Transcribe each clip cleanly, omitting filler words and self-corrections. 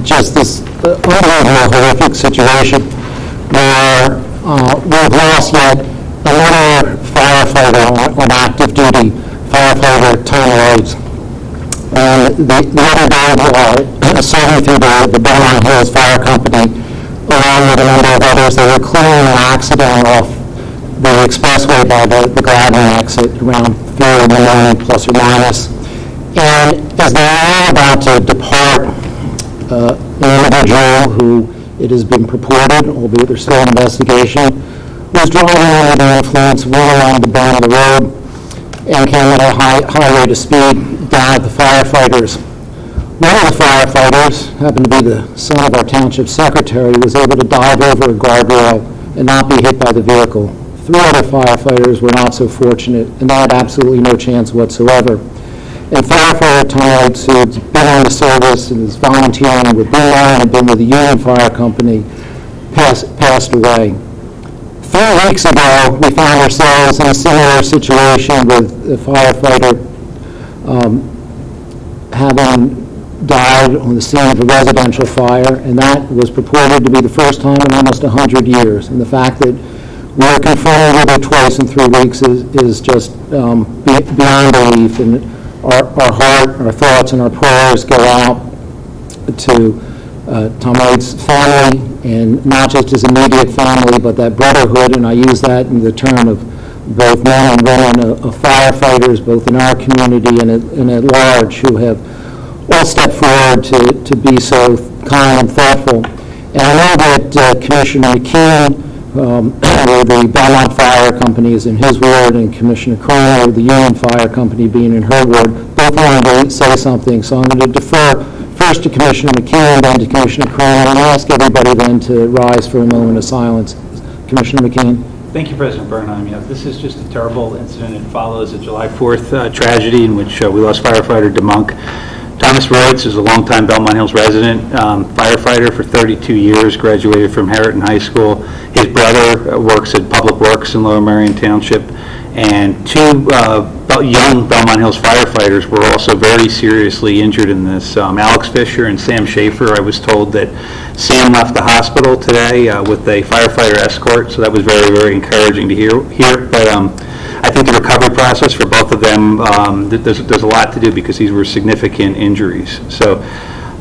just this unbelievable, horrific situation where we've lost yet another firefighter on active duty, firefighter Tom Rhodes. The other day, serving through the Belmont Hills Fire Company, along with a number of others, they were clearing an accident off the expressway by the Gladwyne exit around 3 in the morning, plus or minus. And as they were about to depart, an individual who it has been purported, albeit there's still an investigation, was driving under the influence, well along the bend of the road, and came at a high rate of speed down at the firefighters. One of the firefighters, happened to be the son of our township secretary, was able to dive over a guardrail and not be hit by the vehicle. 3 other firefighters were not so fortunate, and they had absolutely no chance whatsoever. And firefighter Tom Rhodes, who's been on the service and is volunteering with Belmont and been with the Union Fire Company, passed away. 3 weeks ago, we found ourselves in a similar situation with a firefighter having died on the scene of a residential fire, and that was purported to be the first time in almost 100 years. And the fact that we're confronted with it twice in 3 weeks is just beyond belief. And our heart, our thoughts, and our prayers go out to Tom Rhodes' family, and not just his immediate family, but that brotherhood, and I use that in the term of both men and women of firefighters, both in our community and at large, who have all stepped forward to be so kind and thoughtful. And I know that Commissioner McKeon, the Belmont Fire Company is in his ward, and Commissioner Cronin, the Union Fire Company being in her ward, both wanted to say something. So I'm going to defer first to Commissioner McKeon, then to Commissioner Cronin, and ask everybody then to rise for a moment of silence. Commissioner McKeon. Thank you, President Bernheim. Yes, this is just a terrible incident. It follows a July 4th tragedy in which we lost firefighter DeMonk. Thomas Rhodes is a longtime Belmont Hills resident, firefighter for 32 years, graduated from Harriton High School. His brother works at Public Works in Lower Merion Township, and 2 young Belmont Hills firefighters were also very seriously injured in this. Alex Fisher and Sam Schaefer. I was told that Sam left the hospital today with a firefighter escort, so that was very, very encouraging to hear. But I think the recovery process for both of them, there's a lot to do because these were significant injuries. So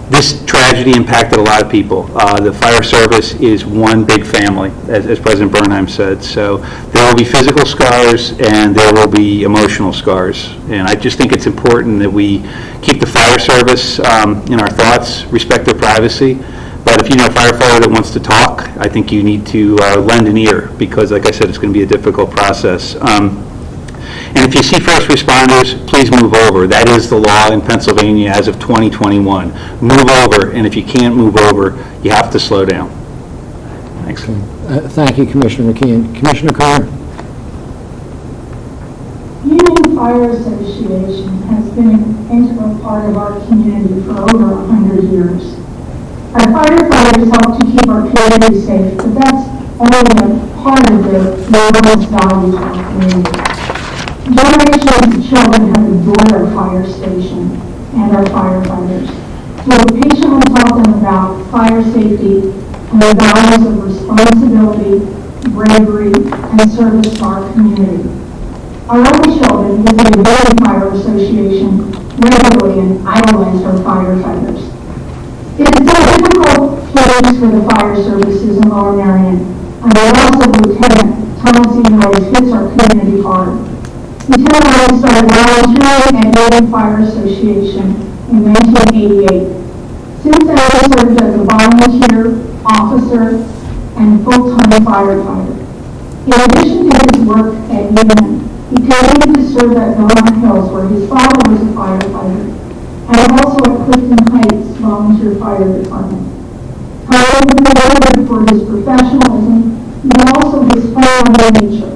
this tragedy impacted a lot of people. The fire service is one big family, as President Bernheim said. So there will be physical scars and there will be emotional scars. And I just think it's important that we keep the fire service in our thoughts, respect their privacy. But if you know a firefighter that wants to talk, I think you need to lend an ear because, like I said, it's going to be a difficult process. And if you see first responders, please move over. That is the law in Pennsylvania as of 2021. Move over, and if you can't move over, you have to slow down. Thanks. Thank you, Commissioner McKeon. Commissioner Carr. Union Fire Association has been an integral part of our community for over 100 years. Our firefighters help to keep our community safe, but that's only a part of the most values of our community. Generations of children have adored our fire station and our firefighters. So we patiently taught them about fire safety and the values of responsibility, bravery, and service to our community. Our own children visit the Union Fire Association regularly and idolize our firefighters. It is a difficult place for the fire services in Lower Merion, and the loss of Lieutenant Thomas E. Rhodes hits our community hard. Lieutenant Rhodes started volunteering at Union Fire Association in 1988. Since then, he served as a volunteer, officer, and full-time firefighter. In addition to his work at Union, he continued to serve at Belmont Hills, where his father was a firefighter, and also at Clifton Heights Volunteer Fire Department. However, he was noted for his professionalism and also his family nature.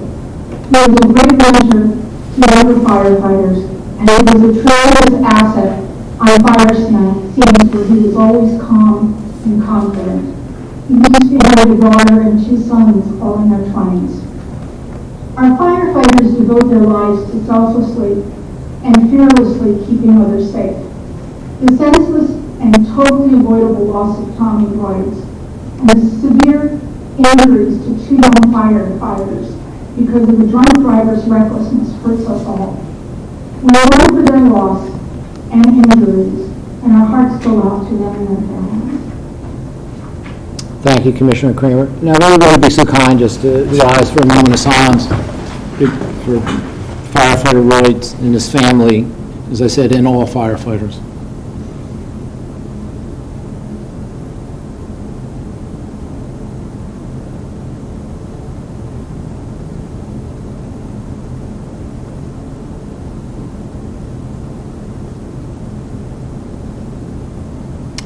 He was a great mentor to other firefighters, and he was a tremendous asset on fire scenes where he was always calm and confident. He leaves behind a daughter and 2 sons, all in their 20s. Our firefighters devote their lives to selflessly and fearlessly keeping others safe. The senseless and totally avoidable loss of Tommy rights, and the severe injuries to 2 young firefighters because of the drunk driver's recklessness hurts us all. We mourn for their loss and injuries, and our hearts go out to them and their families. Thank you, Commissioner Kramer. Now, everybody be so kind just to rise for a moment of silence for firefighter Royds and his family, as I said, and all firefighters.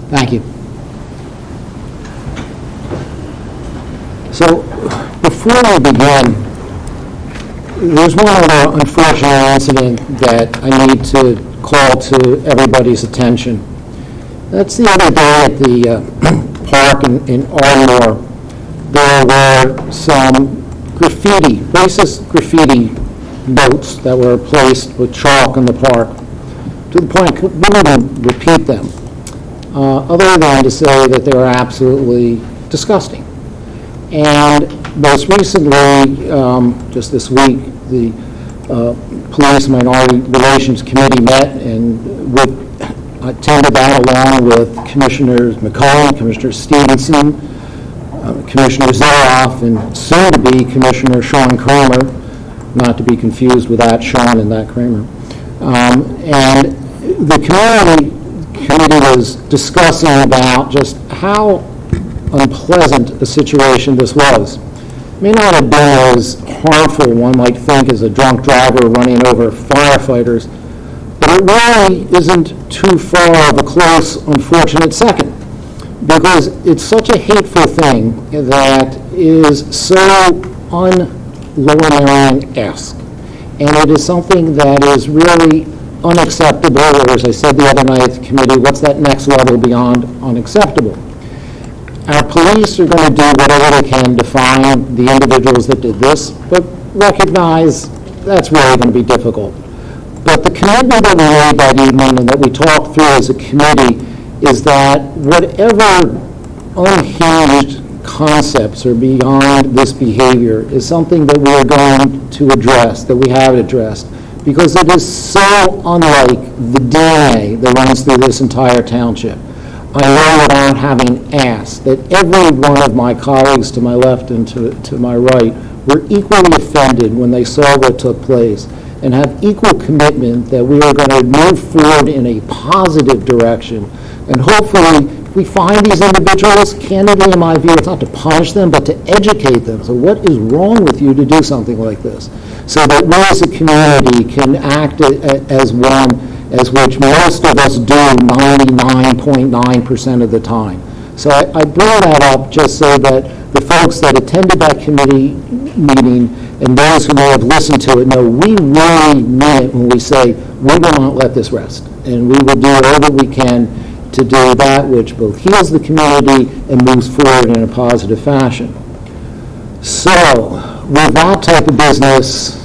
Thank you. So, before we begin, there's one other unfortunate incident that I need to call to everybody's attention. That's the other day at the park in Ardmore. There were some racist graffiti notes that were placed with chalk in the park, to the point I wouldn't even repeat them, other than to say that they were absolutely disgusting. And most recently, just this week, the Police Minority Relations Committee met and attended that along with Commissioners McCollum, Commissioner Stevenson, Commissioner Zeroff, and soon-to-be Commissioner Sean Kramer, not to be confused with that Sean and that Kramer. And the committee was discussing about just how unpleasant a situation this was. It may not have been as harmful, one might think, as a drunk driver running over firefighters, but it really isn't too far of a close, unfortunate second, because it's such a hateful thing that is so un-Lower Merion-esque, and it is something that is really unacceptable, or as I said the other night at the committee, what's that next level beyond unacceptable? Our police are going to do whatever they can to find the individuals that did this, but recognize that's really going to be difficult. But the commitment that we made that evening and that we talked through as a committee is that whatever unhinged concepts are beyond this behavior is something that we are going to address, that we have addressed, because it is so unlike the DNA that runs through this entire township. I know without having asked that every one of my colleagues to my left and to my right were equally offended when they saw what took place and have equal commitment that we are going to move forward in a positive direction. And hopefully, if we find these individuals, candidly in my view, it's not to punish them, but to educate them. So what is wrong with you to do something like this? So that we as a community can act as one, as which most of us do 99.9% of the time. So I bring that up just so that the folks that attended that committee meeting and those who may have listened to it know we really mean it when we say we will not let this rest. And we will do all that we can to do that which both heals the community and moves forward in a positive fashion. So with that type of business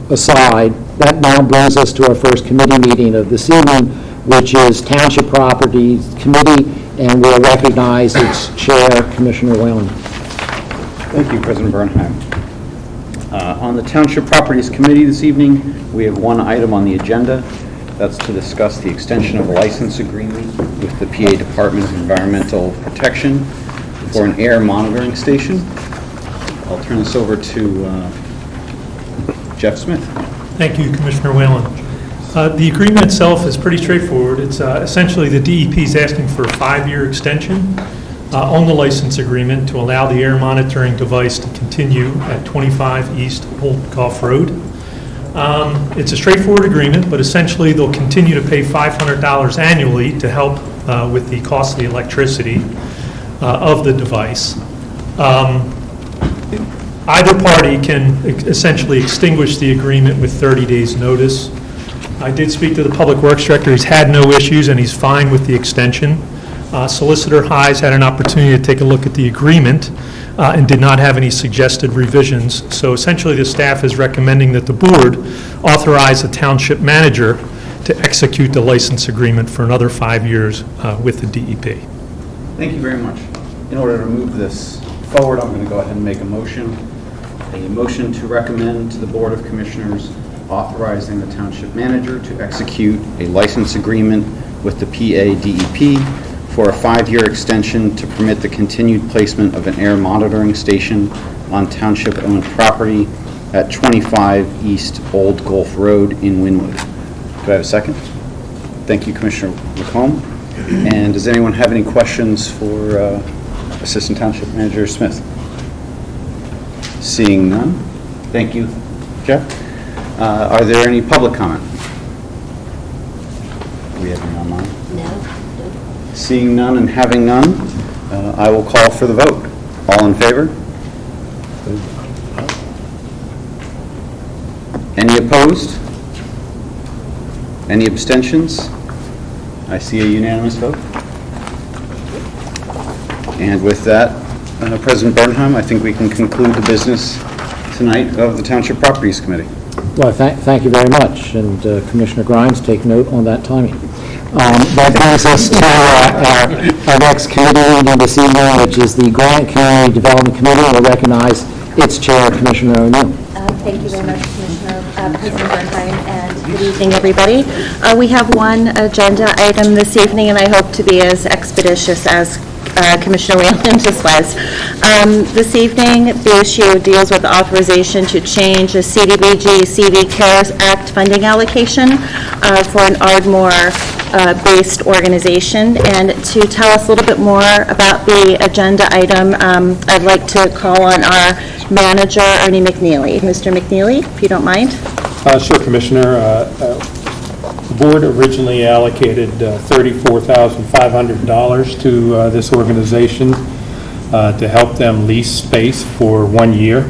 aside, that now brings us to our first committee meeting of this evening, which is Township Properties Committee, and we'll recognize its chair, Commissioner Whalen. Thank you, President Bernheim. On the Township Properties Committee this evening, we have one item on the agenda. That's to discuss the extension of a license agreement with the PA Department of Environmental Protection for an air monitoring station. I'll turn this over to Jeff Smith. Thank you, Commissioner Whalen. The agreement itself is pretty straightforward. It's essentially the DEP is asking for a 5-year extension on the license agreement to allow the air monitoring device to continue at 25 East Old Gulf Road. It's a straightforward agreement, but essentially they'll continue to pay $500 annually to help with the cost of the electricity of the device. Either party can essentially extinguish the agreement with 30 days' notice. I did speak to the Public Works Director. He's had no issues, and he's fine with the extension. Solicitor Highs had an opportunity to take a look at the agreement and did not have any suggested revisions. So essentially, the staff is recommending that the board authorize the township manager to execute the license agreement for another 5 years with the DEP. Thank you very much. In order to move this forward, I'm going to go ahead and make a motion to recommend to the Board of Commissioners authorizing the township manager to execute a license agreement with the PA DEP for a 5-year extension to permit the continued placement of an air monitoring station on township-owned property at 25 East Old Gulf Road in Wynwood. Do I have a second? Thank you, Commissioner McComb. And does anyone have any questions for Assistant Township Manager Smith? Seeing none. Thank you, Jeff. Are there any public comment? Do we have any online? No. Seeing none and having none, I will call for the vote. All in favor? Any opposed? Any abstentions? I see a unanimous vote. And with that, President Bernheim, I think we can conclude the business tonight of the Township Properties Committee. Well, thank you very much, and Commissioner Grimes, take note on that timing. That brings us to our next committee meeting this evening, which is the Grant Community Development Committee. We'll recognize its chair, Commissioner O'Neill. Thank you very much, Commissioner President Bernheim, and good evening, everybody. We have one agenda item this evening, and I hope to be as expeditious as Commissioner Whalen just was. This evening, the issue deals with authorization to change the CDBG CV CARES Act funding allocation for an Ardmore-based organization. And to tell us a little bit more about the agenda item, I'd like to call on our manager, Ernie McNeely. Mr. McNeely, if you don't mind. Sure, Commissioner. The board originally allocated $34,500 to this organization to help them lease space for 1 year.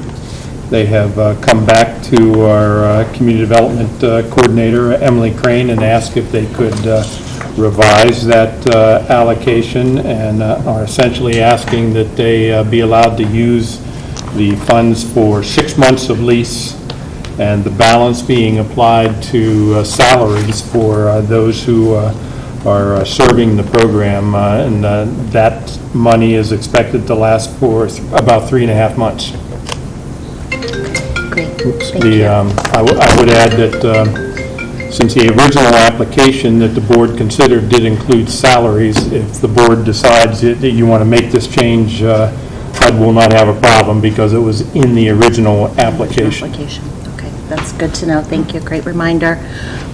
They have come back to our community development coordinator, Emily Crane, and asked if they could revise that allocation, and are essentially asking that they be allowed to use the funds for 6 months of lease, and the balance being applied to salaries for those who are serving the program, and that money is expected to last for about 3.5 months. Great. Thank you. I would add that since the original application that the board considered did include salaries, if the board decides that you want to make this change, HUD will not have a problem because it was in the original application. Okay, that's good to know. Thank you. Great reminder.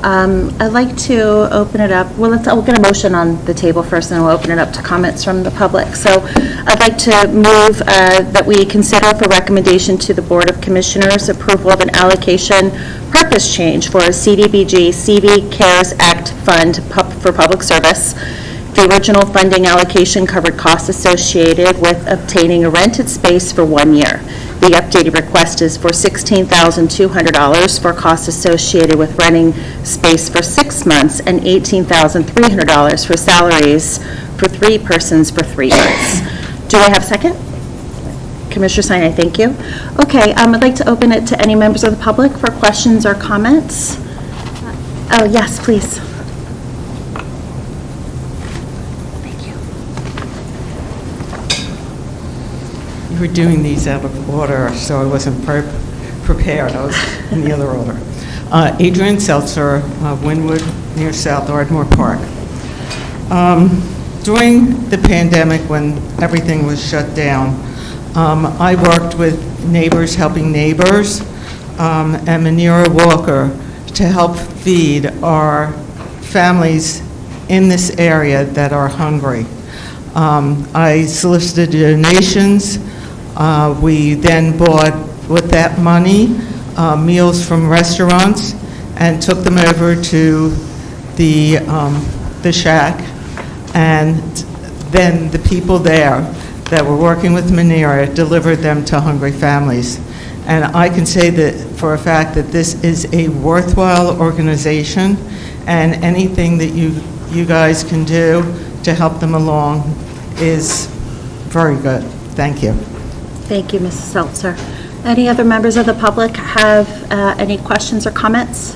I'd like to open it up. Well, we'll get a motion on the table first, and then we'll open it up to comments from the public. So I'd like to move that we consider for recommendation to the Board of Commissioners approval of an allocation purpose change for a CDBG CV CARES Act fund for public service. The original funding allocation covered costs associated with obtaining a rented space for 1 year. The updated request is for $16,200 for costs associated with renting space for 6 months and $18,300 for salaries for 3 persons for 3 months. Do I have a second? Commissioner Sinai, thank you. Okay, I'd like to open it to any members of the public for questions or comments. Oh, yes, please. We're doing these out of order, so I wasn't prepared. I was in the other order. Adrian Seltzer, Wynwood, near South Ardmore Park. During the pandemic, when everything was shut down, I worked with Neighbors Helping Neighbors and Manera Walker to help feed our families in this area that are hungry. I solicited donations. We then bought, with that money, meals from restaurants and took them over to the shack. And then the people there that were working with Manera delivered them to hungry families. And I can say that for a fact that this is a worthwhile organization, and anything that you guys can do to help them along is very good. Thank you. Thank you, Mrs. Seltzer. Any other members of the public have any questions or comments?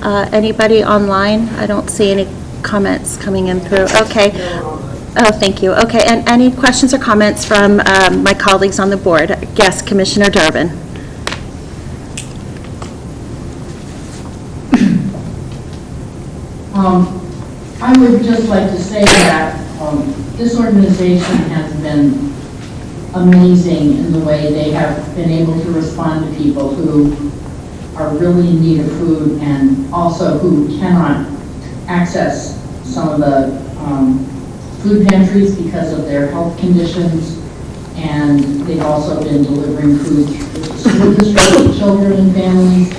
Anybody online? I don't see any comments coming in through. Okay. Oh, thank you. Okay, and any questions or comments from my colleagues on the board? Yes, Commissioner Durbin. I would just like to say that this organization has been amazing in the way they have been able to respond to people who are really in need of food and also who cannot access some of the food pantries because of their health conditions. And they've also been delivering food to the school district to children and families.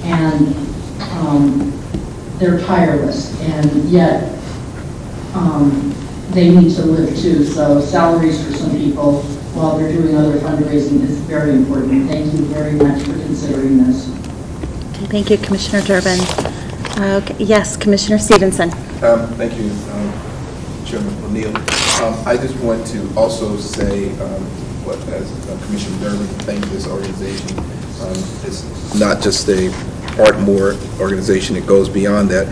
And they're tireless, and yet they need to live too. So salaries for some people while they're doing other fundraising is very important. Thank you very much for considering this. Okay, thank you, Commissioner Durbin. Okay, yes, Commissioner Stevenson. Thank you, Chairman O'Neill. I just want to also say, as Commissioner Durbin, thank this organization. It's not just a Ardmore organization, it goes beyond that.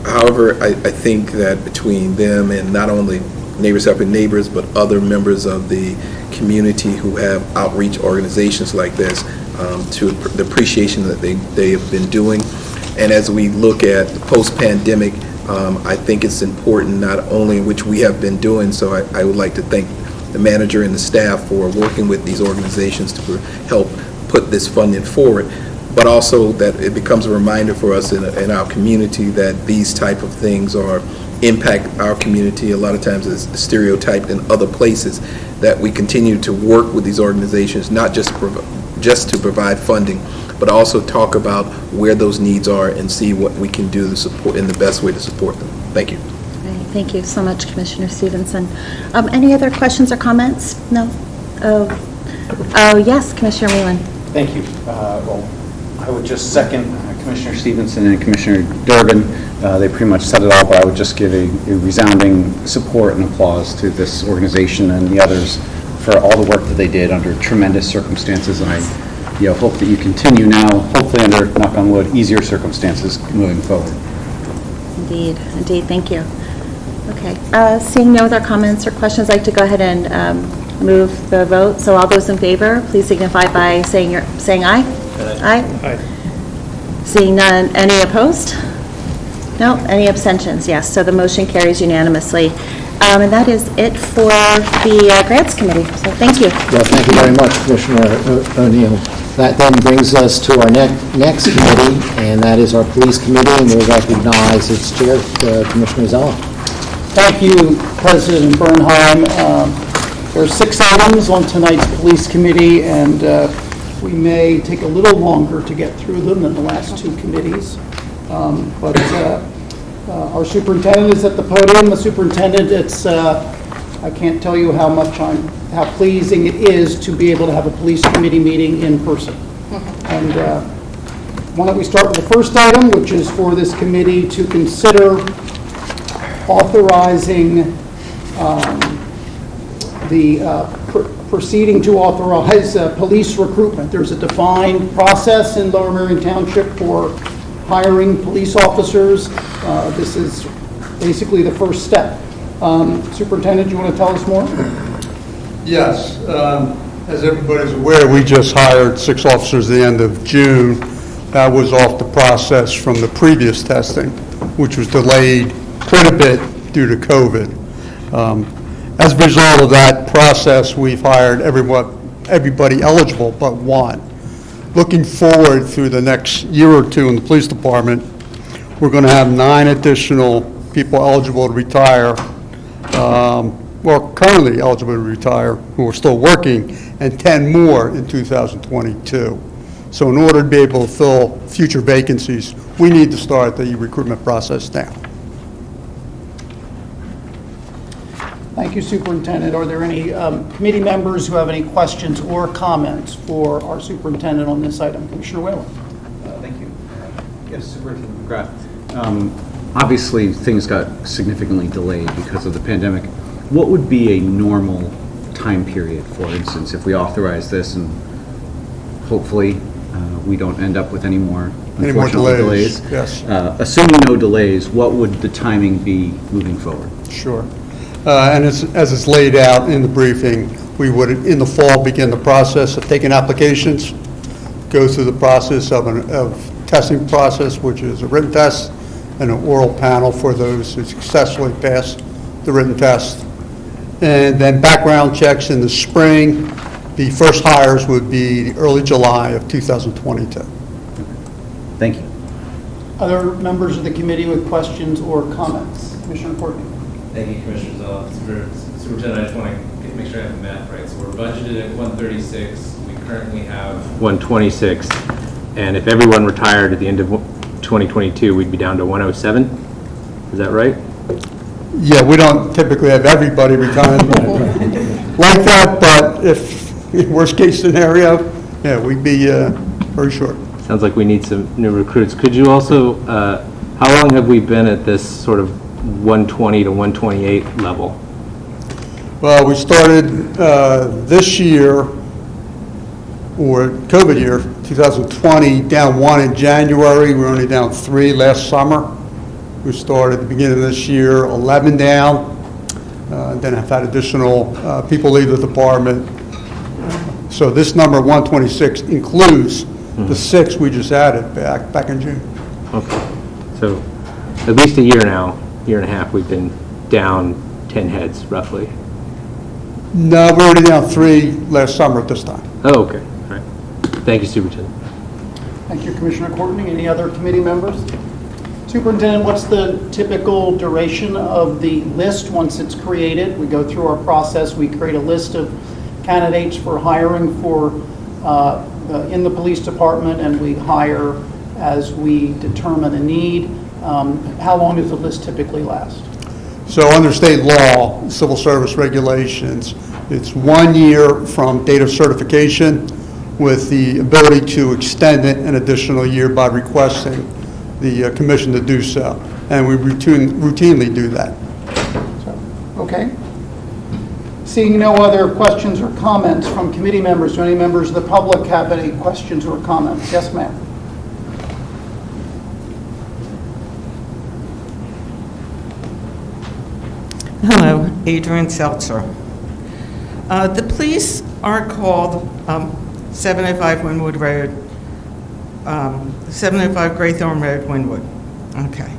However, I think that between them and not only Neighbors Helping Neighbors, but other members of the community who have outreach organizations like this, to the appreciation that they have been doing. And as we look at the post-pandemic, I think it's important not only, which we have been doing, so I would like to thank the manager and the staff for working with these organizations to help put this funding forward, but also that it becomes a reminder for us in our community that these type of things impact our community. A lot of times it's stereotyped in other places, that we continue to work with these organizations, not just to provide funding, but also talk about where those needs are and see what we can do to support in the best way to support them. Thank you. Thank you so much, Commissioner Stevenson. Any other questions or comments? No? Oh, yes, Commissioner Whelan. Thank you. Well, I would just second Commissioner Stevenson and Commissioner Durbin. They pretty much said it all, but I would just give a resounding support and applause to this organization and the others for all the work that they did under tremendous circumstances. And I hope that you continue now, hopefully under, knock on wood, easier circumstances moving forward. Indeed, thank you. Okay, seeing no other comments or questions, I'd like to go ahead and move the vote. So all those in favor, please signify by saying aye. Aye. Aye. Seeing none, any opposed? No, any abstentions? Yes, so the motion carries unanimously. And that is it for the Grants Committee, so thank you. Well, thank you very much, Commissioner O'Neill. That then brings us to our next committee, and that is our Police Committee, and we'll recognize its chair, Commissioner Zella. Thank you, President Bernheim. There are 6 items on tonight's Police Committee, and we may take a little longer to get through them than the last 2 committees. But our superintendent is at the podium. The superintendent, I can't tell you how pleasing it is to be able to have a Police Committee meeting in person. And why don't we start with the first item, which is for this committee to consider authorizing proceeding to authorize police recruitment. There's a defined process in Lower Merion Township for hiring police officers. This is basically the first step. Superintendent, do you want to tell us more? Yes. As everybody's aware, we just hired 6 officers at the end of June. That was off the process from the previous testing, which was delayed quite a bit due to COVID. As a result of that process, we've hired everybody eligible but 1. Looking forward through the next year or 2 in the police department, we're going to have 9 additional people eligible to retire, currently eligible to retire, who are still working, and 10 more in 2022. So in order to be able to fill future vacancies, we need to start the recruitment process now. Thank you, Superintendent. Are there any committee members who have any questions or comments for our superintendent on this item? Commissioner Whalen. Thank you. Yes, Superintendent McGrath. Obviously, things got significantly delayed because of the pandemic. What would be a normal time period, for instance, if we authorize this and hopefully we don't end up with any more Any more unfortunate delays, yes. Assuming no delays, what would the timing be moving forward? Sure. And as it's laid out in the briefing, we would, in the fall, begin the process of taking applications, go through the process of testing process, which is a written test and an oral panel for those who successfully pass the written test. And then background checks in the spring. The first hires would be early July of 2022. Thank you. Other members of the committee with questions or comments? Commissioner Courtney. Thank you, Commissioners. Superintendent, I just want to make sure I have the math right. So we're budgeted at 136. We currently have 126, and if everyone retired at the end of 2022, we'd be down to 107. Is that right? Yeah, we don't typically have everybody retiring like that, but if worst case scenario, yeah, we'd be very short. Sounds like we need some new recruits. Could you also, how long have we been at this sort of 120 to 128 level? Well, we started this year, or COVID year, 2020, down 1 in January. We were only down 3 last summer. We started at the beginning of this year, 11 down. Then I've had additional people leave the department. So this number, 126, includes the 6 we just added back in June. Okay. So at least a year now, year and a half, we've been down 10 heads, roughly. No, we're already down 3 last summer at this time. Oh, okay. All right. Thank you, Superintendent. Thank you, Commissioner Courtney. Any other committee members? Superintendent, what's the typical duration of the list once it's created? We go through our process. We create a list of candidates for hiring for in the police department, and we hire as we determine a need. How long does the list typically last? So under state law, civil service regulations, it's 1 year from date of certification with the ability to extend it an additional year by requesting the commission to do so. And we routinely do that. Okay. Seeing no other questions or comments from committee members, do any members of the public have any questions or comments? Yes, ma'am. Hello, Adrian Seltzer. The police are called 705 Wynwood Road, 705 Graythorne Road, Wynwood. Okay.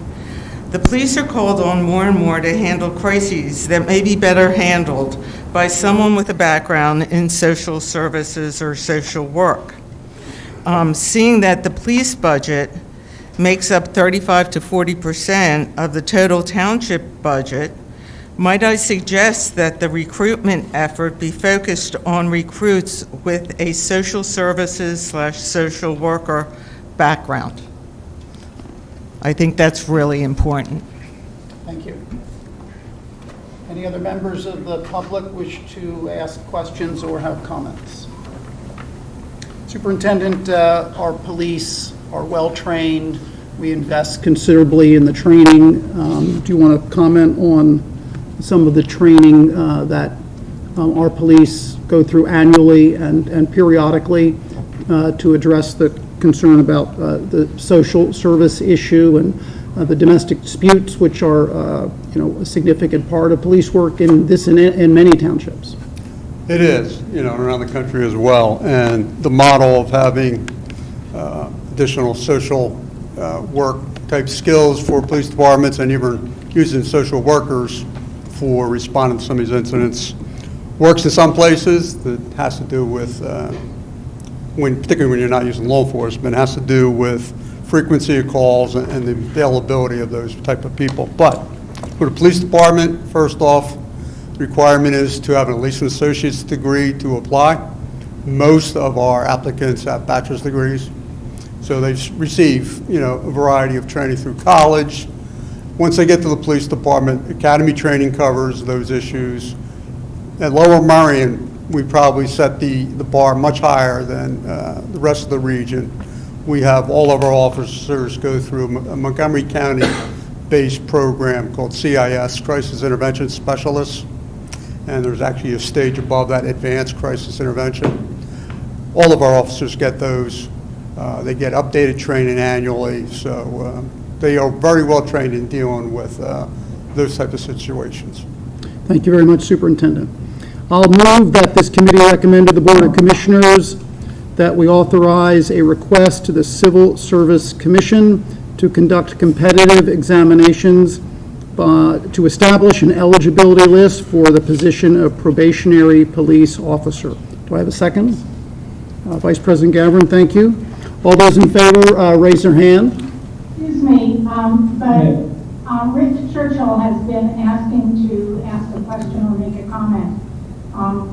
The police are called on more and more to handle crises that may be better handled by someone with a background in social services or social work. Seeing that the police budget makes up 35 to 40% of the total township budget, might I suggest that the recruitment effort be focused on recruits with a social services / social worker background? I think that's really important. Thank you. Any other members of the public wish to ask questions or have comments? Superintendent, our police are well-trained. We invest considerably in the training. Do you want to comment on some of the training that our police go through annually and periodically to address the concern about the social service issue and the domestic disputes, which are a significant part of police work in this and in many townships? It is, around the country as well. And the model of having additional social work type skills for police departments and even using social workers for responding to some of these incidents works in some places. That has to do with, particularly when you're not using law enforcement, has to do with frequency of calls and the availability of those type of people. But for the police department, first off, the requirement is to have at least an associate's degree to apply. Most of our applicants have bachelor's degrees, so they receive, a variety of training through college. Once they get to the police department, academy training covers those issues. At Lower Merion, we probably set the bar much higher than the rest of the region. We have all of our officers go through a Montgomery County-based program called CIS, Crisis Intervention Specialists, and there's actually a stage above that, Advanced Crisis Intervention. All of our officers get those. They get updated training annually, so they are very well trained in dealing with those type of situations. Thank you very much, Superintendent. I'll move that this committee recommend to the Board of Commissioners that we authorize a request to the Civil Service Commission to conduct competitive examinations to establish an eligibility list for the position of probationary police officer. Do I have a second? Vice President Gavin, thank you. All those in favor, raise their hand. Excuse me, Rich Churchill has been asking to ask a question or make a comment. I'm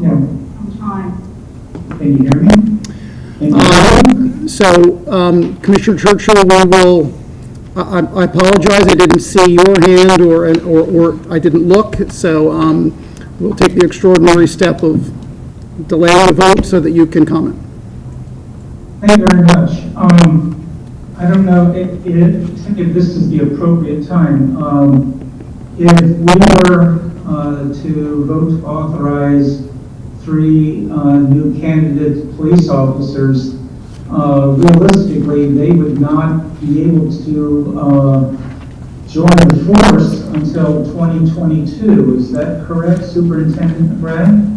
trying. Can you hear me? Commissioner Churchill, we will, I apologize, I didn't see your hand or I didn't look, so we'll take the extraordinary step of delaying the vote so that you can comment. Thank you very much. I don't know if this is the appropriate time. If we were to vote to authorize 3 new candidate police officers, realistically, they would not be able to join the force until 2022. Is that correct, Superintendent Brad?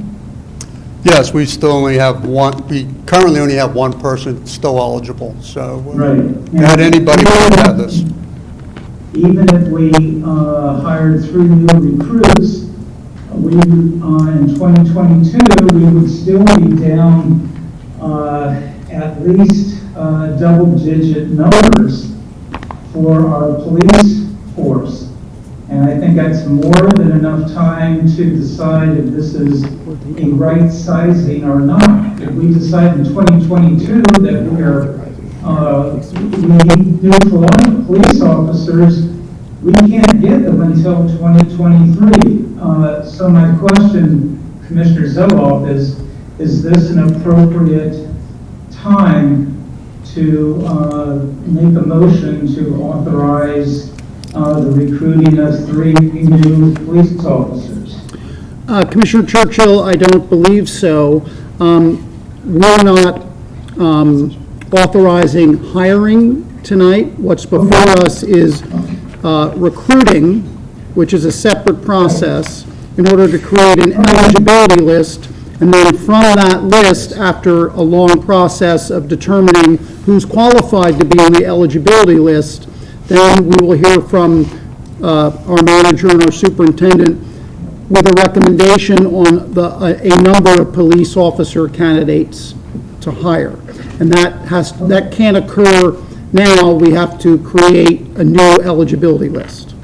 Yes, we still only have one. We currently only have one person still eligible. So, right. Not anybody would have this. Even if we hired 3 new recruits, we in 2022 we would still be down at least double-digit numbers for our police force. And I think that's more than enough time to decide if this is a right sizing or not. If we decide in 2022 that we need new police officers, we can't get them until 2023. So my question, Commissioner Zeloff, is this an appropriate time to make a motion to authorize the recruiting of 3 new police officers? Commissioner Churchill, I don't believe so. We're not authorizing hiring tonight. What's before us is recruiting, which is a separate process, in order to create an eligibility list. And then from that list, after a long process of determining who's qualified to be on the eligibility list, then we will hear from our manager and our superintendent with a recommendation on a number of police officer candidates to hire. And that can't occur now. We have to create a new eligibility list.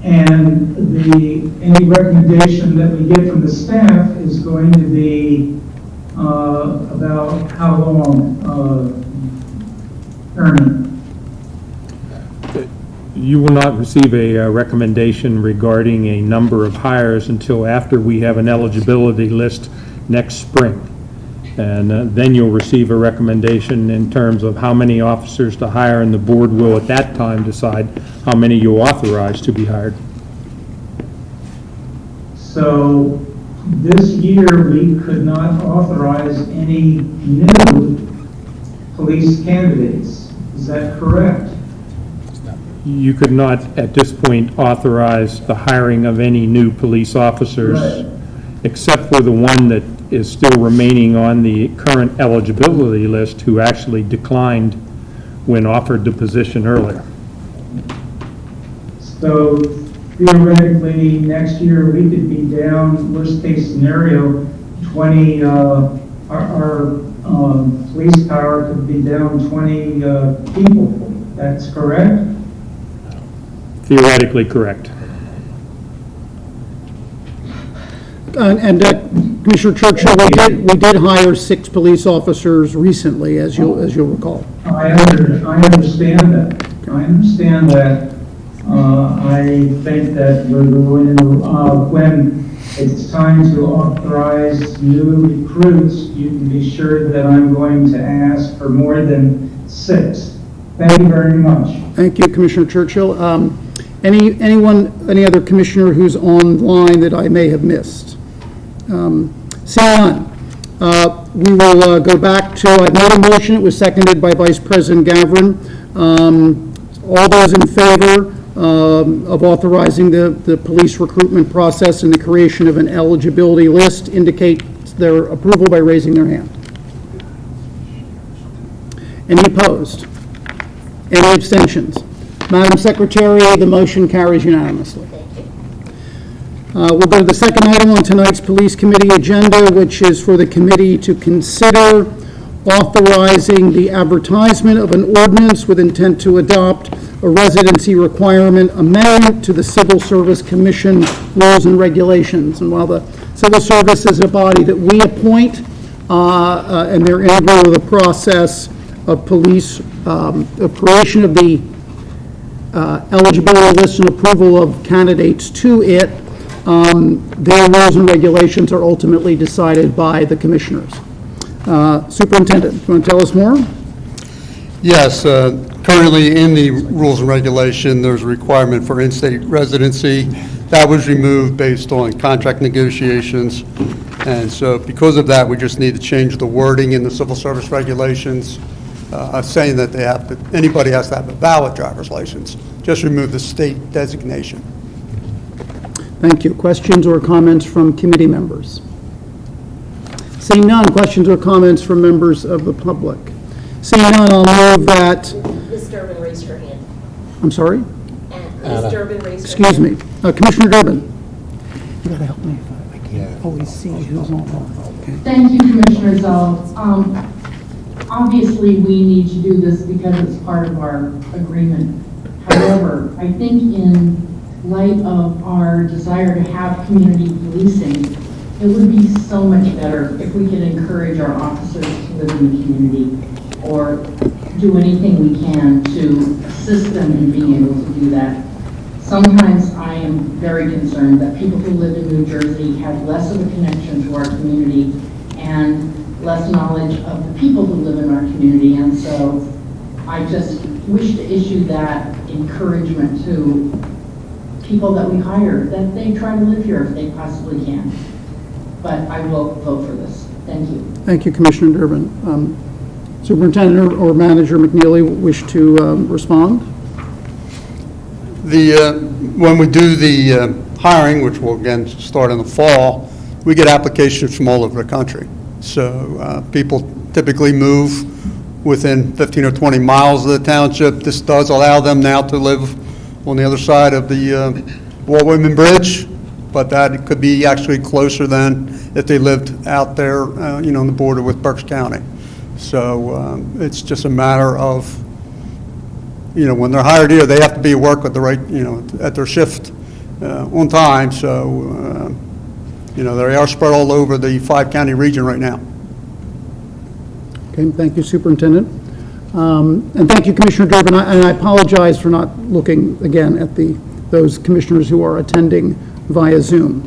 And any recommendation that we get from the staff is going to be about how long, Ernie? You will not receive a recommendation regarding a number of hires until after we have an eligibility list next spring. And then you'll receive a recommendation in terms of how many officers to hire, and the board will at that time decide how many you authorize to be hired. So this year we could not authorize any new police candidates. Is that correct? You could not at this point authorize the hiring of any new police officers, right, except for the one that is still remaining on the current eligibility list who actually declined when offered the position earlier. So theoretically, next year we could be down, worst case scenario, 20, our police power could be down 20 people. That's correct? Theoretically correct. And Commissioner Churchill, we did hire 6 police officers recently, as you'll recall. I understand that. I understand that. I think that we're going to, when it's time to authorize new recruits, you can be sure that I'm going to ask for more than 6. Thank you very much. Thank you, Commissioner Churchill. Any other commissioner who's online that I may have missed? Seeing none, We will go back to, I made a motion, it was seconded by Vice President Gavin. All those in favor of authorizing the police recruitment process and the creation of an eligibility list indicate their approval by raising their hand. Any opposed? Any abstentions? Madam Secretary, the motion carries unanimously. We'll go to the second item on tonight's Police Committee agenda, which is for the committee to consider authorizing the advertisement of an ordinance with intent to adopt a residency requirement amendment to the Civil Service Commission rules and regulations. And while the Civil Service is a body that we appoint, and they're integral to the process of police, creation of the eligibility list and approval of candidates to it, their rules and regulations are ultimately decided by the commissioners. Superintendent, you want to tell us more? Yes, currently in the rules and regulation, there's a requirement for in-state residency. That was removed based on contract negotiations. And so because of that, we just need to change the wording in the civil service regulations, saying that they have to, anybody has to have a valid driver's license. Just remove the state designation. Thank you. Questions or comments from committee members? Seeing none, questions or comments from members of the public? Seeing none, I'll move that. Ms. Durbin raised her hand. I'm sorry? Ms. Durbin raised her Excuse hand. me. Commissioner Durbin. You gotta help me if I can't always see who's on. Okay. Thank you, Commissioner Zoll. Obviously, we need to do this because it's part of our agreement. However, I think in light of our desire to have community policing, it would be so much better if we could encourage our officers to live in the community or do anything we can to assist them in being able to do that. Sometimes I am very concerned that people who live in New Jersey have less of a connection to our community and less knowledge of the people who live in our community. And so I just wish to issue that encouragement to people that we hire, that they try to live here if they possibly can. But I will vote for this. Thank you. Thank you, Commissioner Durbin. Superintendent or Manager McNeely wish to respond? When we do the hiring, which will again start in the fall, we get applications from all over the country. So people typically move within 15 or 20 miles of the township. This does allow them now to live on the other side of the Gladwyne Bridge, but that could be actually closer than if they lived out there, on the border with Berks County. So it's just a matter of, when they're hired here, they have to be at work at the right, at their shift on time. So, they are spread all over the 5-county region right now. Okay, thank you, Superintendent. And thank you, Commissioner Durbin. And I apologize for not looking again at those commissioners who are attending via Zoom.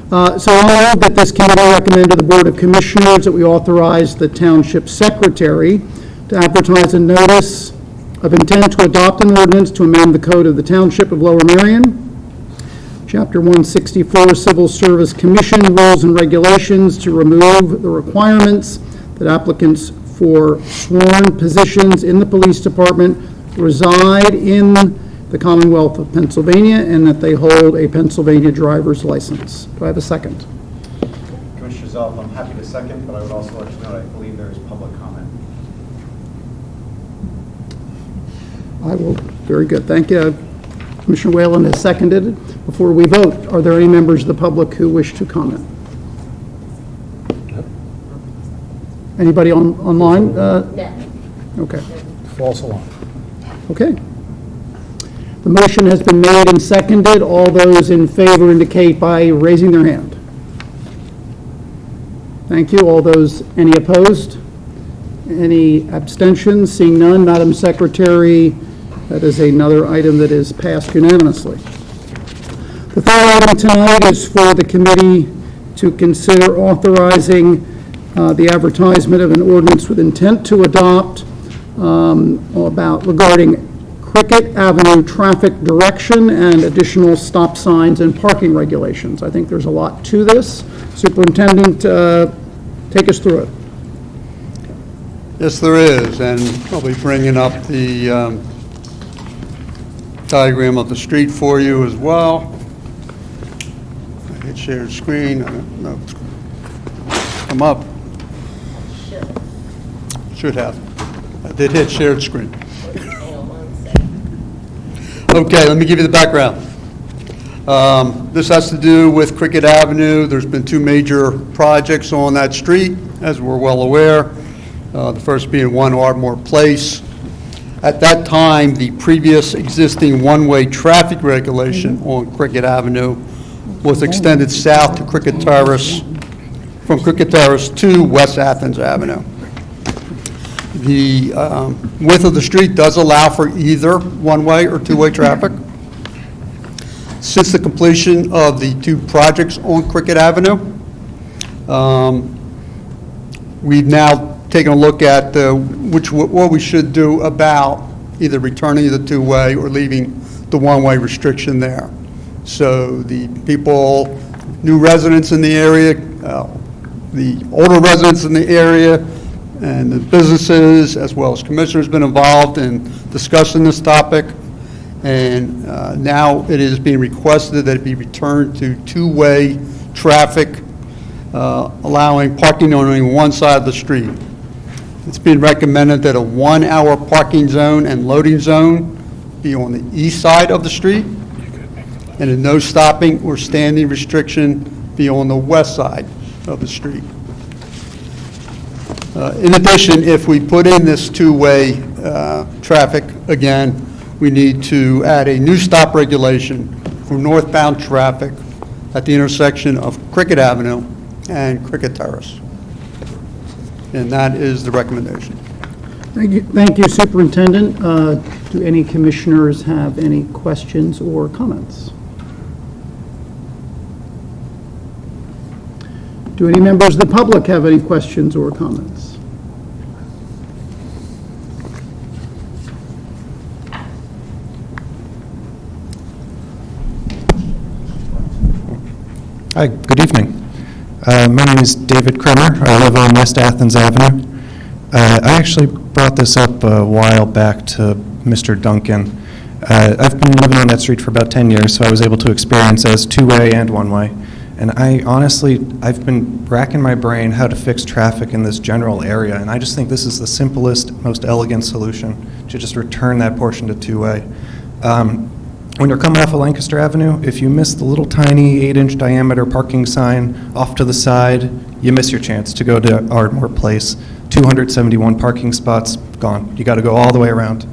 So I'll move that this committee recommend to the Board of Commissioners that we authorize the Township Secretary to advertise a notice of intent to adopt an ordinance to amend the Code of the Township of Lower Merion, Chapter 164, Civil Service Commission Rules and Regulations, to remove the requirements that applicants for sworn positions in the police department reside in the Commonwealth of Pennsylvania and that they hold a Pennsylvania driver's license. Do I have a second? Commissioner Zoll, I'm happy to second, but I would also let you know that I believe there is public comment. I will. Very good. Thank you. Commissioner Whalen has seconded. Before we vote, are there any members of the public who wish to comment? Anybody online? No. Okay. False alarm. Okay. The motion has been made and seconded. All those in favor indicate by raising their hand. Thank you. All those, any opposed? Any abstentions? Seeing none, Madam Secretary, that is another item that is passed unanimously. The third item tonight is for the committee to consider authorizing the advertisement of an ordinance with intent to adopt regarding Cricket Avenue traffic direction and additional stop signs and parking regulations. I think there's a lot to this. Superintendent, take Take us through it. Yes, there is, and I'll be bringing up the diagram of the street for you as well. I hit shared screen. I don't know if it's come up. Should have. I did hit shared screen. Okay, let me give you the background. This has to do with Cricket Avenue. There's been two major projects on that street, as we're well aware. The first being 1 Ardmore Place. At that time, the previous existing one-way traffic regulation on Cricket Avenue was extended south to Cricket Terrace, from Cricket Terrace to West Athens Avenue. The width of the street does allow for either one-way or two-way traffic. Since the completion of the two projects on Cricket Avenue, we've now taken a look at what we should do about either returning the two-way or leaving the one-way restriction there. So the people, new residents in the area, the older residents in the area, and the businesses, as well as commissioners, been involved in discussing this topic. And now it is being requested that it be returned to two-way traffic, allowing parking on only one side of the street. It's been recommended that a 1 hour parking zone and loading zone be on the east side of the street, and a no stopping or standing restriction be on the west side of the street. In addition, if we put in this two-way traffic, again, we need to add a new stop regulation for northbound traffic at the intersection of Cricket Avenue and Cricket Terrace. And that is the recommendation. Thank you, Superintendent. Do any commissioners have any questions or comments? Do any members of the public have any questions or comments? Hi, good evening. My name is David Kremer. I live on West Athens Avenue. I actually brought this up a while back to Mr. Duncan. I've been living on that street for about 10 years, so I was able to experience as two-way and one-way. And I've been racking my brain how to fix traffic in this general area, and I just think this is the simplest, most elegant solution, to just return that portion to two-way. When you're coming off of Lancaster Avenue, if you miss the little tiny 8-inch diameter parking sign off to the side, you miss your chance to go to Ardmore Place. 271 parking spots, gone. You got to go all the way around.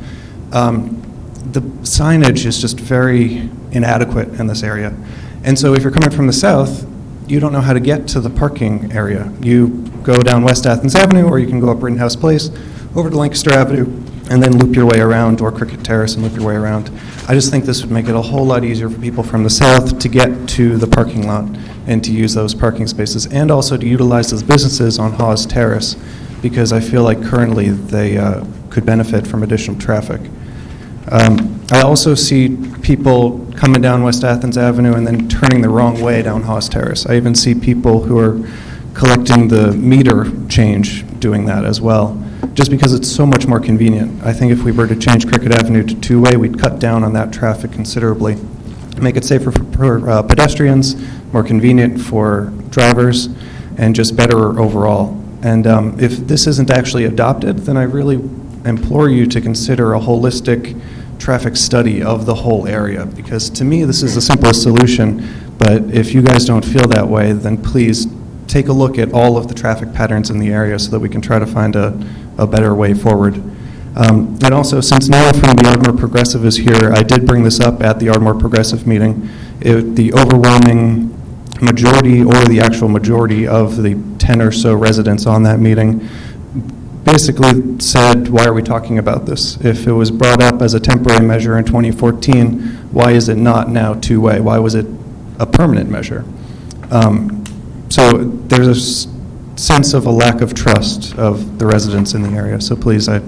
The signage is just very inadequate in this area. And so if you're coming from the south, you don't know how to get to the parking area. You go down West Athens Avenue, or you can go up Rittenhouse Place, over to Lancaster Avenue, and then loop your way around, or Cricket Terrace and loop your way around. I just think this would make it a whole lot easier for people from the south to get to the parking lot and to use those parking spaces, and also to utilize those businesses on Hawes Terrace, because I feel like currently they could benefit from additional traffic. I also see people coming down West Athens Avenue and then turning the wrong way down Hawes Terrace. I even see people who are collecting the meter change doing that as well, just because it's so much more convenient. I think if we were to change Cricket Avenue to two-way, we'd cut down on that traffic considerably, make it safer for pedestrians, more convenient for drivers, and just better overall. And if this isn't actually adopted, then I really implore you to consider a holistic traffic study of the whole area, because to me this is the simplest solution. But if you guys don't feel that way, then please take a look at all of the traffic patterns in the area so that we can try to find a better way forward. And also, since no one from the Ardmore Progressive is here, I did bring this up at the Ardmore Progressive meeting. The overwhelming majority, or the actual majority of the 10 or so residents on that meeting, basically said, why are we talking about this? If it was brought up as a temporary measure in 2014, why is it not now two-way? Why was it a permanent measure? So there's a sense of a lack of trust of the residents in the area. So please, I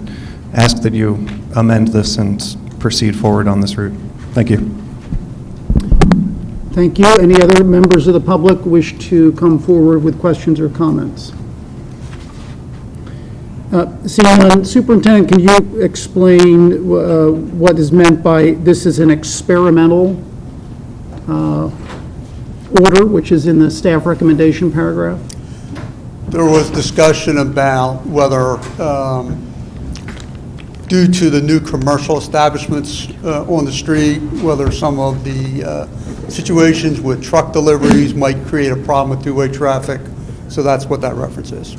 ask that you amend this and proceed forward on this route. Thank you. Thank you. Any other members of the public wish to come forward with questions or comments? Seeing none, Superintendent, can you explain what is meant by this is an experimental order, which is in the staff recommendation paragraph? There was discussion about whether, due to the new commercial establishments on the street, whether some of the situations with truck deliveries might create a problem with two-way traffic. So that's what that reference is.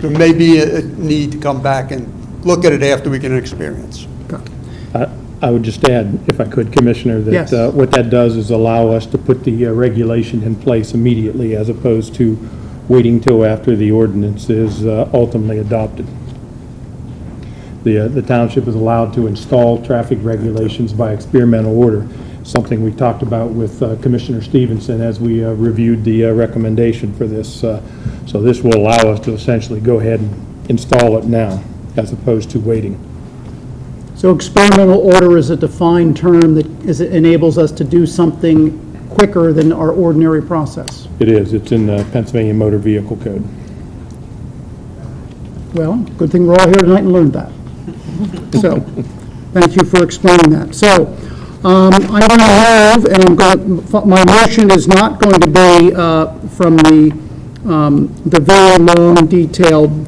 There may be a need to come back and look at it after we get an experience. I would just add, if I could, Commissioner, that Yes. What that does is allow us to put the regulation in place immediately as opposed to waiting till after the ordinance is ultimately adopted. The township is allowed to install traffic regulations by experimental order, something we talked about with Commissioner Stevenson as we reviewed the recommendation for this. So this will allow us to essentially go ahead and install it now as opposed to waiting. So experimental order is a defined term that enables us to do something quicker than our ordinary process. It is. It's in the Pennsylvania Motor Vehicle Code. Well, good thing we're all here tonight and learned that. So, thank you for explaining that. So, I'm going to move, and my motion is not going to be from the very long, detailed,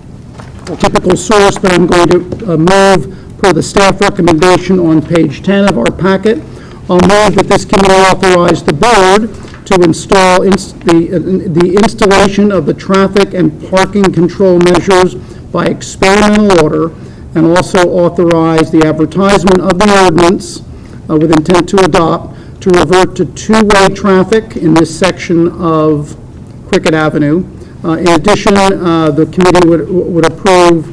typical source, but I'm going to move per the staff recommendation on page 10 of our packet. I'll move that this committee authorize the board to install the installation of the traffic and parking control measures by experimental order, and also authorize the advertisement of the ordinance with intent to adopt to revert to two-way traffic in this section of Cricket Avenue. In addition, the committee would approve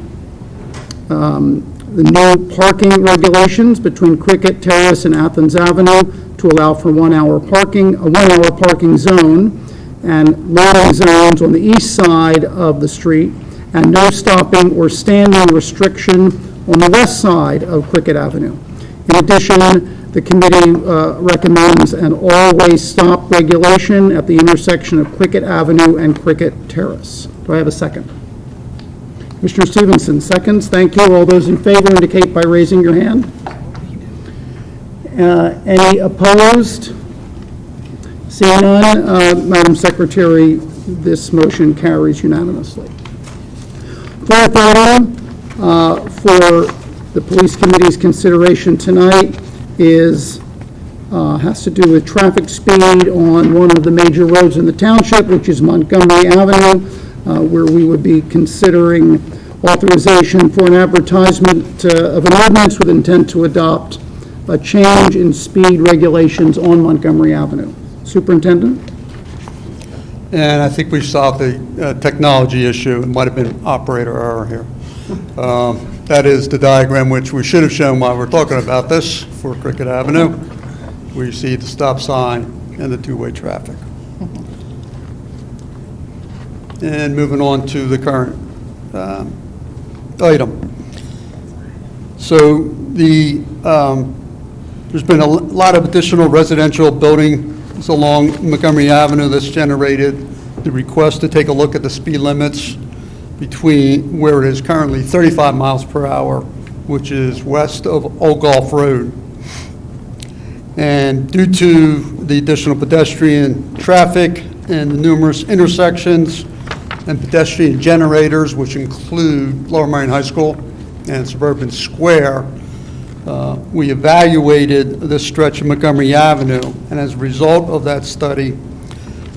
the new parking regulations between Cricket Terrace and Athens Avenue to allow for a one-hour parking zone and loading zones on the east side of the street, and no stopping or standing restriction on the west side of Cricket Avenue. In addition, the committee recommends an all-way stop regulation at the intersection of Cricket Avenue and Cricket Terrace. Do I have a second? Mr. Stevenson, seconds. Thank you. All those in favor indicate by raising your hand. Any opposed? Seeing none, Madam Secretary, this motion carries unanimously. Fourth item for the Police Committee's consideration tonight has to do with traffic speed on one of the major roads in the township, which is Montgomery Avenue, where we would be considering authorization for an advertisement of an ordinance with intent to adopt a change in speed regulations on Montgomery Avenue. Superintendent? And I think we solved the technology issue. It might have been operator error here. That is the diagram which we should have shown while we're talking about this for Cricket Avenue, where you see the stop sign and the two-way traffic. And moving on to the current item. So there's been a lot of additional residential buildings along Montgomery Avenue that's generated the request to take a look at the speed limits between where it is currently 35 miles per hour, which is west of Old Gulf Road. And due to the additional pedestrian traffic and the numerous intersections and pedestrian generators, which include Lower Merion High School and Suburban Square, we evaluated this stretch of Montgomery Avenue, and as a result of that study,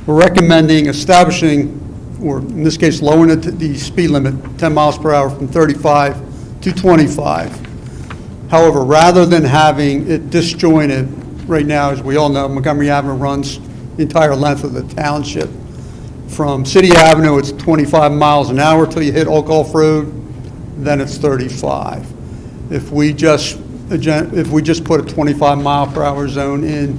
we're recommending establishing, or in this case, lowering the speed limit 10 miles per hour from 35 to 25. However, rather than having it disjointed, right now, as we all know, Montgomery Avenue runs the entire length of the township. From City Avenue, it's 25 miles an hour till you hit Old Gulf Road, then it's 35. If we just put a 25 mile per hour zone in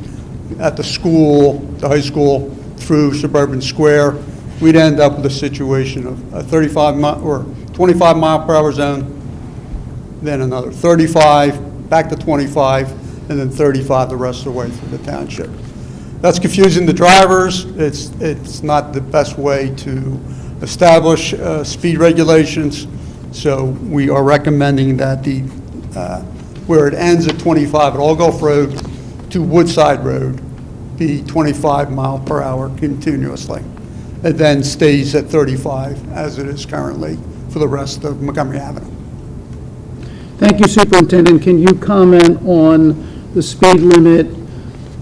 at the school, the high school, through Suburban Square, we'd end up with a situation of a 35 or 25 mile per hour zone, then another 35, back to 25, and then 35 the rest of the way through the township. That's confusing the drivers. It's not the best way to establish speed regulations. So we are recommending that where it ends at 25 at Old Gulf Road to Woodside Road be 25 mile per hour continuously. It then stays at 35 as it is currently for the rest of Montgomery Avenue. Thank you, Superintendent. Can you comment on the speed limit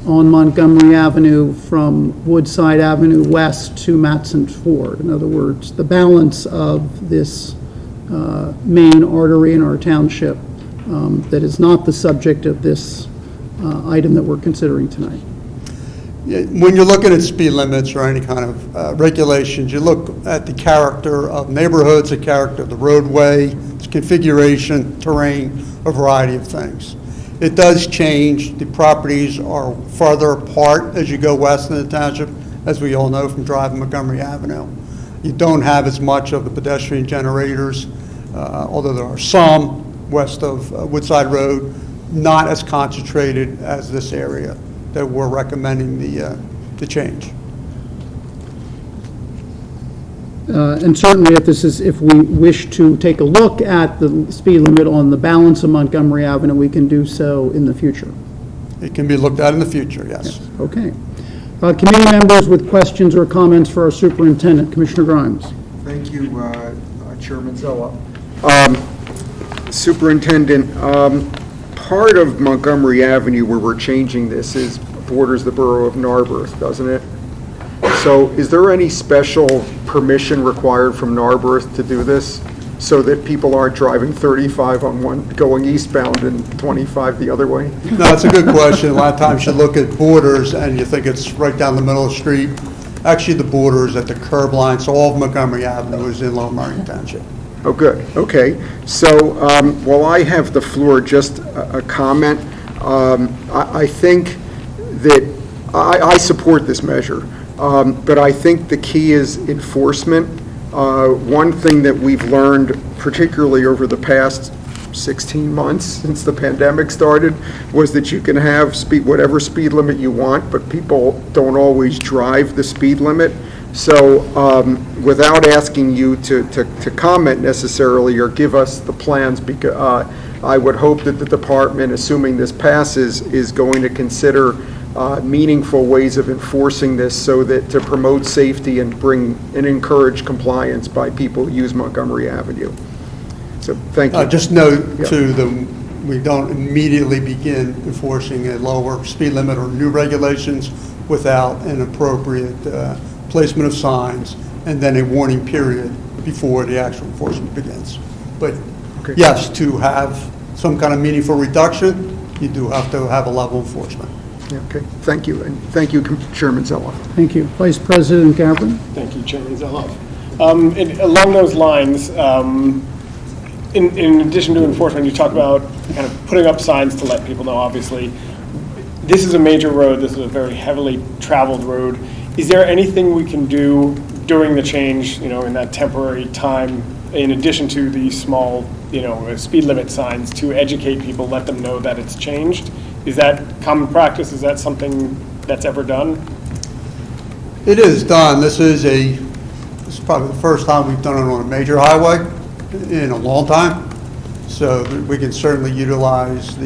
on Montgomery Avenue from Woodside Avenue West to Matson Ford? In other words, the balance of this main artery in our township that is not the subject of this item that we're considering tonight. When you're looking at speed limits or any kind of regulations, you look at the character of neighborhoods, the character of the roadway, its configuration, terrain, a variety of things. It does change. The properties are farther apart as you go west in the township, as we all know from driving Montgomery Avenue. You don't have as much of the pedestrian generators, although there are some west of Woodside Road, not as concentrated as this area that we're recommending the change. And certainly if we wish to take a look at the speed limit on the balance of Montgomery Avenue, we can do so in the future. It can be looked at in the future, yes. Okay. Committee members with questions or comments for our superintendent. Commissioner Grimes. Thank you, Chairman Zella. Superintendent, part of Montgomery Avenue where we're changing this borders the borough of Narberth, doesn't it? So is there any special permission required from Narberth to do this so that people aren't driving 35 on one going eastbound and 25 the other way? No, that's a good question. A lot of times you look at borders and you think it's right down the middle of the street. Actually, the border is at the curb line, so all of Montgomery Avenue is in Lower Merion Township. Oh, good. Okay. So while I have the floor, just a comment. I think that I support this measure, but I think the key is enforcement. One thing that we've learned, particularly over the past 16 months since the pandemic started, was that you can have whatever speed limit you want, but people don't always drive the speed limit. So without asking you to comment necessarily or give us the plans, because I would hope that the department, assuming this passes, is going to consider meaningful ways of enforcing this so that to promote safety and bring and encourage compliance by people who use Montgomery Avenue. So thank you. Just note too, we don't immediately begin enforcing a lower speed limit or new regulations without an appropriate placement of signs and then a warning period before the actual enforcement begins. But yes, to have some kind of meaningful reduction, you do have to have a level of enforcement. Okay, thank you, and thank you, Chairman Zella. Thank you. Vice President Gavin. Thank you, Chairman Zella. Along those lines, in addition to enforcement, you talk about kind of putting up signs to let people know, obviously. This is a major road. This is a very heavily traveled road. Is there anything we can do during the change, in that temporary time, in addition to the small, speed limit signs, to educate people, let them know that it's changed? Is that common practice? Is that something that's ever done? It is done. This is probably the first time we've done it on a major highway in a long time. So we can certainly utilize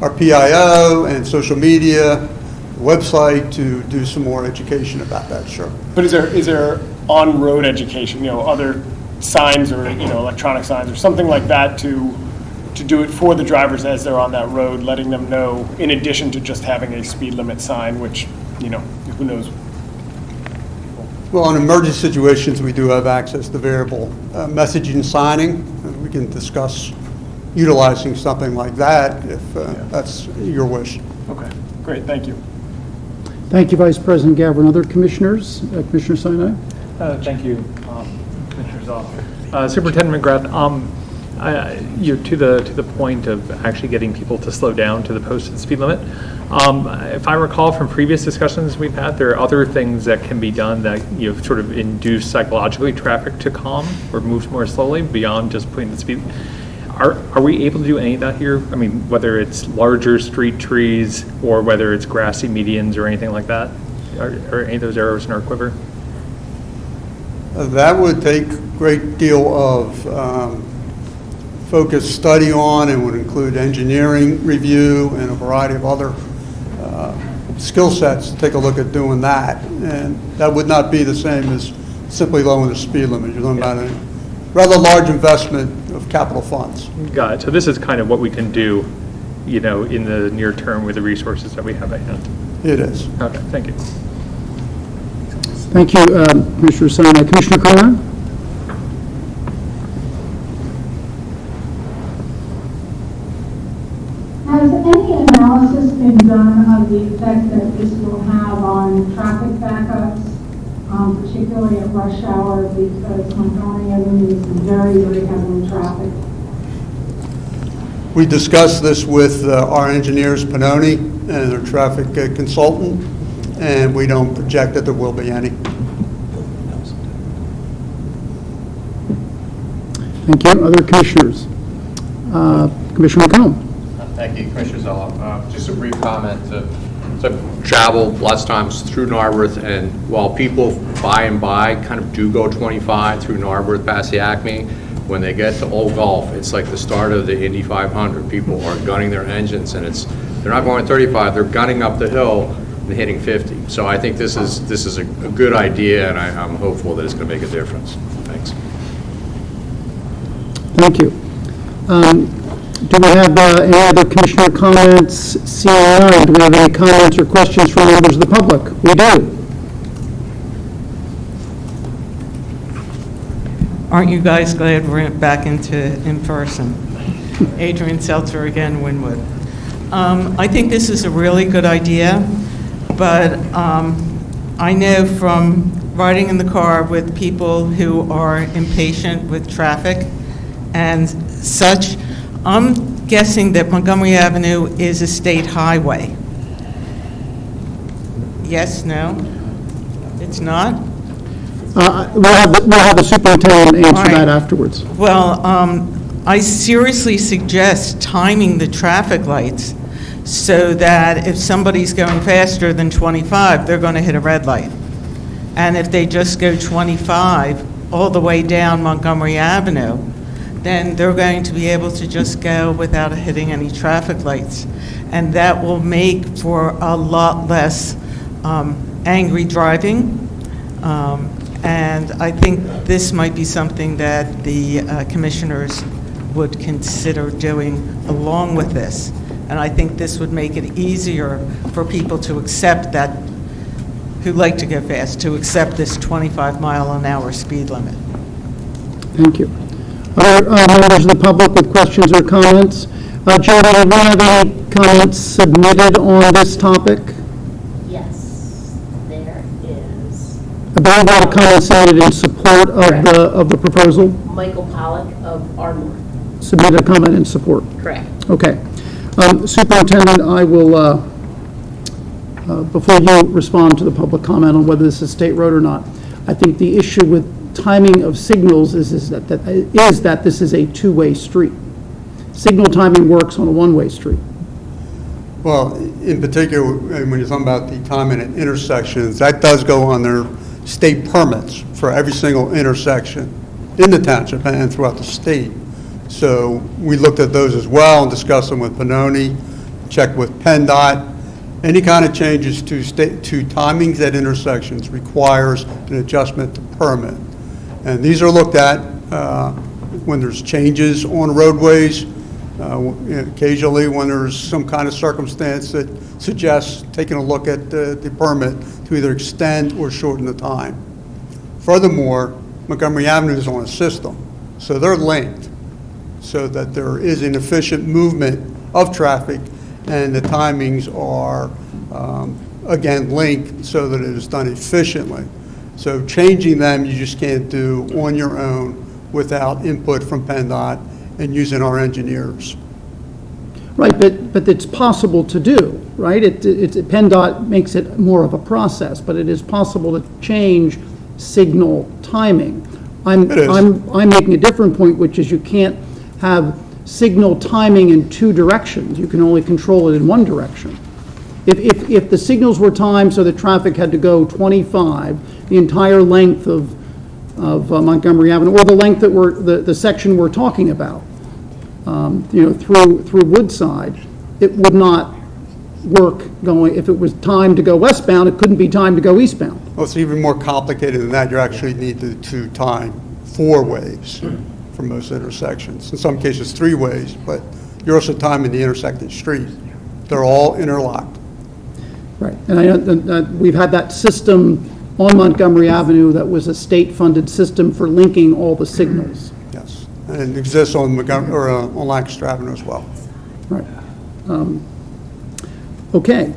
our PIO and social media, website to do some more education about that, sure. But is there on-road education, other signs or, electronic signs or something like that to do it for the drivers as they're on that road, letting them know, in addition to just having a speed limit sign, which, who knows? Well, in emergency situations, we do have access to variable messaging and signing. We can discuss utilizing something like that if that's your wish. Okay, great, thank you. Thank you, Vice President Gavin. Other commissioners? Commissioner Sinai? Thank you, Commissioner Zoll. Superintendent McGrath, to the point of actually getting people to slow down to the posted speed limit. If I recall from previous discussions we've had, there are other things that can be done that sort of induce psychologically traffic to calm or move more slowly beyond just putting the speed. Are we able to do any of that here? I mean, whether it's larger street trees or whether it's grassy medians or anything like that? Are any of those arrows in our quiver? That would take a great deal of focused study on and would include engineering review and a variety of other skill sets to take a look at doing that. And that would not be the same as simply lowering the speed limit. You're talking about a rather large investment of capital funds. Got it. So this is kind of what we can do, you know, in the near term with the resources that we have at hand. It is. Okay, thank you. Thank you, Commissioner Simon. Commissioner Carr? Has any analysis been done of the effect that this will have on traffic backups, particularly at rush hour, because Montgomery Avenue is very, very heavily trafficked? We discussed this with our engineers, Pannoni, and their traffic consultant, and we don't project that there will be any. Thank you. Other commissioners? Commissioner McComb? Thank you, Commissioner Zello. Just a brief comment. So I've traveled lots of times through Narberth, and while people by and by kind of do go 25 through Narberth past the Acme, when they get to Old Gulf, it's like the start of the Indy 500. People are gunning their engines, and they're not going 35, they're gunning up the hill and hitting 50. So I think this is a good idea, and I'm hopeful that it's going to make a difference. Thanks. Thank you. Do we have any other commissioner comments? Seeing none, do we have any comments or questions from members of the public? We do. Aren't you guys glad we're back in person? Adrian Seltzer again, Wynwood. I think this is a really good idea, but I know from riding in the car with people who are impatient with traffic and such, I'm guessing that Montgomery Avenue is a state highway. Yes, no? It's not? We'll have the superintendent answer that afterwards. Well, I seriously suggest timing the traffic lights so that if somebody's going faster than 25, they're going to hit a red light. And if they just go 25 all the way down Montgomery Avenue, then they're going to be able to just go without hitting any traffic lights. And that will make for a lot less angry driving. And I think this might be something that the commissioners would consider doing along with this. And I think this would make it easier for people to accept that, who like to go fast, to accept this 25-mile-an-hour speed limit. Thank you. Other members of the public with questions or comments? Jody, do we have any comments submitted on this topic? Yes, there is. About what comments submitted in support of the proposal? Michael Pollack of Ardmore. Submitted a comment in support. Correct. Okay. Superintendent, I will, before you respond to the public comment on whether this is state road or not, I think the issue with timing of signals is that this is a two-way street. Signal timing works on a one-way street. Well, in particular, when you're talking about the timing at intersections, that does go on their state permits for every single intersection in the township and throughout the state. So we looked at those as well and discussed them with Pannoni, checked with PennDOT. Any kind of changes to timings at intersections requires an adjustment to permit. And these are looked at when there's changes on roadways, occasionally when there's some kind of circumstance that suggests taking a look at the permit to either extend or shorten the time. Furthermore, Montgomery Avenue is on a system, so they're linked so that there is an efficient movement of traffic and the timings are, again, linked so that it is done efficiently. So changing them, you just can't do on your own without input from PennDOT and using our engineers. Right, but it's possible to do, right? PennDOT makes it more of a process, but it is possible to change signal timing. I'm making a different point, which is you can't have signal timing in two directions. You can only control it in one direction. If the signals were timed so the traffic had to go 25, the entire length of Montgomery Avenue, or the length that the section we're talking about, through Woodside, it would not work going, if it was time to go westbound, it couldn't be time to go eastbound. Well, it's even more complicated than that. You actually need to time 4 ways for most intersections. In some cases, 3 ways, but you're also timing the intersecting street. They're all interlocked. Right, and I know that we've had that system on Montgomery Avenue that was a state-funded system for linking all the signals. Yes, and it exists on on Lancaster Avenue as well. Right. Okay.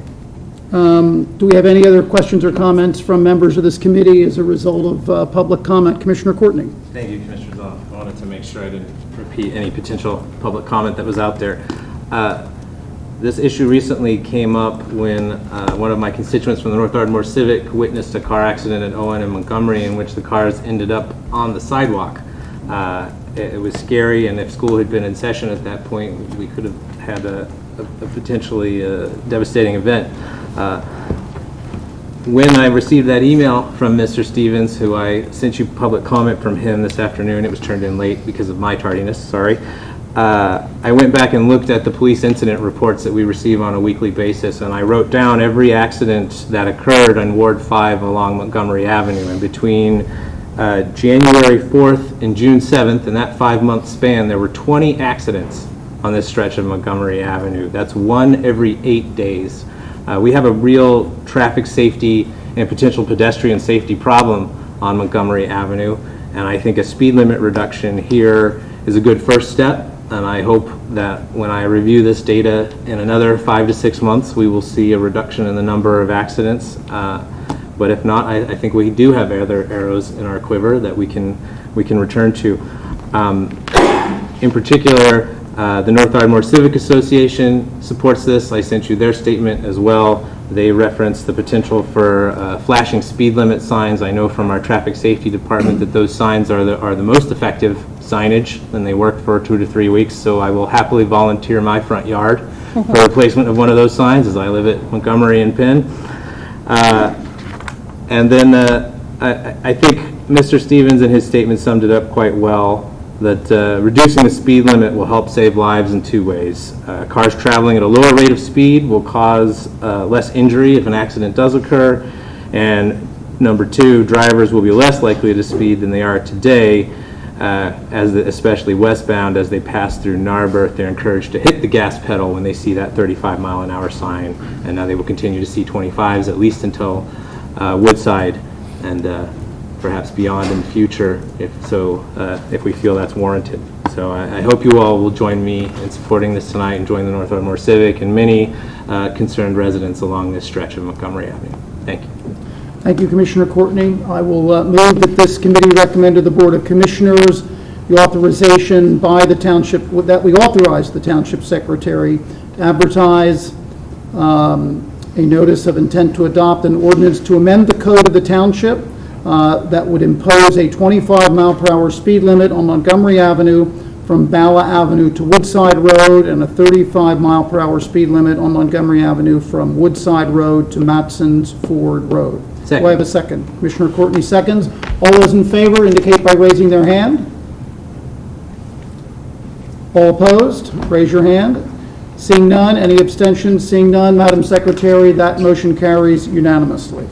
Do we have any other questions or comments from members of this committee as a result of public comment? Commissioner Courtney. Thank you, Commissioner Zoll. I wanted to make sure I didn't repeat any potential public comment that was out there. This issue recently came up when one of my constituents from the North Ardmore Civic witnessed a car accident at Owen and Montgomery in which the cars ended up on the sidewalk. It was scary, and if school had been in session at that point, we could have had a potentially devastating event. When I received that email from Mr. Stevens, who I sent you public comment from him this afternoon, it was turned in late because of my tardiness, sorry. I went back and looked at the police incident reports that we receive on a weekly basis, and I wrote down every accident that occurred on Ward 5 along Montgomery Avenue. And between January 4th and June 7th, in that 5-month span, there were 20 accidents on this stretch of Montgomery Avenue. That's 1 every 8 days. We have a real traffic safety and potential pedestrian safety problem on Montgomery Avenue, and I think a speed limit reduction here is a good first step. And I hope that when I review this data in another 5 to 6 months, we will see a reduction in the number of accidents. But if not, I think we do have other arrows in our quiver that we can return to. In particular, the North Ardmore Civic Association supports this. I sent you their statement as well. They reference the potential for flashing speed limit signs. I know from our traffic safety department that those signs are the most effective signage, and they work for 2 to 3 weeks, so I will happily volunteer my front yard for replacement of one of those signs, as I live at Montgomery and Penn. And then I think Mr. Stevens in his statement summed it up quite well, that reducing the speed limit will help save lives in 2 ways. Cars traveling at a lower rate of speed will cause less injury if an accident does occur, and number 2, drivers will be less likely to speed than they are today, especially westbound. As they pass through Narberth, they're encouraged to hit the gas pedal when they see that 35-mile-an-hour sign, and now they will continue to see 25s at least until Woodside, and perhaps beyond in the future, if we feel that's warranted. So I hope you all will join me in supporting this tonight and join the North Ardmore Civic and many concerned residents along this stretch of Montgomery Avenue. Thank you. Thank you, Commissioner Courtney. I will move that this committee recommend to the Board of Commissioners the authorization by the township, that we authorize the township secretary to advertise a notice of intent to adopt an ordinance to amend the code of the township that would impose a 25-mile-per-hour speed limit on Montgomery Avenue from Bala Avenue to Woodside Road, and a 35-mile-per-hour speed limit on Montgomery Avenue from Woodside Road to Matson's Ford Road. Second. Do I have a second? Commissioner Courtney seconds. All those in favor indicate by raising their hand. All opposed? Raise your hand. Seeing none, any abstentions? Seeing none, Madam Secretary, that motion carries unanimously.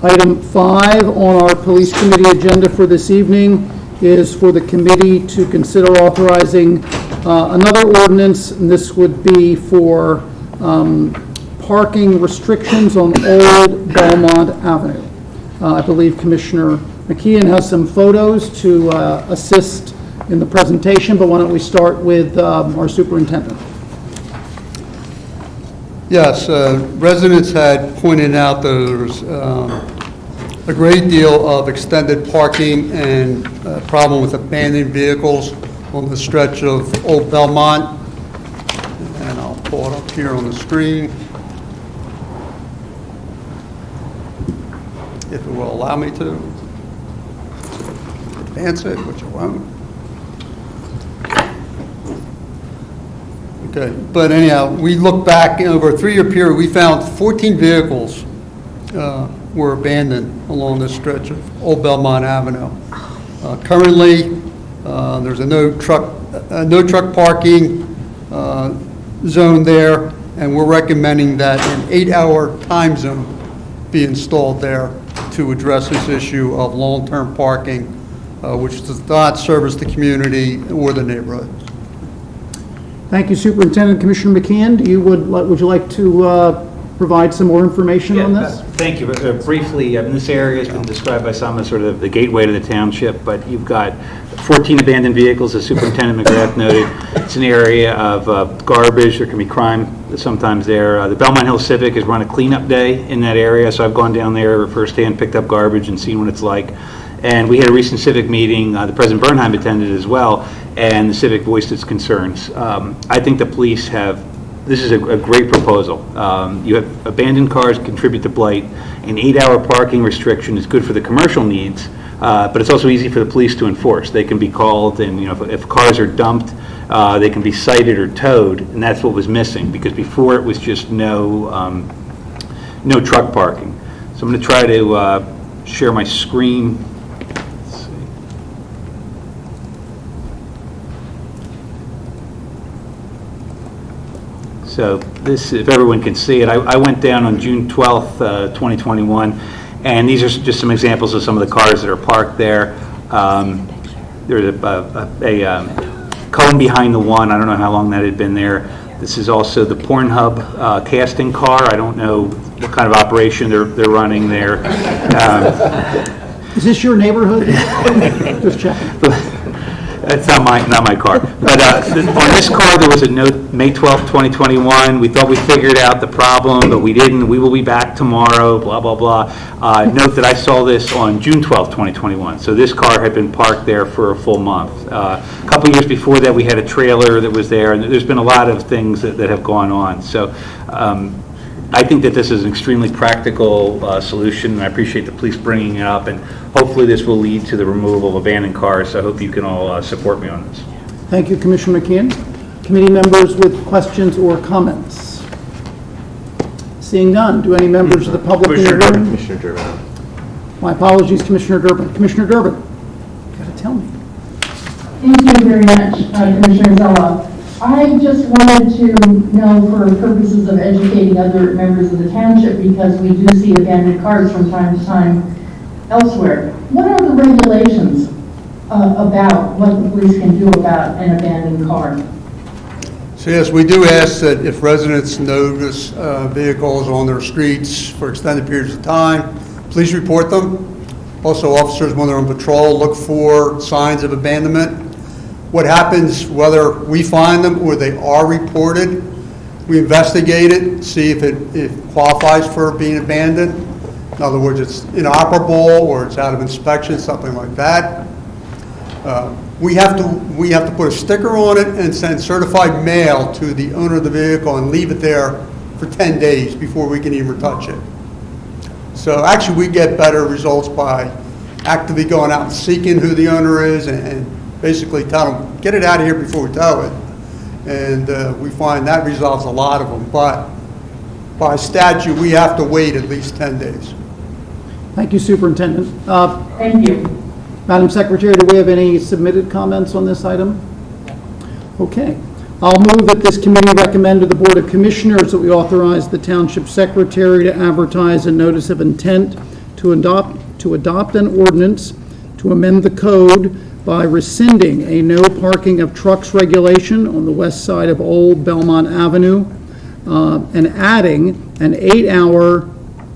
Item 5 on our Police Committee agenda for this evening is for the committee to consider authorizing another ordinance, and this would be for parking restrictions on Old Belmont Avenue. I believe Commissioner McKeon has some photos to assist in the presentation, but why don't we start with our superintendent. Yes, residents had pointed out there's a great deal of extended parking and a problem with abandoned vehicles on the stretch of Old Belmont. And I'll pull it up here on the screen, if it will allow me to advance it, which it won't. Okay, but anyhow, we look back over a 3-year period, we found 14 vehicles were abandoned along this stretch of Old Belmont Avenue. Currently, There's a no truck parking zone there, and we're recommending that an 8-hour time zone be installed there to address this issue of long-term parking, which does not service the community or the neighborhood. Thank you, Superintendent. Commissioner McKeon, would you like to provide some more information on this? Thank you. Briefly, this area has been described by some as sort of the gateway to the township, but you've got 14 abandoned vehicles, as Superintendent McGrath noted. It's an area of garbage. There can be crime sometimes there. The Belmont Hill Civic has run a cleanup day in that area, so I've gone down there firsthand, picked up garbage, and seen what it's like. And we had a recent civic meeting, the President Bernheim attended as well, and the civic voiced its concerns. I think the police this is a great proposal. You have abandoned cars contribute to blight. An 8-hour parking restriction is good for the commercial needs, but it's also easy for the police to enforce. They can be called, and if cars are dumped, they can be cited or towed, and that's what was missing, because before it was just no truck parking. So I'm going to try to share my screen. So this, if everyone can see it, I went down on June 12th, 2021, and these are just some examples of some of the cars that are parked there. There's a cone behind the one. I don't know how long that had been there. This is also the Pornhub casting car. I don't know what kind of operation they're running there. Is this your neighborhood? Just checking. That's not my car. But on this car, there was a note, May 12th, 2021. We thought we figured out the problem, but we didn't. We will be back tomorrow, blah, blah, blah. Note that I saw this on June 12th, 2021. So this car had been parked there for a full month. A couple years before that, we had a trailer that was there, and there's been a lot of things that have gone on. So I think that this is an extremely practical solution, and I appreciate the police bringing it up, and hopefully this will lead to the removal of abandoned cars, so I hope you can all support me on this. Thank you, Commissioner McKeon. Committee members with questions or comments? Seeing none, do any members of the public in the room? Commissioner Durbin. My apologies, Commissioner Durbin. Commissioner Durbin, you got to tell me. Thank you very much, Commissioner Zella. I just wanted to know, for purposes of educating other members of the township, because we do see abandoned cars from time to time elsewhere, what are the regulations about what the police can do about an abandoned car? So yes, we do ask that if residents notice vehicles on their streets for extended periods of time, please report them. Also, officers, when they're on patrol, look for signs of abandonment. What happens, whether we find them or they are reported, we investigate it, see if it qualifies for being abandoned. In other words, it's inoperable or it's out of inspection, something like that. We have to put a sticker on it and send certified mail to the owner of the vehicle and leave it there for 10 days before we can even touch it. So actually, we get better results by actively going out and seeking who the owner is and basically tell them, get it out of here before we tow it. And we find that resolves a lot of them. But by statute, we have to wait at least 10 days. Thank you, Superintendent. Thank you. Madam Secretary, do we have any submitted comments on this item? Okay. I'll move that this committee recommend to the Board of Commissioners that we authorize the Township Secretary to advertise a notice of intent to adopt an ordinance to amend the code by rescinding a no parking of trucks regulation on the west side of Old Belmont Avenue and adding an 8-hour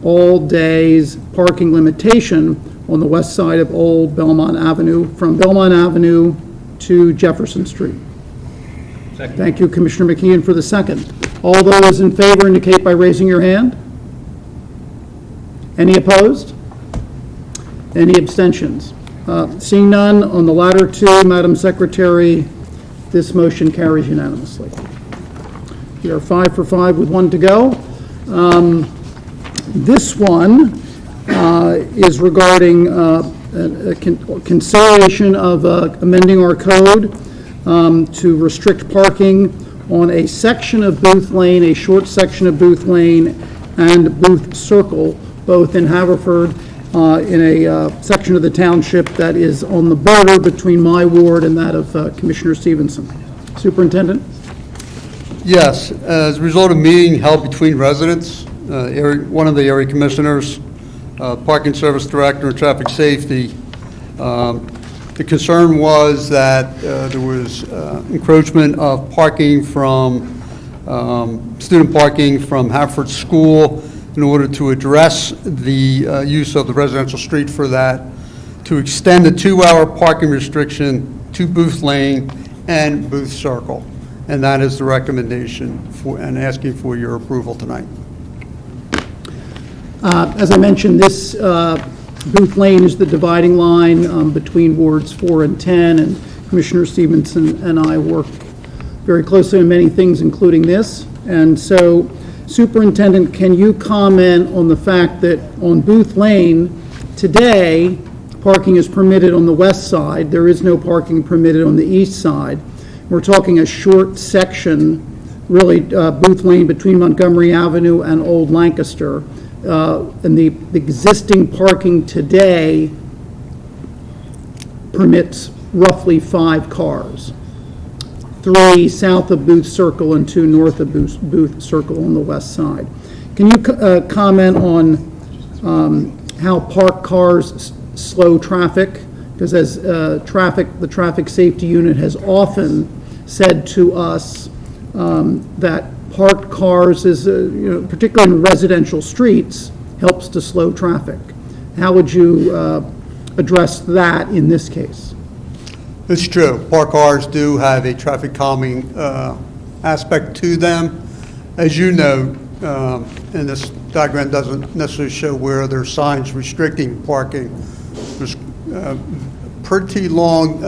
all days parking limitation on the west side of Old Belmont Avenue from Belmont Avenue to Jefferson Street. Second. Thank you, Commissioner McKeon, for the second. All those in favor indicate by raising your hand. Any opposed? Any abstentions? Seeing none, on the latter two, Madam Secretary, this motion carries unanimously. We are 5 for 5 with 1 to go. This one is regarding a consideration of amending our code to restrict parking on a section of Booth Lane, a short section of Booth Lane, and Booth Circle, both in Haverford. in a section of the township that is on the border between my ward and that of Commissioner Stevenson. Superintendent? Yes, as a result of a meeting held between residents, one of the area commissioners, parking service director, and traffic safety, the concern was that there was encroachment of parking from, student parking from Haverford School. In order to address the use of the residential street for that, to extend the 2-hour parking restriction to Booth Lane and Booth Circle. And that is the recommendation for, and asking for your approval tonight. As I mentioned, this Booth Lane is the dividing line between wards 4 and 10, and Commissioner Stevenson and I work very closely on many things, including this. And so, Superintendent, can you comment on the fact that on Booth Lane today, parking is permitted on the west side. There is no parking permitted on the east side. We're talking a short section, really Booth Lane between Montgomery Avenue and Old Lancaster. And the existing parking today permits roughly 5 cars. 3 south of Booth Circle and 2 north of Booth Circle on the west side. Can you comment on how parked cars slow traffic? Because as the traffic safety unit has often said to us that parked cars is, particularly in residential streets, helps to slow traffic. How would you address that in this case? It's true. Parked cars do have a traffic calming aspect to them. As you know, and this diagram doesn't necessarily show where there's signs restricting parking. There's pretty long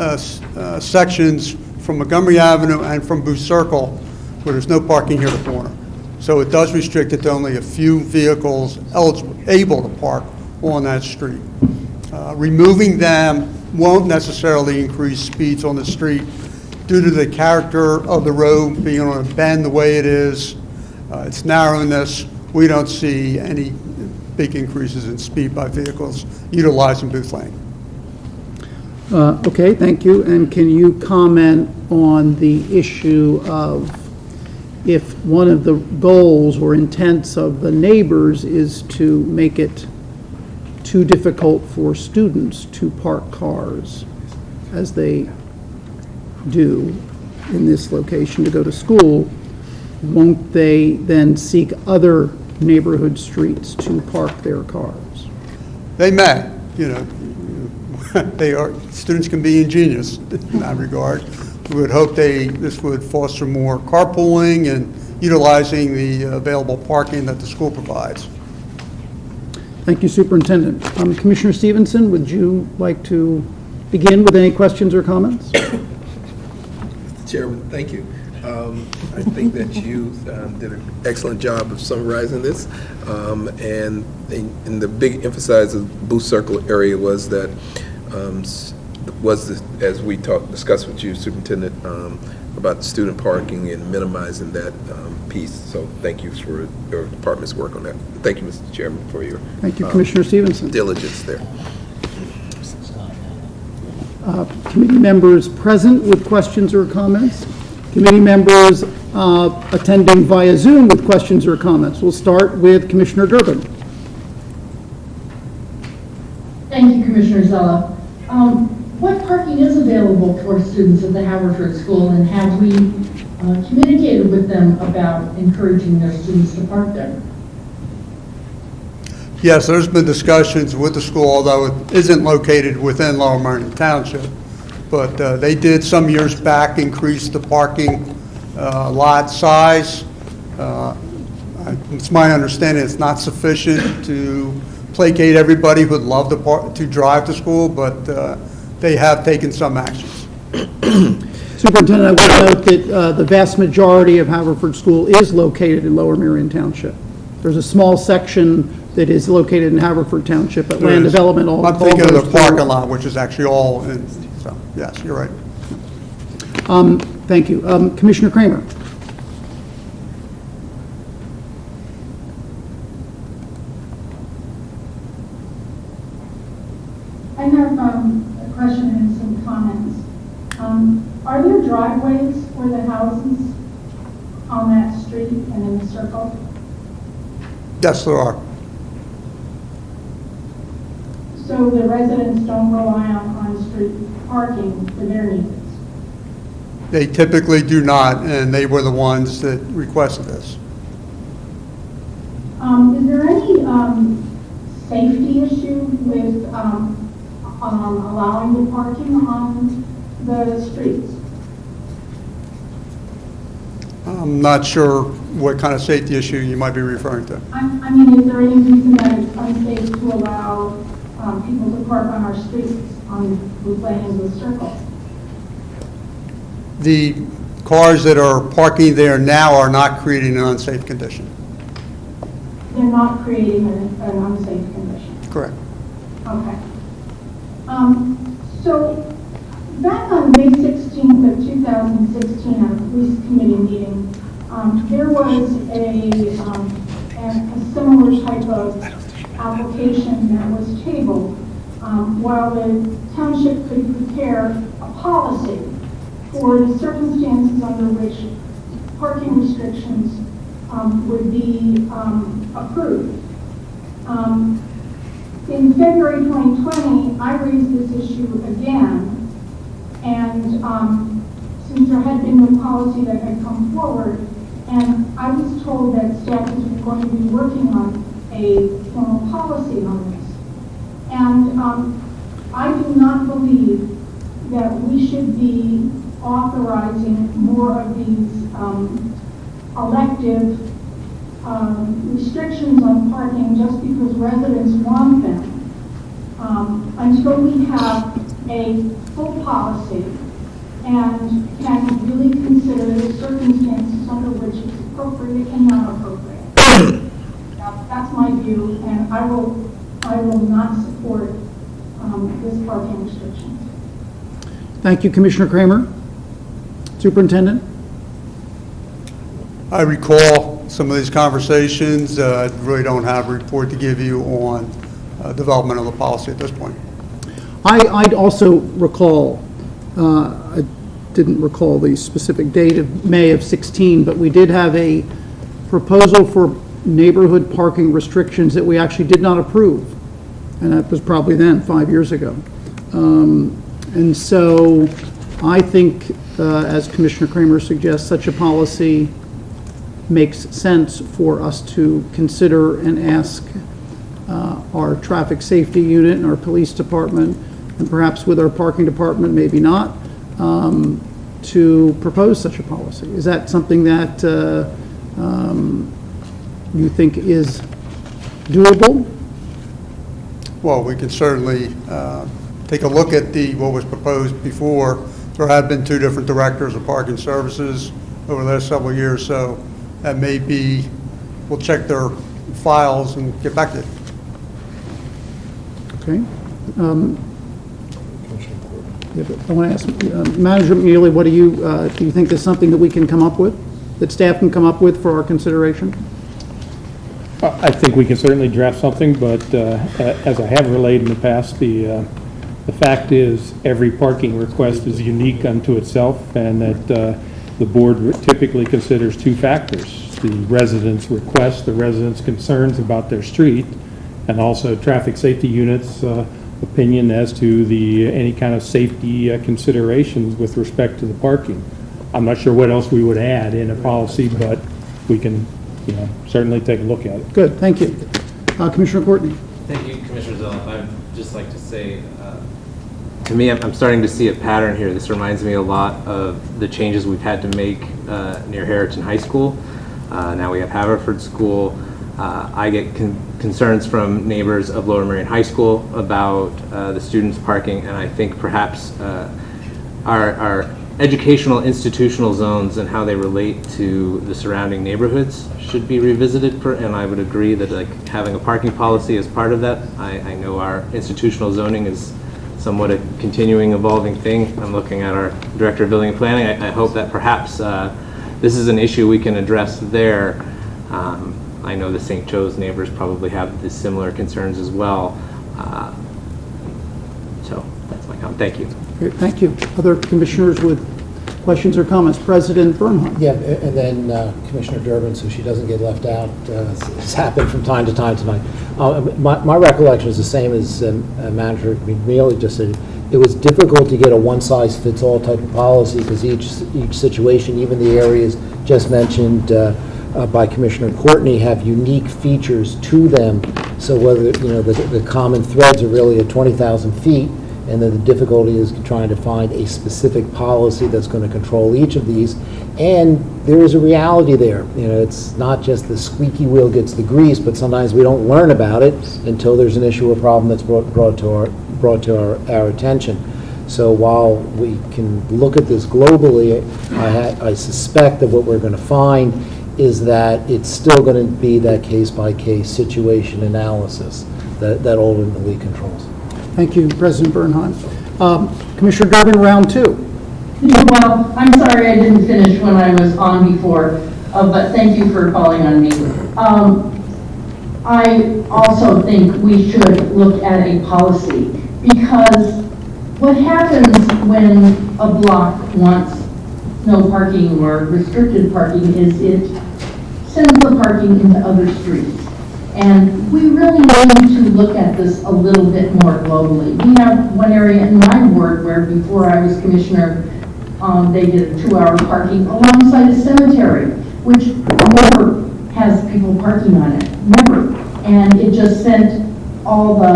sections from Montgomery Avenue and from Booth Circle where there's no parking here at the corner. So it does restrict it to only a few vehicles able to park on that street. Removing them won't necessarily increase speeds on the street due to the character of the road being on a bend the way it is, its narrowness. We don't see any big increases in speed by vehicles utilizing Booth Lane. Okay, thank you. And can you comment on the issue of if one of the goals or intents of the neighbors is to make it too difficult for students to park cars as they do in this location to go to school, won't they then seek other neighborhood streets to park their cars? They may, students can be ingenious in that regard. We would hope this would foster more carpooling and utilizing the available parking that the school provides. Thank you, Superintendent. Commissioner Stevenson, would you like to begin with any questions or comments? Mr. Chairman, thank you. I think that you did an excellent job of summarizing this. And the big emphasis of Booth Circle area was that, as we discussed with you, Superintendent, about student parking and minimizing that piece. So thank you for your department's work on that. Thank you, Mr. Chairman, for your thank you, Commissioner Stevenson. Diligence there. Committee members present with questions or comments? Committee members attending via Zoom with questions or comments? We'll start with Commissioner Durbin. Thank you, Commissioner Zella. What parking is available for students at the Haverford School, and have we communicated with them about encouraging their students to park there? Yes, there's been discussions with the school, although it isn't located within Lower Merion Township. But they did some years back increase the parking lot size. It's my understanding it's not sufficient to placate everybody who would love to drive to school, but they have taken some actions. Superintendent, I would note that the vast majority of Haverford School is located in Lower Merion Township. There's a small section that is located in Haverford Township, but land development all. I'm thinking of the parking lot, which is actually all in. So yes, you're right. Thank you, Commissioner Kramer. on that street and in the circle? Yes, there are. So the residents don't rely on on-street parking for their needs? They typically do not, and they were the ones that requested this. Is there any safety issue with allowing the parking on the streets? I'm not sure what kind of safety issue you might be referring to. I mean, is there any reason that it's unsafe to allow people to park on our streets on the lanes of the circle? The cars that are parking there now are not creating an unsafe condition. They're not creating an unsafe condition? Correct. Okay. So back on May 16th of 2016, at a police committee meeting, there was a similar type of application that was tabled while the township could prepare a policy for the circumstances under which parking restrictions would be approved. In February 2020, I raised this issue again, and since there had been no policy that had come forward, and I was told that staff was going to be working on a formal policy on this. And I do not believe that we should be authorizing more of these elective restrictions on parking just because residents want them until we have a full policy and can really consider the circumstances under which it's appropriate and not appropriate. That's my view, and I will not support this parking restriction. Thank you, Commissioner Kramer. Superintendent? I recall some of these conversations. I really don't have a report to give you on development of the policy at this point. I'd also recall, I didn't recall the specific date of May of 16, but we did have a proposal for neighborhood parking restrictions that we actually did not approve. And that was probably then, 5 years ago. And so I think, as Commissioner Kramer suggests, such a policy makes sense for us to consider and ask our traffic safety unit and our police department, and perhaps with our parking department, maybe not, to propose such a policy. Is that something that you think is doable? Well, we can certainly take a look at what was proposed before. There have been two different directors of parking services over the last several years, so that may be, we'll check their files and get back to you. Okay. I want to ask Manager McNeely, what do you think there's something that we can come up with, that staff can come up with for our consideration? I think we can certainly draft something, but as I have relayed in the past, the fact is every parking request is unique unto itself, and that the board typically considers two factors: the resident's request, the resident's concerns about their street, and also traffic safety units' opinion as to any kind of safety considerations with respect to the parking. I'm not sure what else we would add in a policy, but we can certainly take a look at it. Good, thank you. Commissioner Courtney. Thank you, Commissioner Zell. I'd just like to say, to me, I'm starting to see a pattern here. This reminds me a lot of the changes we've had to make near Harrington High School. Now we have Haverford School. I get concerns from neighbors of Lower Merion High School about the students parking, and I think perhaps our educational institutional zones and how they relate to the surrounding neighborhoods should be revisited, and I would agree that having a parking policy is part of that. I know our institutional zoning is somewhat a continuing, evolving thing. I'm looking at our Director of Building and Planning. I hope that perhaps this is an issue we can address there. I know the St. Joe's neighbors probably have the similar concerns as well. So that's my comment. Thank you. Great, thank you. Other commissioners with Questions or comments? President Bernhardt. Yeah, and then Commissioner Durbin, so she doesn't get left out. It's happened from time to time tonight. My recollection is the same as Manager McNeely just said. It was difficult to get a one-size-fits-all type of policy because each situation, even the areas just mentioned by Commissioner Courtney, have unique features to them. So whether the common threads are really at 20,000 feet, and then the difficulty is trying to find a specific policy that's going to control each of these. And there is a reality there. It's not just the squeaky wheel gets the grease, but sometimes we don't learn about it until there's an issue or problem that's brought to our attention. So while we can look at this globally, I suspect that what we're going to find is that it's still going to be that case-by-case situation analysis that ultimately controls. Thank you, President Bernhardt. Commissioner Durbin, round two. Well, I'm sorry I didn't finish when I was on before, but thank you for calling on me. I also think we should look at a policy, because what happens when a block wants no parking or restricted parking is it sends the parking into other streets. And we really need to look at this a little bit more globally. We have one area in my ward where before I was commissioner, they did a 2-hour parking alongside a cemetery, which never has people parking on it, never. And it just sent all the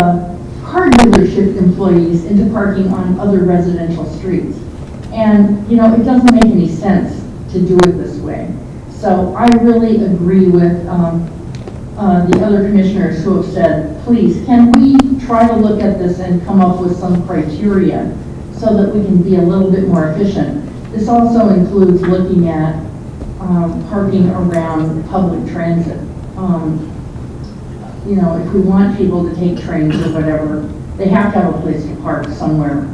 car dealership employees into parking on other residential streets. And, it doesn't make any sense to do it this way. So I really agree with the other commissioners who have said, please, can we try to look at this and come up with some criteria so that we can be a little bit more efficient? This also includes looking at parking around public transit. If we want people to take trains or whatever, they have to have a place to park somewhere,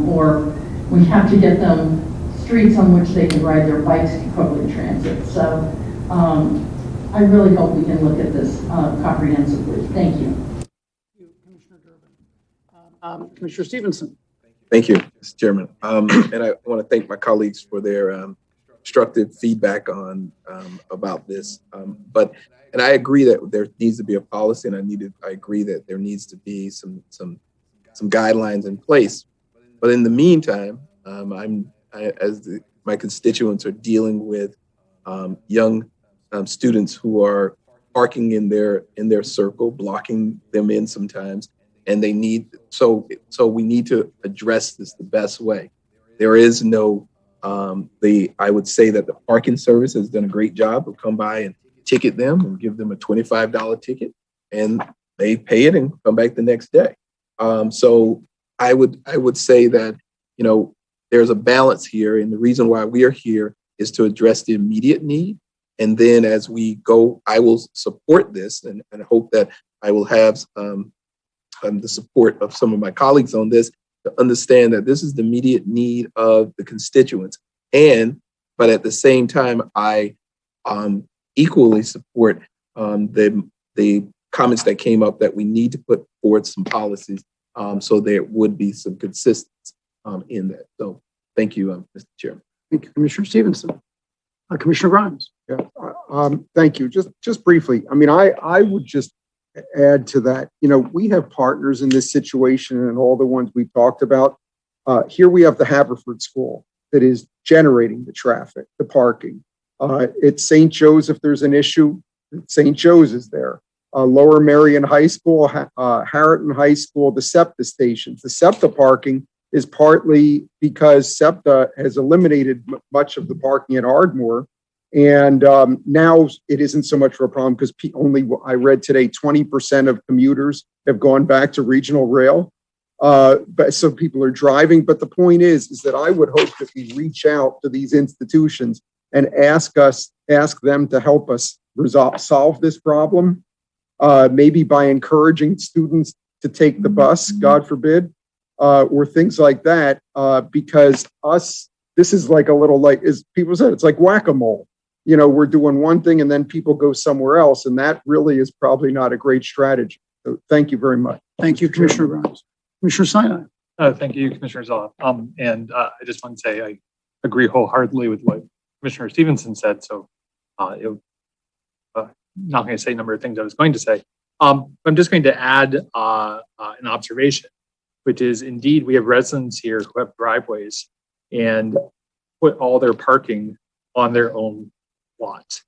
or we have to get them streets on which they can ride their bikes to public transit. So I really hope we can look at this comprehensively. Thank you. Commissioner Stevenson. Thank you, Mr. Chairman. And I want to thank my colleagues for their constructive feedback on about this. And I agree that there needs to be a policy, and I agree that there needs to be some guidelines in place. But in the meantime, my constituents are dealing with young students who are parking in their circle, blocking them in sometimes, and we need to address this the best way. There is no I would say that the parking service has done a great job of come by and ticket them and give them a $25 ticket, and they pay it and come back the next day. So I would say that there's a balance here, and the reason why we are here is to address the immediate need. And then as we go, I will support this and hope that I will have the support of some of my colleagues on this to understand that this is the immediate need of the constituents. But at the same time, I equally support the comments that came up that we need to put forward some policies so there would be some consistency in that. So thank you, Mr. Chairman. Thank you, Commissioner Stevenson. Commissioner Grimes. Yeah, thank you. Just briefly, I would just add to that. We have partners in this situation, and all the ones we talked about. Here we have the Haverford School that is generating the traffic, the parking. At St. Joe's, if there's an issue, St. Joe's is there. Lower Marion High School, Harriton High School, the SEPTA stations. The SEPTA parking is partly because SEPTA has eliminated much of the parking at Ardmore. And now it isn't so much of a problem because I read today, 20% of commuters have gone back to regional rail. But so people are driving. But the point is that I would hope that we reach out to these institutions and ask them to help us solve this problem. Maybe by encouraging students to take the bus, God forbid, or things like that, because this is like as people said, it's like whack-a-mole. We're doing one thing and then people go somewhere else, and that really is probably not a great strategy. So thank you very much. Thank you, Commissioner Grimes. Commissioner Sinai. Thank you, Commissioner Zoff. And I just want to say agree wholeheartedly with what Commissioner Stevenson said, so not going to say a number of things I was going to say. I'm just going to add an observation, which is indeed we have residents here who have driveways and put all their parking on their own lots.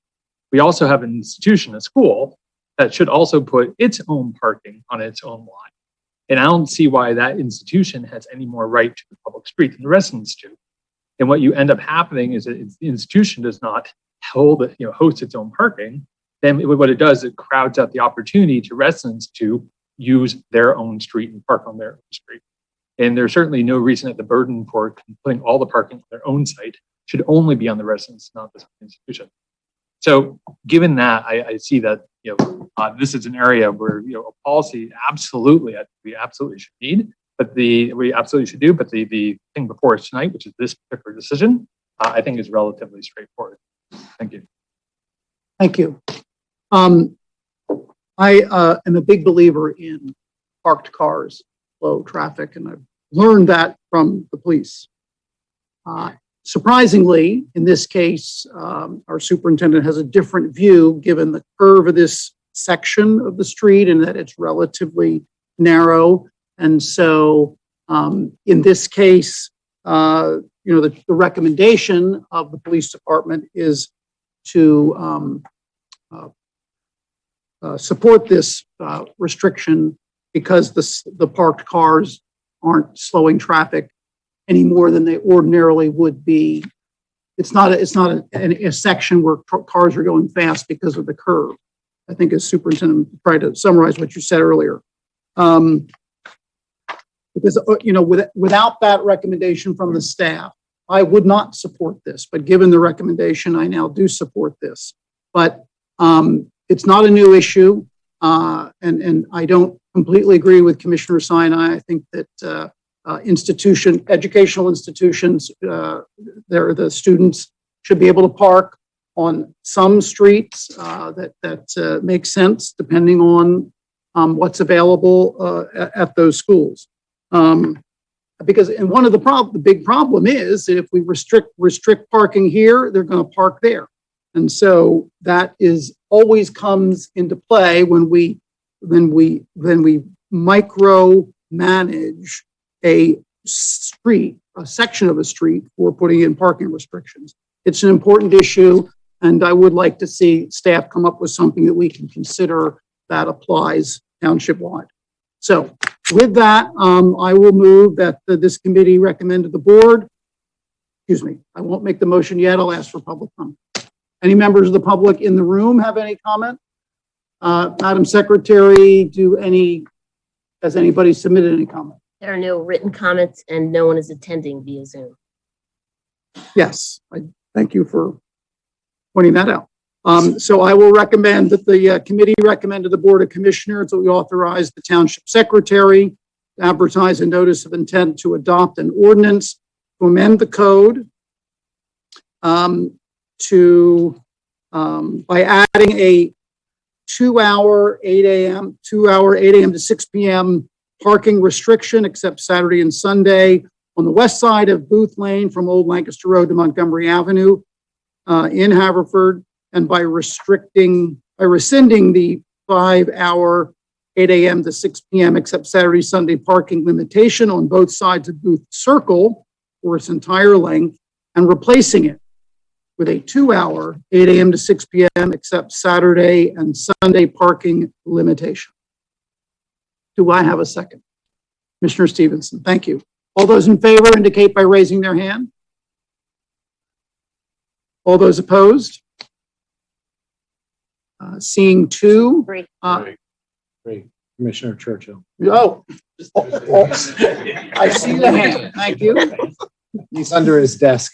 We also have an institution, a school, that should also put its own parking on its own lot. And I don't see why that institution has any more right to the public street than the residents do. And what you end up happening is that the institution does not host its own parking. Then what it does, it crowds out the opportunity to residents to use their own street and park on their own street. And there's certainly no reason that the burden for putting all the parking on their own site should only be on the residents, not the institution. So given that, I see that this is an area where a policy we absolutely should need, but we absolutely should do. But the thing before us tonight, which is this particular decision, I think is relatively straightforward. Thank you. Thank you. I am a big believer in parked cars, slow traffic, and I've learned that from the police. Surprisingly, in this case, our superintendent has a different view given the curve of this section of the street and that it's relatively narrow. And so in this case, the recommendation of the police department is to support this restriction because the parked cars aren't slowing traffic any more than they ordinarily would be. It's not a section where cars are going fast because of the curve. I think as superintendent tried to summarize what you said earlier. Because without that recommendation from the staff, I would not support this. But given the recommendation, I now do support this. But it's not a new issue, and I don't completely agree with Commissioner Sinai. I think that educational institutions, the students should be able to park on some streets that make sense depending on what's available at those schools. Because one of the big problem is that if we restrict parking here, they're going to park there. And so that always comes into play when we micro manage a section of a street for putting in parking restrictions. It's an important issue, and I would like to see staff come up with something that we can consider that applies township-wide. So with that, I will move that this committee recommend to the board. Excuse me, I won't make the motion yet. I'll ask for public comment. Any members of the public in the room have any comment? Madam Secretary, has anybody submitted any comment? There are no written comments and no one is attending via Zoom. Yes, I thank you for pointing that out. So I will recommend that the committee recommend to the Board of Commissioners that we authorize the Township Secretary to advertise a notice of intent to adopt an ordinance to amend the code by adding a 2-hour 8 a.m. to 6 p.m. parking restriction except Saturday and Sunday on the west side of Booth Lane from Old Lancaster Road to Montgomery Avenue in Haverford, and by rescinding the 5-hour 8 a.m. to 6 p.m. except Saturday, Sunday parking limitation on both sides of Booth Circle for its entire length, and replacing it with a 2-hour 8 a.m. to 6 p.m. except Saturday and Sunday parking limitation. Do I have a second? Commissioner Stevenson, thank you. All those in favor indicate by raising their hand. All those opposed? Seeing two. Great. Commissioner Churchill. I see the hand. Thank you. He's under his desk.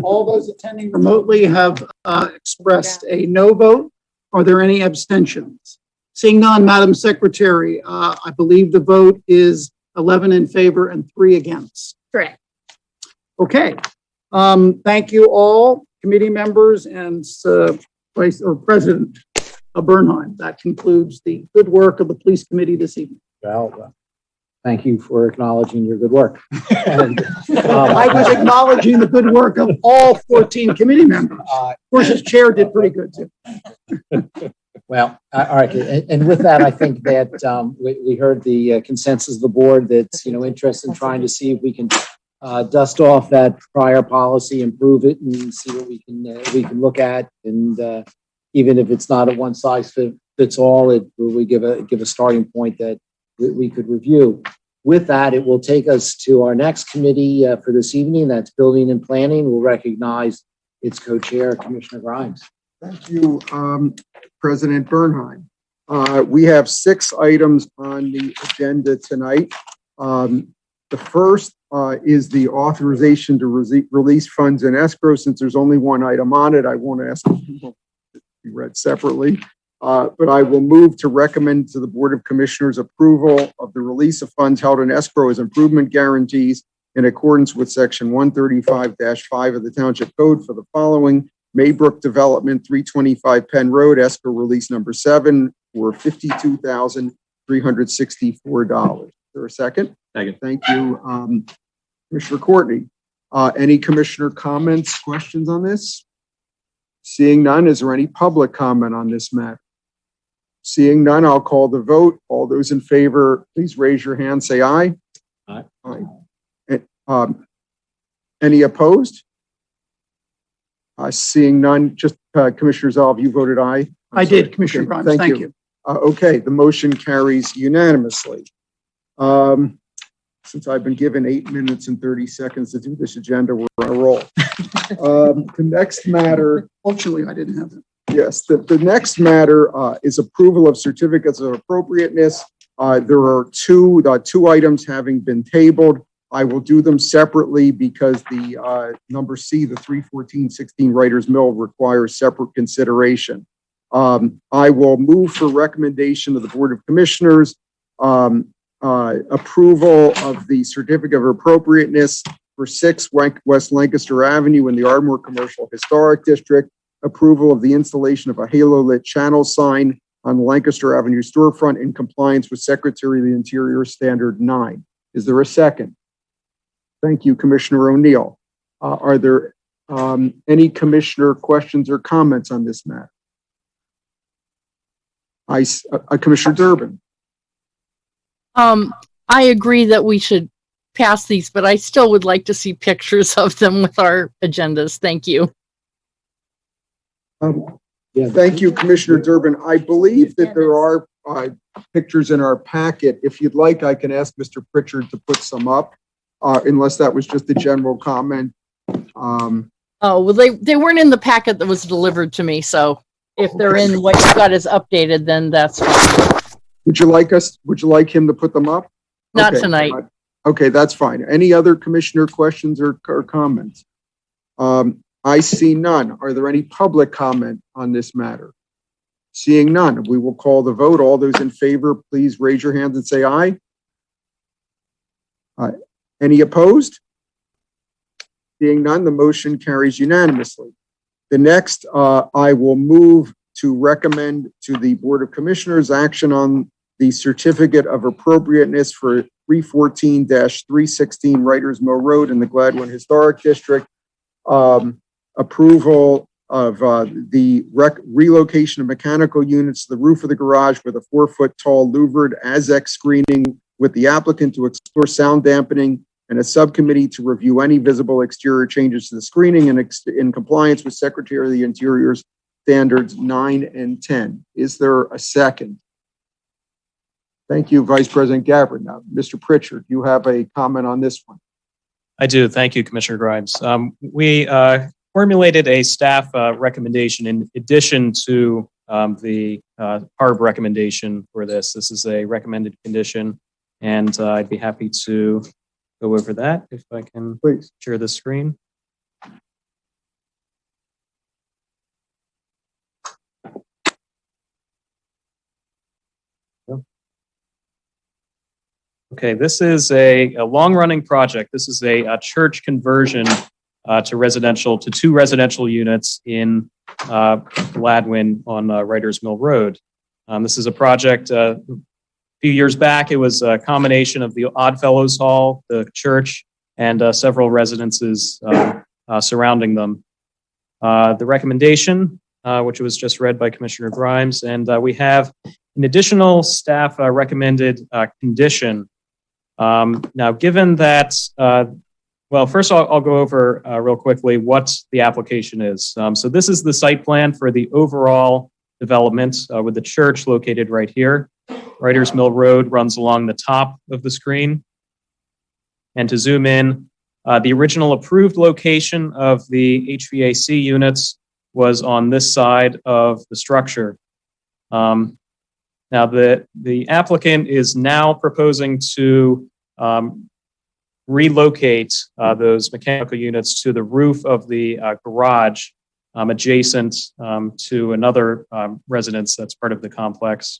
All those attending remotely have expressed a no vote. Are there any abstentions? Seeing none, Madam Secretary, I believe the vote is 11 in favor and 3 against. Correct. Okay. Thank you all, committee members and President Bernheim. That concludes the good work of the police committee this evening. Well done. thank you for acknowledging your good work. And, I was acknowledging the good work of all 14 committee members. Of course, his chair did pretty good too. Well, all right, and with that, I think that we heard the consensus of the board that's, interested in trying to see if we can dust off that prior policy, improve it, and see what we can look at. And even if it's not a one size fits all, we give a starting point that we could review. With that, it will take us to our next committee for this evening. That's Building and Planning. We'll recognize its co-chair, Commissioner Grimes. Thank you, President Bernheim. We have 6 items on the agenda tonight. The first is the authorization to release funds in escrow. Since there's only one item on it, I won't ask people to be read separately. But I will move to recommend to the Board of Commissioners approval of the release of funds held in escrow as improvement guarantees in accordance with Section 135-5 of the Township Code for the following: Maybrook Development, 325 Penn Road, escrow release number 7 for $52,364. Is there a second? Second. Thank you, Commissioner Courtney. Any commissioner comments, questions on this? Seeing none, is there any public comment on this matter? Seeing none, I'll call the vote. All those in favor, please raise your hand, say aye. Aye. Aye. Any opposed? Seeing none, just Commissioner Zolve, you voted aye? I did, Commissioner Grimes. Thank you. Okay, the motion carries unanimously. Since I've been given 8 minutes and 30 seconds to do this agenda, we're on a roll. The next matter. Fortunately, I didn't have it. Yes, the next matter is approval of certificates of appropriateness. There are two items having been tabled. I will do them separately because the number C, the 31416 Writers Mill, requires separate consideration. I will move for recommendation of the Board of Commissioners approval of the certificate of appropriateness for 6 West Lancaster Avenue in the Ardmore Commercial Historic District, approval of the installation of a halo-lit channel sign on the Lancaster Avenue storefront in compliance with Secretary of the Interior Standard 9. Is there a second? Thank you, Commissioner O'Neill. Are there any commissioner questions or comments on this matter? Commissioner Durbin. I agree that we should pass these, but I still would like to see pictures of them with our agendas. Thank you. Thank you, Commissioner Durbin. I believe that there are pictures in our packet. If you'd like, I can ask Mr. Pritchard to put some up, unless that was just a general comment. Oh, well, they weren't in the packet that was delivered to me, so if they're in what you've got is updated, then that's fine. Would you like him to put them up? Not tonight. Okay, that's fine. Any other commissioner questions or comments? I see none. Are there any public comment on this matter? Seeing none, we will call the vote. All those in favor, please raise your hands and say aye. Aye. Any opposed? Seeing none, the motion carries unanimously. The next, I will move to recommend to the Board of Commissioners action on the certificate of appropriateness for 314-316 Writers Mill Road in the Gladwyne Historic District. Approval of the relocation of mechanical units to the roof of the garage with a 4-foot tall louvered ASEC screening with the applicant to explore sound dampening, and a subcommittee to review any visible exterior changes to the screening in compliance with Secretary of the Interior's Standards 9 and 10. Is there a second? Thank you, Vice President Gabbard. Now, Mr. Pritchard, you have a comment on this one. I do. Thank you, Commissioner Grimes. We formulated a staff recommendation in addition to the HARB recommendation for this. This is a recommended condition, and I'd be happy to go over that if I can. Please share the screen. Okay, this is a long-running project. This is a church conversion to 2 residential units in Gladwyne on Writers Mill Road. This is a project few years back, it was a combination of the Oddfellows Hall, the church, and several residences surrounding them. The recommendation, which was just read by Commissioner Grimes, and we have an additional staff recommended condition. Now, given that, well, first I'll go over real quickly what the application is. So this is the site plan for the overall development with the church located right here. Writers Mill Road runs along the top of the screen. And to zoom in, the original approved location of the HVAC units was on this side of the structure. Now, the applicant is now proposing to relocate those mechanical units to the roof of the garage adjacent to another residence that's part of the complex.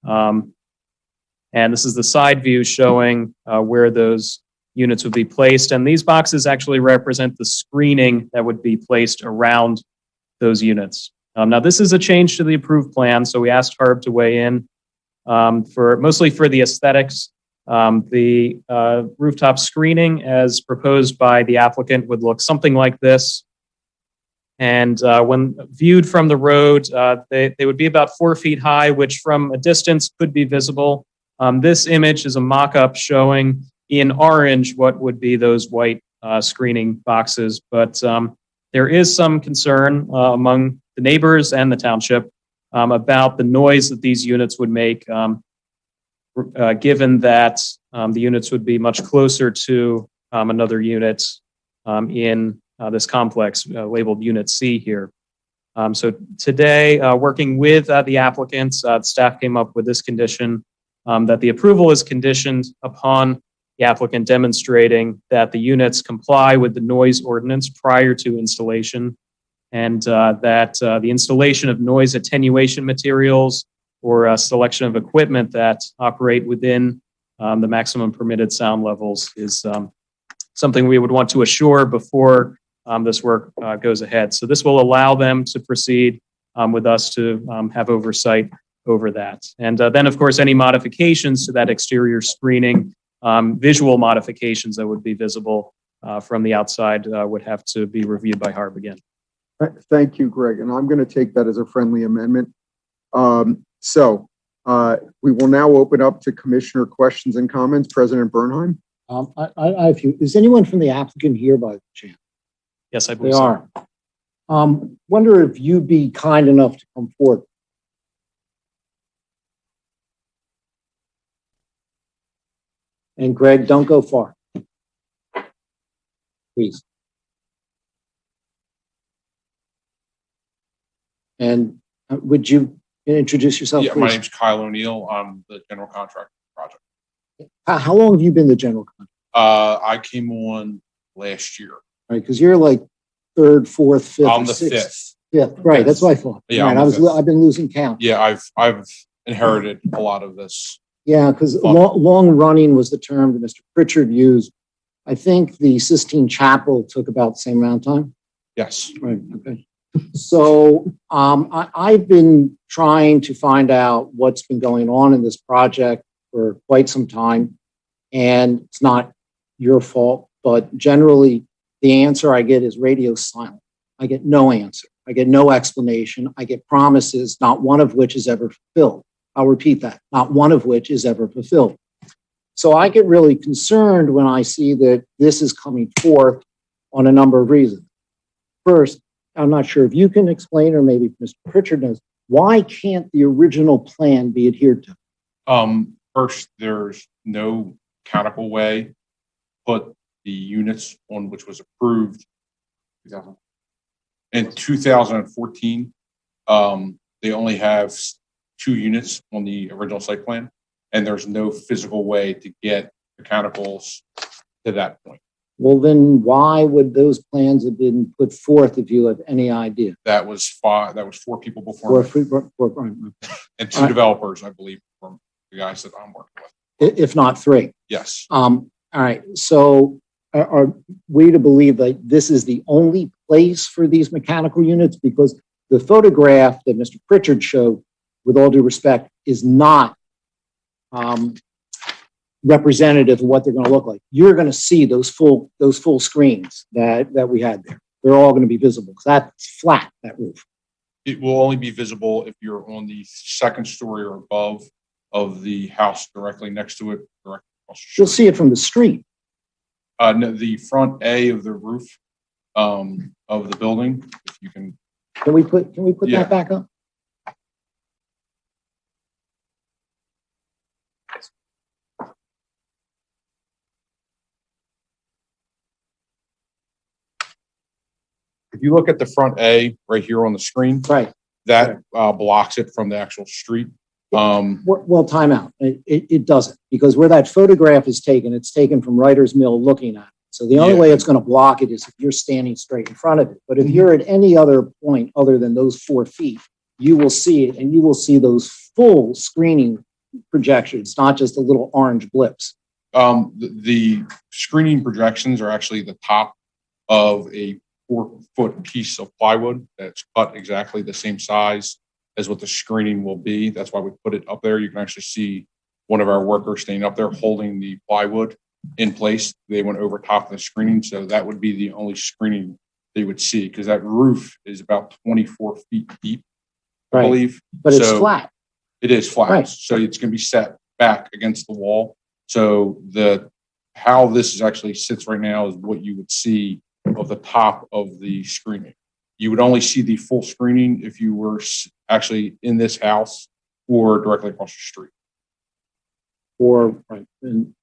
And this is the side view showing where those units would be placed. And these boxes actually represent the screening that would be placed around those units. Now, this is a change to the approved plan, so we asked Harb to weigh in mostly for the aesthetics. The rooftop screening as proposed by the applicant would look something like this. And when viewed from the road, they would be about 4 feet high, which from a distance could be visible. This image is a mock-up showing in orange what would be those white screening boxes. But there is some concern among the neighbors and the township about the noise that these units would make, given that the units would be much closer to another unit in this complex labeled Unit C here. So today, working with the applicants, staff came up with this condition that the approval is conditioned upon the applicant demonstrating that the units comply with the noise ordinance prior to installation, and that the installation of noise attenuation materials or selection of equipment that operate within the maximum permitted sound levels is something we would want to assure before this work goes ahead. So this will allow them to proceed with us to have oversight over that. And then, of course, any modifications to that exterior screening, visual modifications that would be visible from the outside would have to be reviewed by Harb again. Thank you, Greg. And I'm going to take that as a friendly amendment. So we will now open up to commissioner questions and comments. President Bernheim. I have a few. Is anyone from the applicant here by chance? Yes, I believe they so. are. Wonder if you'd be kind enough to come forward. And Greg, don't go far. Please. And would you introduce yourself, Yeah, please? my name's Kyle O'Neill. I'm the general contractor for the project. How long have you been the general contractor? I came on last year. Right, because you're like third, fourth, fifth, I'm or the sixth. fifth. Fifth, right, that's what I thought. Yeah, Right, I'm the fifth. I've been losing count. Yeah, I've inherited a lot of this. Yeah, because long running was the term that Mr. Pritchard used. I think the Sistine Chapel took about the same amount of time. Yes. Right, okay. So I've been trying to find out what's been going on in this project for quite some time, and it's not your fault, but generally the answer I get is radio silent. I get no answer. I get no explanation. I get promises, not one of which is ever fulfilled. I'll repeat that, not one of which is ever fulfilled. So I get really concerned when I see that this is coming forth on a number of reasons. First, I'm not sure if you can explain, or maybe Mr. Pritchard knows, why can't the original plan be adhered to? First, there's no mechanical way to put the units on which was approved in 2014. They only have 2 units on the original site plan, and there's no physical way to get mechanicals to that point. Well, then why would those plans have been put forth if you have any idea? That was 4 people before me. And 2 developers, I believe, from the guys that I'm working with. If not 3. Yes. All right. So are we to believe that this is the only place for these mechanical units? Because the photograph that Mr. Pritchard showed, with all due respect, is not representative of what they're going to look like. You're going to see those full screens that we had there. They're all going to be visible because that's flat, that roof. It will only be visible if you're on the second story or above of the house directly next to it. Directly across the street. You'll see it from the street. No, the front A of the roof of the building. If you can. Can we put Yeah. that back up? If you look at the front A right here on the screen, right, that blocks it from the actual street. Well, time out. It doesn't, because where that photograph is taken, it's taken from Writer's Mill looking at it. So the only way it's going to block it is if you're standing straight in front of it. But if you're at any other point other than those 4 feet, you will see it, and you will see those full screening projections, not just the little orange blips. The screening projections are actually the top of a 4-foot piece of plywood that's cut exactly the same size as what the screening will be. That's why we put it up there. You can actually see one of our workers standing up there holding the plywood in place. They went over top of the screening, so that would be the only screening they would see, because that roof is about 24 feet deep, I believe. But it's flat. It is flat, right. So it's going to be set back against the wall. So how this actually sits right now is what you would see of the top of the screening. You would only see the full screening if you were actually in this house or directly across the street. Or right. And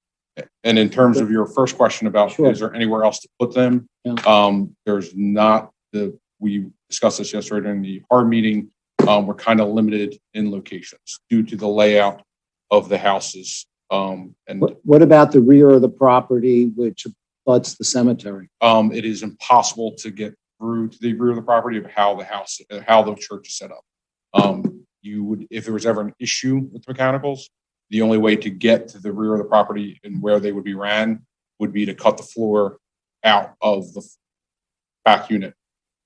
in terms of your first question about, Sure. Is there anywhere else to put them? Yeah. There's not. We discussed this yesterday during the hard meeting. We're kind of limited in locations due to the layout of the houses. And what about the rear of the property, which abuts the cemetery? It is impossible to get through to the rear of the property of how the church is set up. You would, if there was ever an issue with mechanicals, the only way to get to the rear of the property and where they would be ran would be to cut the floor out of the back unit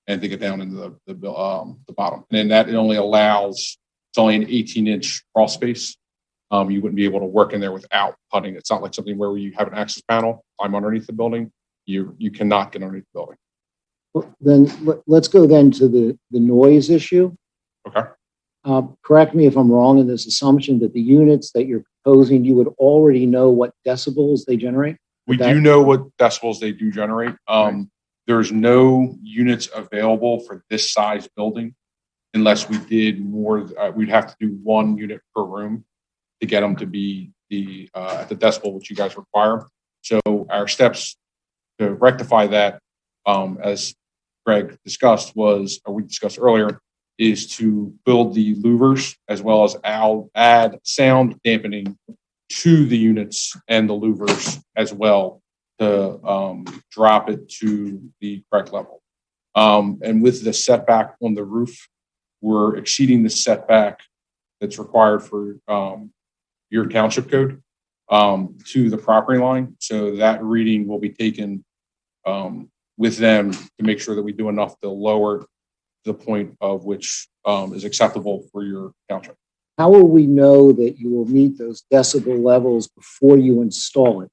and to get down into the bottom. And then that it only allows, it's only an 18-inch crawl space. You wouldn't be able to work in there without cutting. It's not like something where you have an access panel, climb underneath the building. You cannot get underneath the building. Well, then let's go then to the noise issue. Okay. Correct me if I'm wrong in this assumption that the units that you're proposing, you would already know what decibels they generate? We do know what decibels they do generate. There's no units available for this size building unless we did more. We'd have to do 1 unit per room to get them to be at the decibel which you guys require. So our steps to rectify that, as Greg discussed, we discussed earlier, is to build the louvers as well as add sound dampening to the units and the louvers as well to drop it to the correct level. And with the setback on the roof, we're exceeding the setback that's required for your township code to the property line. So that reading will be taken with them to make sure that we do enough to lower the point of which is acceptable for your township. How will we know that you will meet those decibel levels before you install it?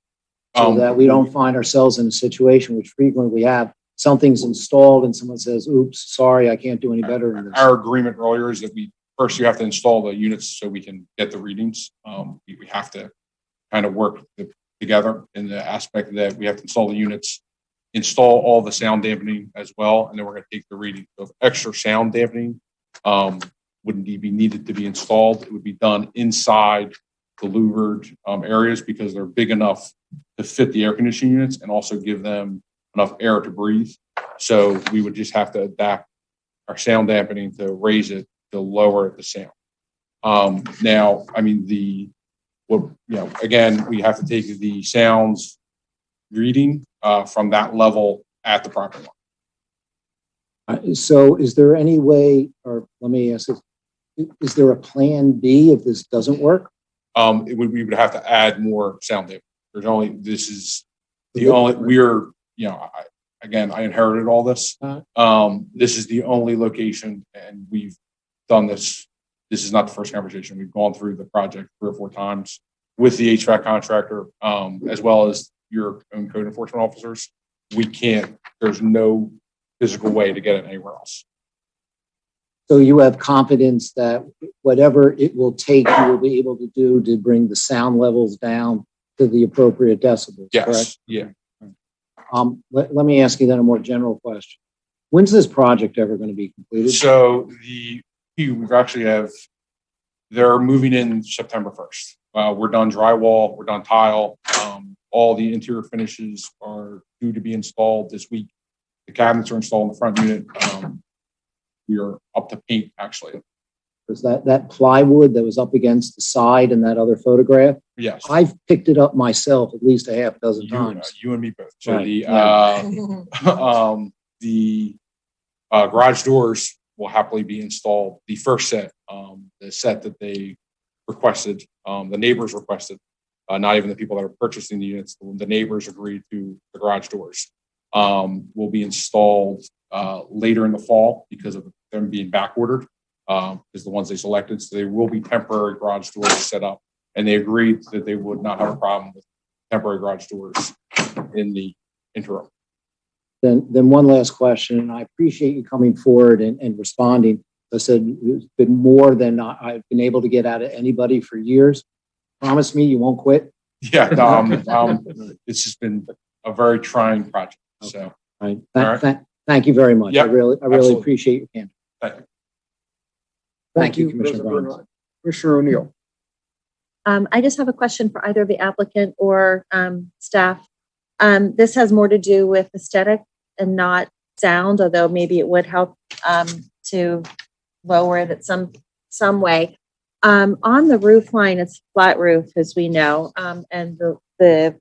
So that we don't find ourselves in a situation which frequently we have, something's installed and someone says, oops, sorry, I can't do any better than this. Our agreement earlier is that first you have to install the units so we can get the readings. We have to kind of work together in the aspect that we have to install the units, install all the sound dampening as well, and then we're going to take the reading. So if extra sound dampening wouldn't be needed to be installed, it would be done inside the louvered areas because they're big enough to fit the air conditioning units and also give them enough air to breathe. So we would just have to adapt our sound dampening to raise it to lower the sound. Now, I mean, again, we have to take the sounds reading from that level at the property line. So is there any way, or let me ask this, is there a plan B if this doesn't work? We would have to add more sound dampening. This is the only, I inherited all this. This is the only location, and we've done this. This is not the first conversation. We've gone through the project 3 or 4 times. with the HVAC contractor, as well as your own code enforcement officers. There's no physical way to get it anywhere else. So you have confidence that whatever it will take, you will be able to do to bring the sound levels down to the appropriate decibels, Yes. correct? Yeah. Let me ask you then a more general question. When's this project ever going to be completed? So they're moving in September 1st. We're done drywall, we're done tile. All the interior finishes are due to be installed this week. The cabinets are installed in the front unit. We are up to paint, actually. Was that plywood that was up against the side in that other photograph? Yes. I've picked it up myself at least a half dozen times. You and me both. So Right. the garage doors will happily be installed. The first set, the set that they requested, the neighbors requested, not even the people that are purchasing the units, the neighbors agreed to the garage doors, will be installed later in the fall because of them being back ordered, is the ones they selected. So they will be temporary garage doors set up, and they agreed that they would not have a problem with temporary garage doors in the interim. Then one last question, and I appreciate you coming forward and responding. I said it's been more than I've been able to get out of anybody for years. Promise me you won't quit. Yeah, it's just been a very trying project. So, right. Thank you very much. Yep, I really absolutely. appreciate your candor. Thank you. Thank you, Commissioner Grimes. Commissioner O'Neill. I just have a question for either the applicant or staff. This has more to do with aesthetic and not sound, although maybe it would help to lower it at some way. On the roof line, it's flat roof, as we know, and the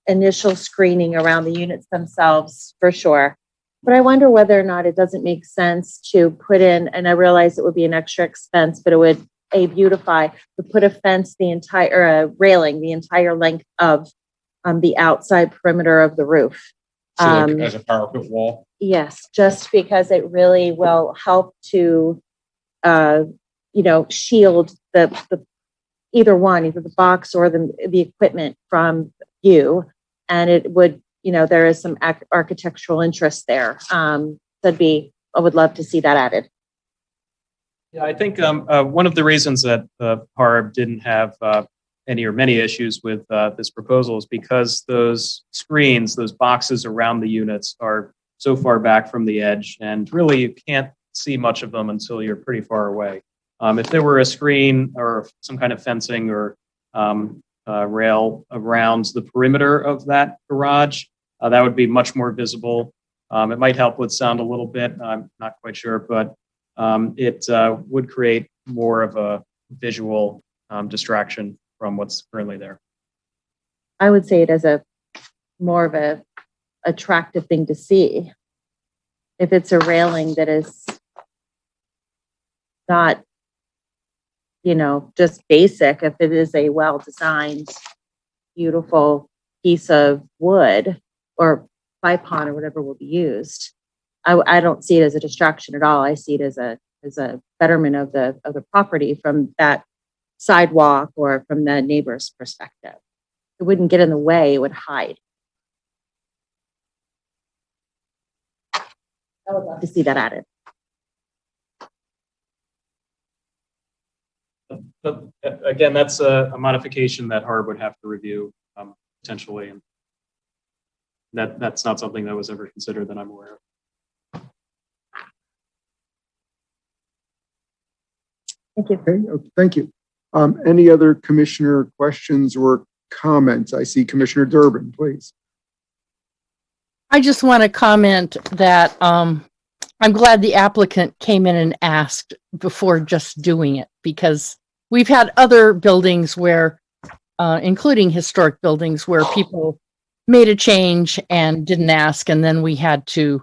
initial screening around the units themselves, for sure. But I wonder whether or not it doesn't make sense to put in, and I realize it would be an extra expense, but it would beautify, to put a fence, railing, the entire length of the outside perimeter of the roof. So like as a parapet wall? Yes, just because it really will help to, shield either the box or the equipment from view. And it would, there is some architectural interest there. I would love to see that added. Yeah, I think one of the reasons that HARB didn't have any or many issues with this proposal is because those screens, those boxes around the units are so far back from the edge, and really you can't see much of them until you're pretty far away. If there were a screen or some kind of fencing or rail around the perimeter of that garage, that would be much more visible. It might help with sound a little bit, I'm not quite sure, but it would create more of a visual distraction from what's currently there. I would say it as more of a attractive thing to see. If it's a railing that is not, just basic, if it is a well-designed, beautiful piece of wood or bipon or whatever will be used, I don't see it as a distraction at all. I see it as a betterment of the property from that sidewalk or from the neighbor's perspective. It wouldn't get in the way, it would hide. I would love to see that added. But again, that's a modification that HARB would have to review potentially, and that's not something that was ever considered that I'm aware of. Thank you. Okay, thank you. Any other commissioner questions or comments? I see Commissioner Durbin, please. I just want to comment that I'm glad the applicant came in and asked before just doing it, because we've had other buildings where, including historic buildings, where people made a change and didn't ask, and then we had to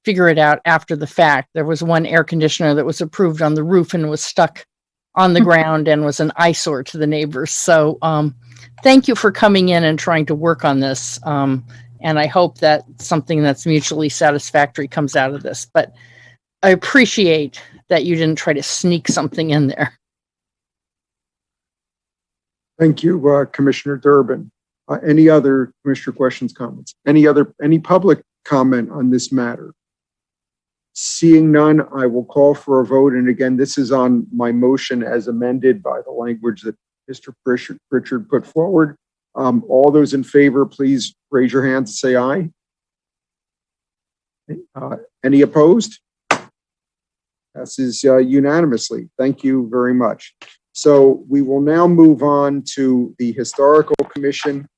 figure it out after the fact. There was one air conditioner that was approved on the roof and was stuck on the ground and was an eyesore to the neighbors. So thank you for coming in and trying to work on this. And I hope that something that's mutually satisfactory comes out of this. But I appreciate that you didn't try to sneak something in there. Thank you, Commissioner Durbin. Any other commissioner questions, comments? Any public comment on this matter? Seeing none, I will call for a vote. And again, this is on my motion as amended by the language that Mr. Pritchard put forward. All those in favor, please raise your hands and say aye. Any opposed? Passes unanimously. Thank you very much. So we will now move on to the Historical Commission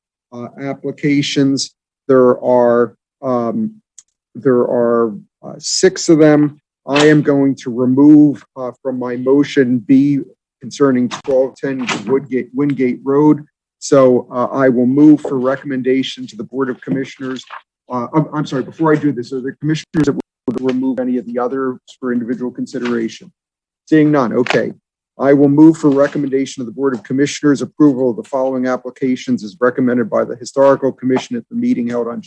applications. There are 6 of them. I am going to remove from my motion B concerning 1210 Wynegate Road. So I will move for recommendation to the Board of Commissioners. I'm sorry, before I do this, are there commissioners that would remove any of the others for individual consideration? Seeing none, okay. I will move for recommendation of the Board of Commissioners approval of the following applications as recommended by the Historical Commission at the meeting held on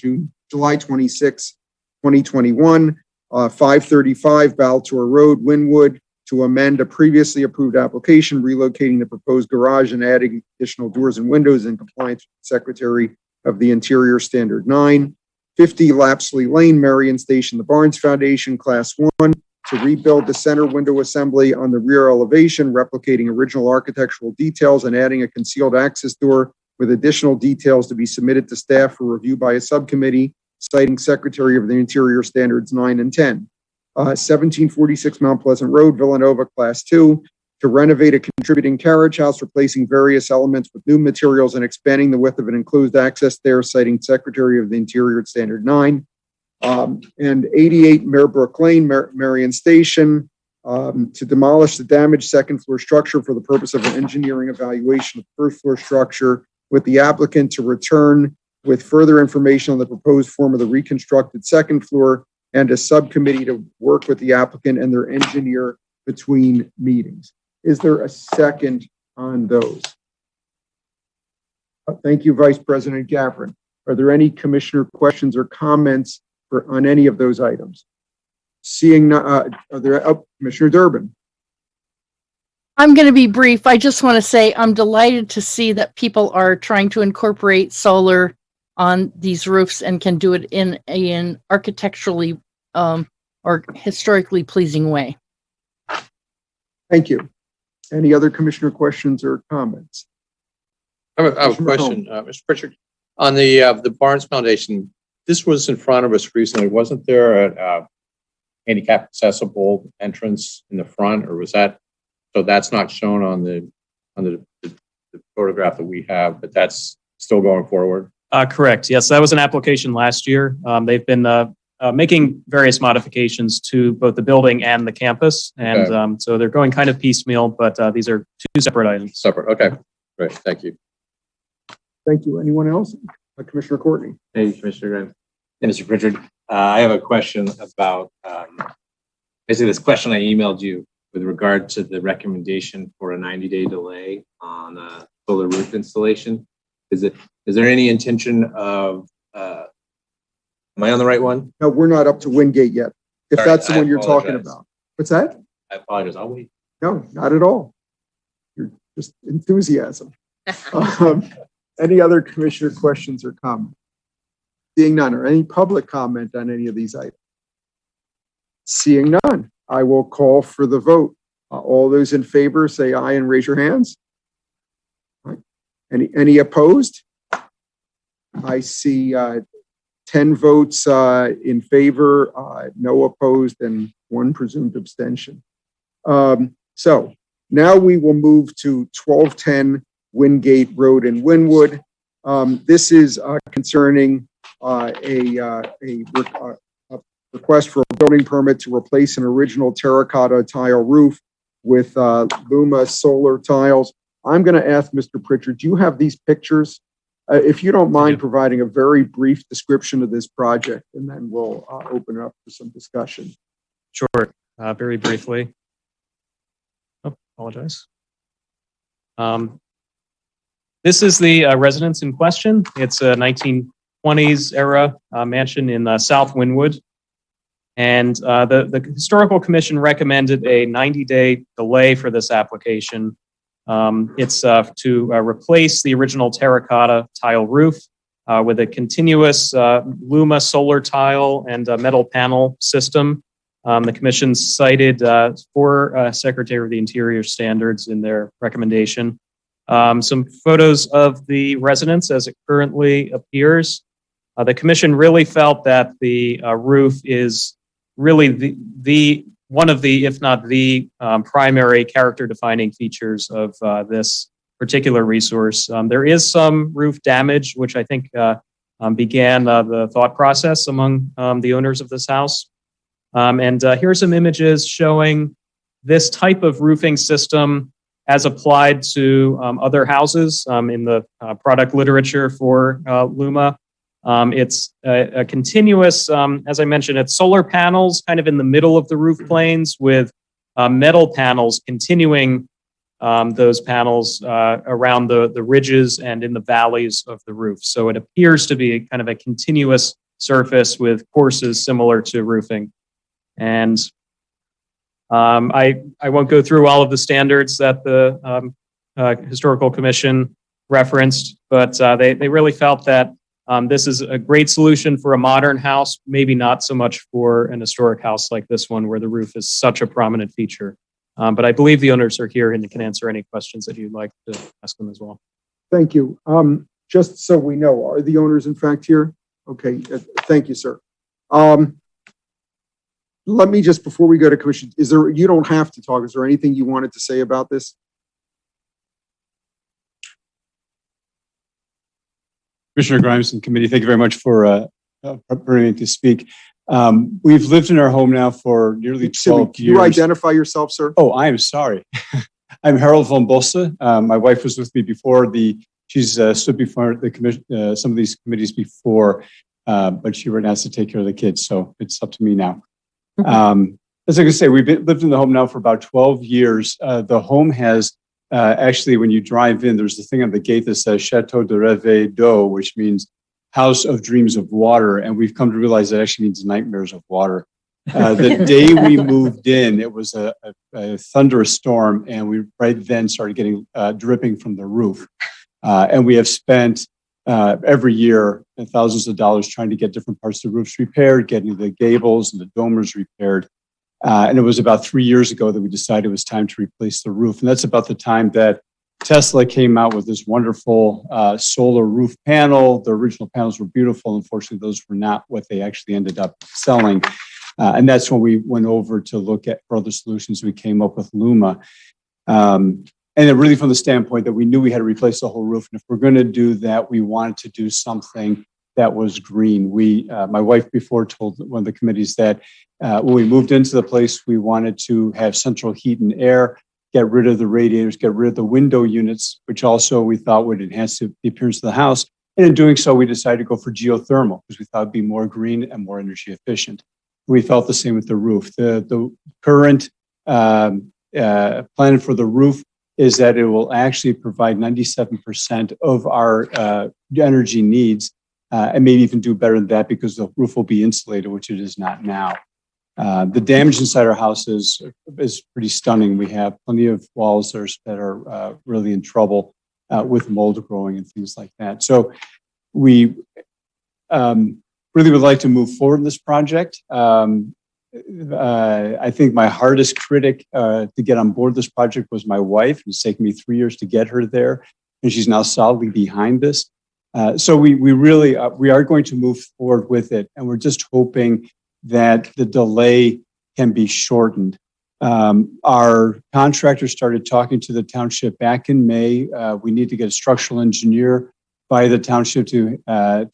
July 26, 2021. 535 Baltour Road, Wynwood, to amend a previously approved application, relocating the proposed garage and adding additional doors and windows in compliance with the Secretary of the Interior Standard 9. 50 Lapsley Lane, Marion Station, the Barnes Foundation, Class 1, to rebuild the center window assembly on the rear elevation, replicating original architectural details and adding a concealed access door with additional details to be submitted to staff for review by a subcommittee, citing Secretary of the Interior Standards 9 and 10. 1746 Mount Pleasant Road, Villanova, Class 2, to renovate a contributing carriage house, replacing various elements with new materials and expanding the width of an enclosed access stair, citing Secretary of the Interior Standard 9. And 88 Marebrook Lane, Marion Station, to demolish the damaged second floor structure for the purpose of an engineering evaluation of first floor structure, with the applicant to return with further information on the proposed form of the reconstructed second floor, and a subcommittee to work with the applicant and their engineer between meetings. Is there a second on those? Thank you, Vice President Gavrin. Are there any commissioner questions or comments on any of those items? Seeing are there, Commissioner Durbin. I'm going to be brief. I just want to say I'm delighted to see that people are trying to incorporate solar on these roofs and can do it in an architecturally or historically pleasing way. Thank you. Any other commissioner questions or comments? I have a question, Mr. Pritchard. On the Barnes Foundation, this was in front of us recently. Wasn't there a handicap accessible entrance in the front, or was that? So that's not shown on the photograph that we have, but that's still going forward. Correct. Yes, that was an application last year. They've been making various modifications to both the building and the campus, and okay. So they're going kind of piecemeal. But these are 2 separate items. Separate. Okay. Great. Thank you. Thank you. Anyone else? Commissioner Courtney. Hey, Commissioner Graham. Hey, Mr. Pritchard. I have a question about basically this question I emailed you with regard to the recommendation for a 90-day delay on a solar roof installation. Is there any intention of, am I on the right one? No, we're not up to Wynegate yet. If Sorry, that's the one you're apologize. talking about. What's that? I apologize. I'll wait. No, not at all. You're just enthusiasm. Any other commissioner questions or comments? Seeing none, or any public comment on any of these items? Seeing none, I will call for the vote. All those in favor say aye and raise your hands. Right. Any opposed? I see 10 votes in favor, no opposed, and 1 presumed abstention. So now we will move to 1210 Wynegate Road in Wynwood. This is concerning a request for a building permit to replace an original terracotta tile roof with Luma solar tiles. I'm going to ask Mr. Pritchard, do you have these pictures? If you don't mind providing a very brief description of this project, and then we'll open it up for some discussion. Sure. Very briefly. Oh, apologize. This is the residence in question. It's a 1920s era mansion in South Wynwood. And the Historical Commission recommended a 90-day delay for this application It's to replace the original terracotta tile roof with a continuous Luma solar tile and metal panel system. The Commission cited 4 Secretary of the Interior standards in their recommendation. Some photos of the residence as it currently appears. The Commission really felt that the roof is really the one of the, if not the primary character defining features of this particular resource. There is some roof damage, which I think began the thought process among the owners of this house. And here are some images showing this type of roofing system as applied to other houses in the product literature for Luma. It's a continuous, as I mentioned, it's solar panels kind of in the middle of the roof planes with metal panels continuing those panels around the ridges and in the valleys of the roof. So it appears to be kind of a continuous surface with courses similar to roofing. And I won't go through all of the standards that the Historical Commission referenced, but they really felt that this is a great solution for a modern house, maybe not so much for an historic house like this one where the roof is such a prominent feature. But I believe the owners are here and can answer any questions that you'd like to ask them as well. Thank you. Just so we know, are the owners in fact here? Okay, thank you, sir. Let me just, before we go to commission, you don't have to talk. Is there anything you wanted to say about this? Commissioner Grimes and committee, thank you very much for permitting me to speak. We've lived in our home now for nearly 12 years. Can you identify yourself, sir? Oh, I am sorry. I'm Harold von Bosse. My wife was with me before she's stood before the commission, some of these committees before, but she was asked to take care of the kids, so it's up to me now. As I can say, we've lived in the home now for about 12 years. The home has actually, when you drive in, there's the thing on the gate that says Chateau de Rêve d'eau, which means House of Dreams of Water. And we've come to realize that actually means nightmares of water. The day we moved in, it was a thunderous storm, and we right then started getting dripping from the roof. And we have spent every year thousands of dollars trying to get different parts of the roofs repaired, getting the gables and the dormers repaired. And it was about 3 years ago that we decided it was time to replace the roof. And that's about the time that Tesla came out with this wonderful solar roof panel. The original panels were beautiful. Unfortunately, those were not what they actually ended up selling. And that's when we went over to look at for other solutions. We came up with Luma. And then really from the standpoint that we knew we had to replace the whole roof. And if we're going to do that, we wanted to do something that was green. My wife before told one of the committees that when we moved into the place, we wanted to have central heat and air, get rid of the radiators, get rid of the window units, which also we thought would enhance the appearance of the house. And in doing so, we decided to go for geothermal because we thought it'd be more green and more energy efficient. We felt the same with the roof. The current plan for the roof is that it will actually provide 97% of our energy needs, and maybe even do better than that because the roof will be insulated, which it is not now. The damage inside our house is pretty stunning. We have plenty of walls that are really in trouble with mold growing and things like that. So we really would like to move forward in this project. I think my hardest critic to get on board this project was my wife. It's taken me 3 years to get her there, and she's now solidly behind this. So we really are going to move forward with it, and we're just hoping that the delay can be shortened. Our contractor started talking to the township back in May. We need to get a structural engineer by the township to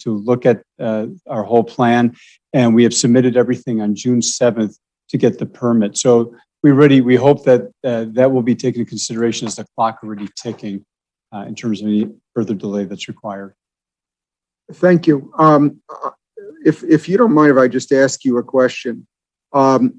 look at our whole plan. And we have submitted everything on June 7th to get the permit. So we hope that that will be taken into consideration as the clock already ticking in terms of any further delay that's required. Thank you. If you don't mind if I just ask you a question. I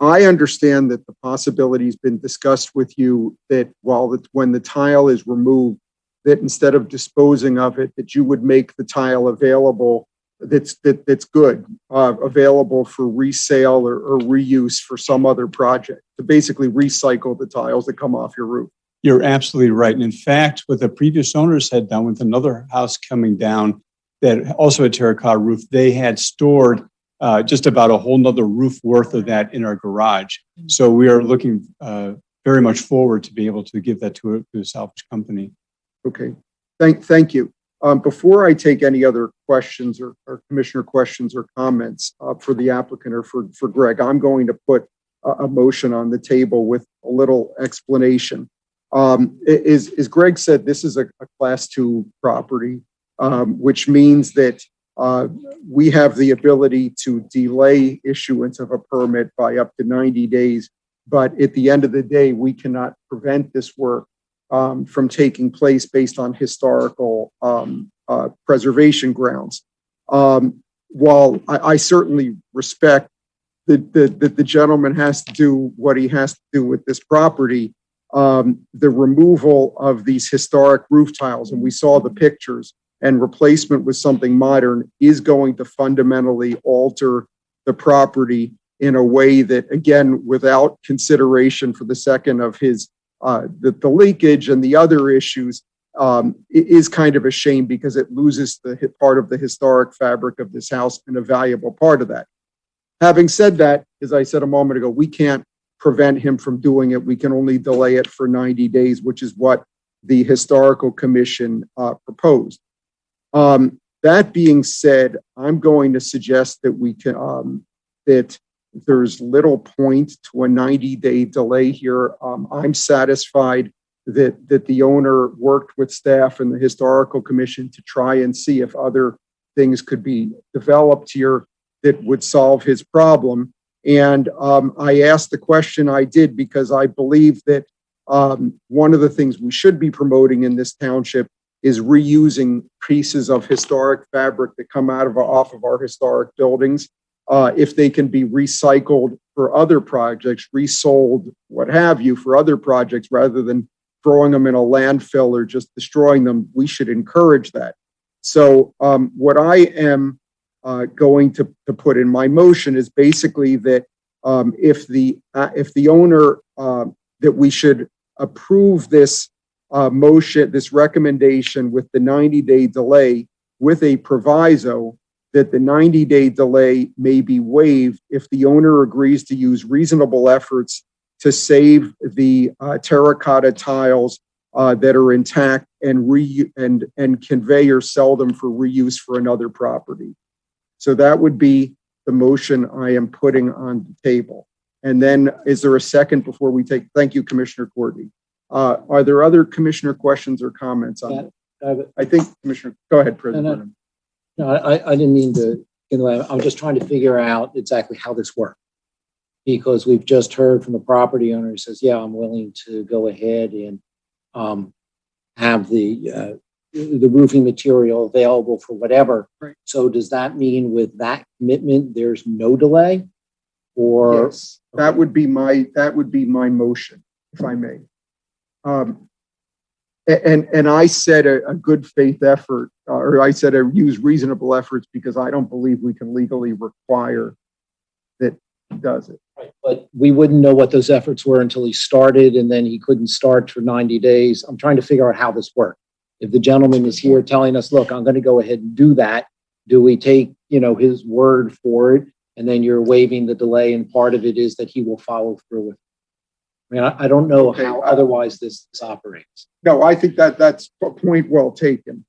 understand that the possibility has been discussed with you that when the tile is removed, that instead of disposing of it, that you would make the tile available that's good, available for resale or reuse for some other project, to basically recycle the tiles that come off your roof. You're absolutely right. And in fact, what the previous owners had done with another house coming down that also had terracotta roof, they had stored just about a whole nother roof worth of that in our garage. So we are looking very much forward to be able to give that to a salvage company. Okay, thank you. Before I take any other questions or commissioner questions or comments for the applicant or for Greg, I'm going to put a motion on the table with a little explanation. As Greg said, this is a class 2 property, which means that we have the ability to delay issuance of a permit by up to 90 days. But at the end of the day, we cannot prevent this work from taking place based on historical preservation grounds. While I certainly respect that the gentleman has to do what he has to do with this property, the removal of these historic roof tiles, and we saw the pictures, and replacement with something modern is going to fundamentally alter the property in a way that, again, without consideration for the second of his the leakage and the other issues, it is kind of a shame because it loses the part of the historic fabric of this house and a valuable part of that. Having said that, as I said a moment ago, we can't prevent him from doing it. We can only delay it for 90 days, which is what the Historical Commission proposed. That being said, I'm going to suggest that we can, that there's little point to a 90-day delay here. I'm satisfied that the owner worked with staff and the Historical Commission to try and see if other things could be developed here that would solve his problem. And I asked the question I did because I believe that one of the things we should be promoting in this township is reusing pieces of historic fabric that come off of our historic buildings. If they can be recycled for other projects, resold, what have you, for other projects, rather than throwing them in a landfill or just destroying them, we should encourage that. So what I am going to put in my motion is basically that if the owner, that we should approve this motion, this recommendation with the 90-day delay with a proviso that the 90-day delay may be waived if the owner agrees to use reasonable efforts to save the terracotta tiles that are intact and convey or sell them for reuse for another property. So that would be the motion I am putting on the table. And then is there a second before we take, thank you, Commissioner Courtney. Are there other commissioner questions or comments on it? I think, Commissioner, go ahead, President. No, I didn't mean to, I'm just trying to figure out exactly how this works. Because we've just heard from the property owner who says, yeah, I'm willing to go ahead and have the roofing material available for whatever. Right. So does that mean with that commitment, there's no delay? Or yes, okay. that would be my motion, if I may. And I said a good faith effort, or I said I use reasonable efforts because I don't believe we can legally require that he does it. Right. But we wouldn't know what those efforts were until he started, and then he couldn't start for 90 days. I'm trying to figure out how this works. If the gentleman is here telling us, look, I'm going to go ahead and do that, do we take, his word for it, and then you're waiving the delay, and part of it is that he will follow through with it? I mean, I don't know how otherwise this operates. No, I think that's a point well taken.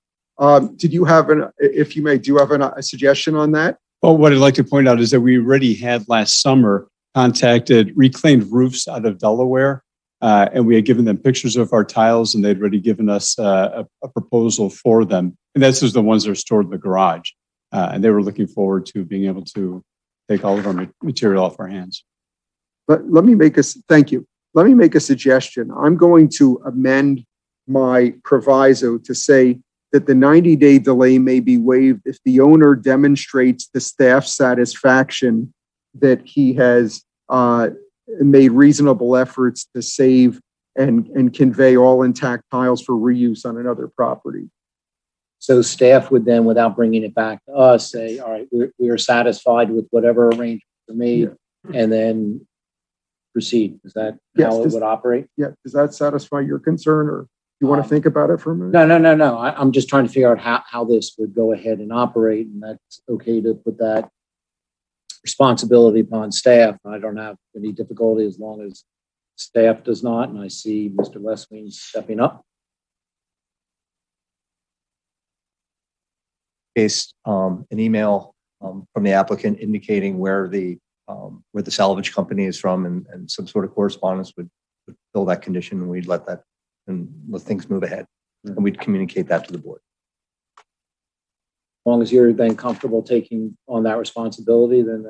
Did you have if you may, do you have a suggestion on that? Well, what I'd like to point out is that we already had last summer contacted Reclaimed Roofs out of Delaware, and we had given them pictures of our tiles, and they'd already given us a proposal for them. And this is the ones that are stored in the garage. And they were looking forward to being able to take all of our material off our hands. But let me make thank you. Let me make a suggestion. I'm going to amend my proviso to say that the 90-day delay may be waived if the owner demonstrates the staff's satisfaction that he has made reasonable efforts to save and convey all intact tiles for reuse on another property. So staff would then, without bringing it back to us, say, all right, we are satisfied with whatever arrangements are made, and then proceed. Is that Yes, how it would operate? Yeah, does that satisfy your concern, or you want to think about it for a minute? No. I'm just trying to figure out how this would go ahead and operate, and that's okay to put that responsibility upon staff. I don't have any difficulty as long as staff does not, and I see Mr. Gladwyne stepping up. Case, an email from the applicant indicating where the salvage company is from, and some sort of correspondence would fill that condition, and we'd let things move ahead, and we'd communicate that to the board. As long as you're then comfortable taking on that responsibility, then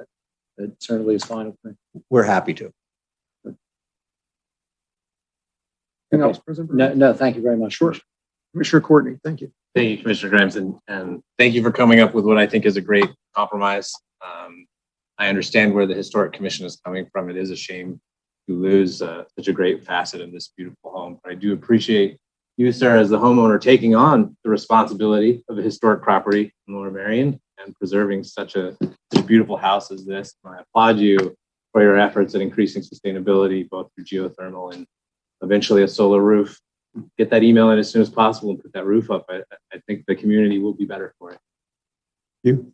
that certainly is fine with me. We're happy to. Anything else, President? No, thank you very much. Sure. Commissioner Courtney, thank you. Thank you, Commissioner Grimes, and thank you for coming up with what I think is a great compromise. I understand where the Historic Commission is coming from. It is a shame to lose such a great facet of this beautiful home. But I do appreciate you, sir, as the homeowner, taking on the responsibility of a historic property in Lower Merion and preserving such a beautiful house as this. And I applaud you for your efforts at increasing sustainability, both through geothermal and eventually a solar roof. Get that email in as soon as possible and put that roof up. I think the community will be better for it. You.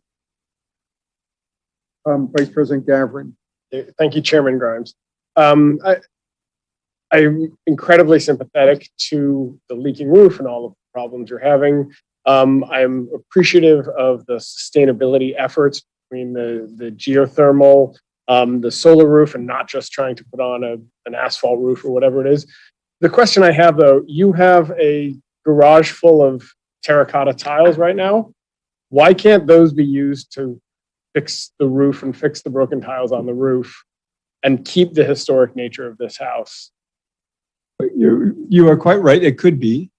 Vice President Gavrin. Thank you, Chairman Grimes. I'm incredibly sympathetic to the leaking roof and all of the problems you're having. I'm appreciative of the sustainability efforts between the geothermal, the solar roof, and not just trying to put on an asphalt roof or whatever it is. The question I have, though, you have a garage full of terracotta tiles right now. Why can't those be used to fix the roof and fix the broken tiles on the roof and keep the historic nature of this house? You are quite right. It could be.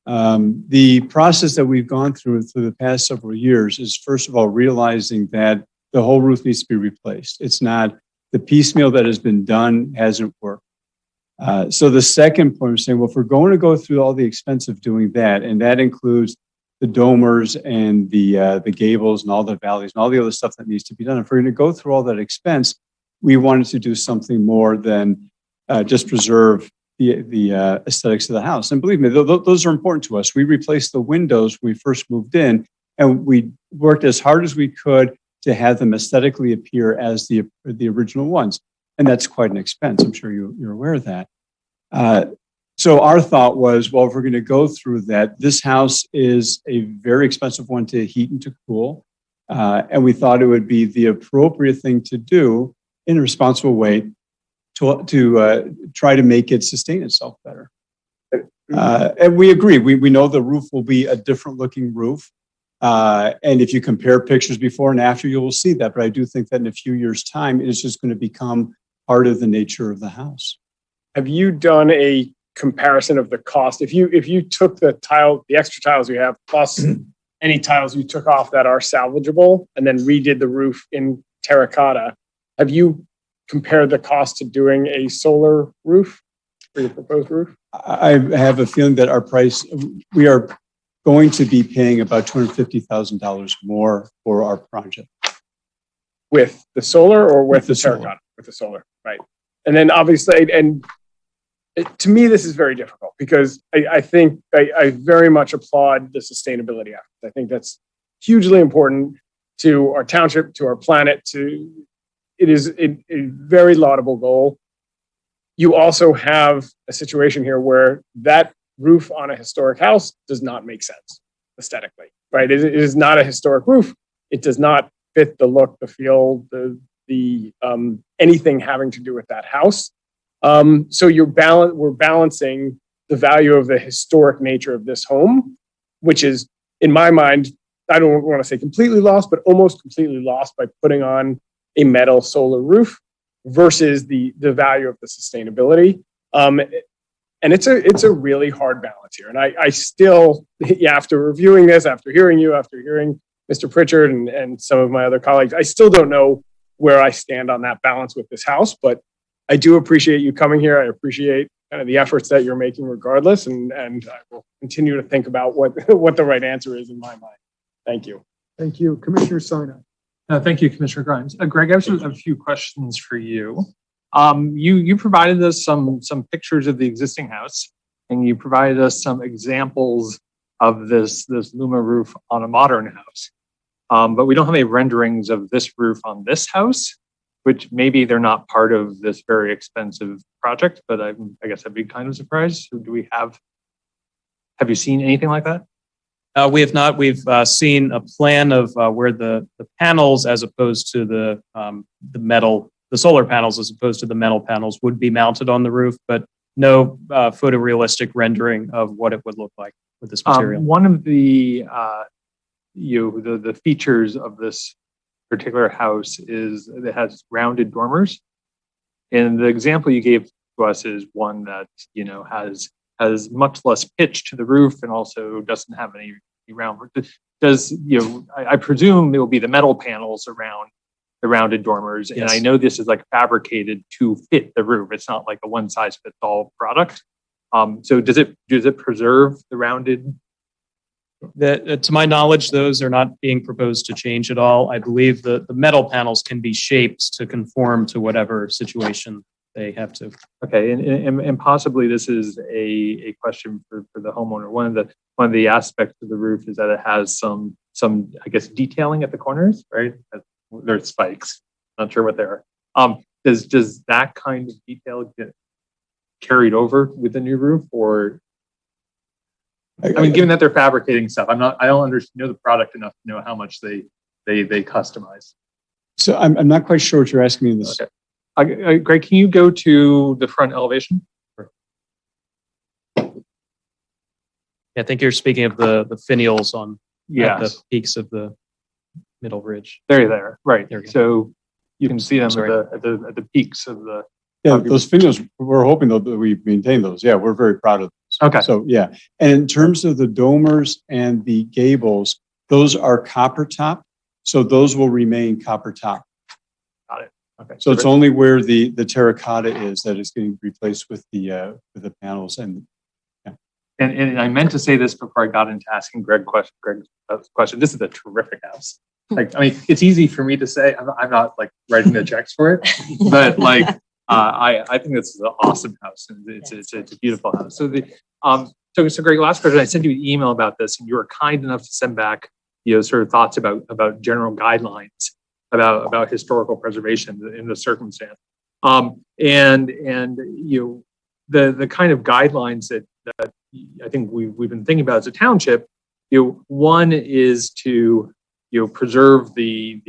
The process that we've gone through the past several years is, first of all, realizing that the whole roof needs to be replaced. It's not the piecemeal that has been done hasn't worked. So the second point, we're saying, well, if we're going to go through all the expense of doing that, and that includes the dormers and the gables and all the valleys and all the other stuff that needs to be done, if we're going to go through all that expense, we wanted to do something more than just preserve the aesthetics of the house. And believe me, those are important to us. We replaced the windows when we first moved in, and we worked as hard as we could to have them aesthetically appear as the original ones. And that's quite an expense. I'm sure you're aware of that. So our thought was, well, if we're going to go through that, this house is a very expensive one to heat and to cool. And we thought it would be the appropriate thing to do in a responsible way to try to make it sustain itself better. And we agree. We know the roof will be a different looking roof. And if you compare pictures before and after, you will see that. But I do think that in a few years' time, it is just going to become part of the nature of the house. Have you done a comparison of the cost? If you took the extra tiles you have, plus any tiles you took off that are salvageable, and then redid the roof in terracotta, have you compared the cost to doing a solar roof for your proposed roof? I have a feeling that our price, we are going to be paying about $250,000 more for our project. With the solar or with the terracotta? With the solar, right. And then obviously, to me, this is very difficult because I think I very much applaud the sustainability efforts. I think that's hugely important to our township, to our planet. It is a very laudable goal. You also have a situation here where that roof on a historic house does not make sense aesthetically, right? It is not a historic roof. It does not fit the look, the feel, the anything having to do with that house. So we're balancing the value of the historic nature of this home, which is, in my mind, I don't want to say completely lost, but almost completely lost by putting on a metal solar roof versus the value of the sustainability. And it's a really hard balance here. And I still, after reviewing this, after hearing you, after hearing Mr. Pritchard and some of my other colleagues, I still don't know where I stand on that balance with this house, but I do appreciate you coming here. I appreciate kind of the efforts that you're making regardless. And I will continue to think about what the right answer is in my mind. Thank you. Thank you. Commissioner Sinai. Thank you, Commissioner Grimes. Greg, I have a few questions for you. You provided us some pictures of the existing house, and you provided us some examples of this Luma roof on a modern house. But we don't have any renderings of this roof on this house, which maybe they're not part of this very expensive project, but I guess I'd be kind of surprised. So have you seen anything like that? We have not. We've seen a plan of where the panels, as opposed to the solar panels, as opposed to the metal panels, would be mounted on the roof, but no photorealistic rendering of what it would look like with this material. One of the features of this particular house is it has rounded dormers, and the example you gave to us is one that has much less pitch to the roof and also doesn't have any round. I presume there will be the metal panels around the rounded dormers, and I know this is like fabricated to fit the roof. It's not like a one size fits all product. So does it preserve the rounded? To my knowledge, those are not being proposed to change at all. I believe the metal panels can be shaped to conform to whatever situation they have to. Okay, and possibly this is a question for the homeowner. One of the aspects of the roof is that it has some I guess detailing at the corners, right? There's spikes. Not sure what they are. Does that kind of detail get carried over with the new roof, or? I mean, given that they're fabricating stuff, I don't know the product enough to know how much they customize. So I'm not quite sure what you're asking me in this. Okay. Greg, can you go to the front elevation? I think you're speaking of the finials on at the peaks of the middle ridge. There, right. There we go. So you can see them at the peaks of the. Yeah, those finials, we're hoping that we maintain those. Yeah, we're very proud of those. Okay. So yeah, and in terms of the dormers and the gables, those are copper top, so those will remain copper top. Got it. Okay. So it's only where the terracotta is that is getting replaced with the panels and. And I meant to say this before I got into asking Greg's question. This is a terrific house. Like, I mean, it's easy for me to say. I'm not like writing the checks for it, but like, I think this is an awesome house, and it's a beautiful house. So so Greg, last question. I sent you an email about this, and you were kind enough to send back, sort of thoughts about general guidelines about historical preservation in the circumstance, and the kind of guidelines that I think we've been thinking about as a township. One is to preserve the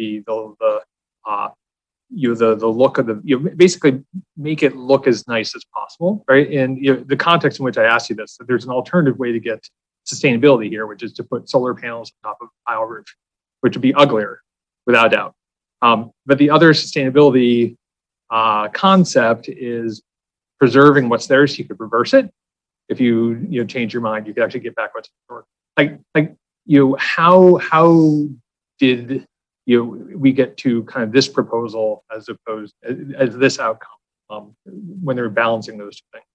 look of basically make it look as nice as possible, right? And the context in which I asked you this, that there's an alternative way to get sustainability here, which is to put solar panels on top of a tile roof, which would be uglier, without doubt. But the other sustainability concept is preserving what's there, so you could reverse it. If you change your mind, you could actually get back what's historic. How did we get to kind of this proposal as opposed as this outcome when they're balancing those two things?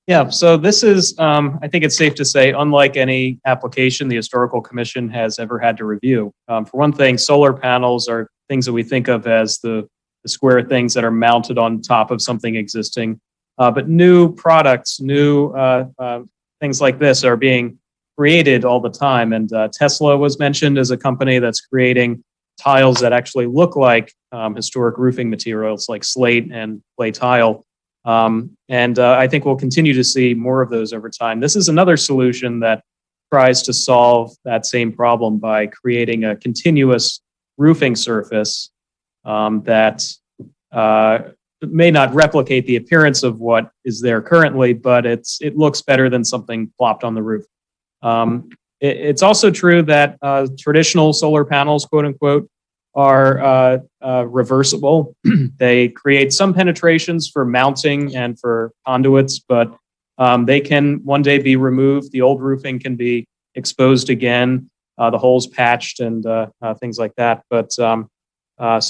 Yeah, so this is, I think it's safe to say, unlike any application the Historical Commission has ever had to review. For one thing, solar panels are things that we think of as the square things that are mounted on top of something existing. But new products, new things like this are being created all the time. And Tesla was mentioned as a company that's creating tiles that actually look like historic roofing materials like slate and clay tile. And I think we'll continue to see more of those over time. This is another solution that tries to solve that same problem by creating a continuous roofing surface that may not replicate the appearance of what is there currently, but it looks better than something plopped on the roof. It's also true that traditional solar panels, quote unquote, are reversible. They create some penetrations for mounting and for conduits, but they can one day be removed. The old roofing can be exposed again, the holes patched and things like that. But so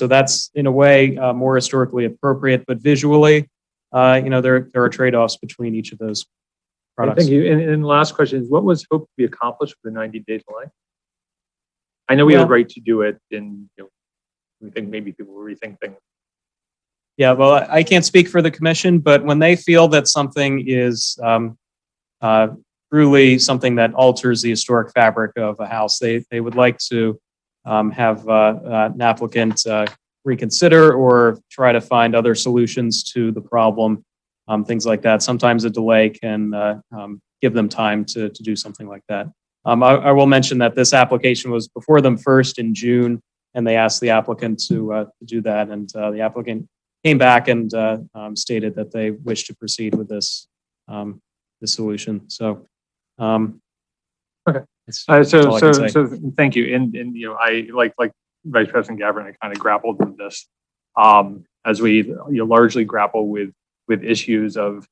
that's in a way more historically appropriate, but visually, there are trade-offs between each of those products. Thank you. And the last question is, what was hoped to be accomplished with the 90-day delay? I know we have a right to do it, and we think maybe people will rethink things. Yeah, well, I can't speak for the commission, but when they feel that something is truly something that alters the historic fabric of a house, they would like to have an applicant reconsider or try to find other solutions to the problem, things like that. Sometimes a delay can give them time to do something like that. I will mention that this application was before them first in June, and they asked the applicant to do that, and the applicant came back and stated that they wish to proceed with this this solution. So, okay. So thank you. And you know, I like Vice President Gavin, I kind of grappled with this as we largely grapple with issues of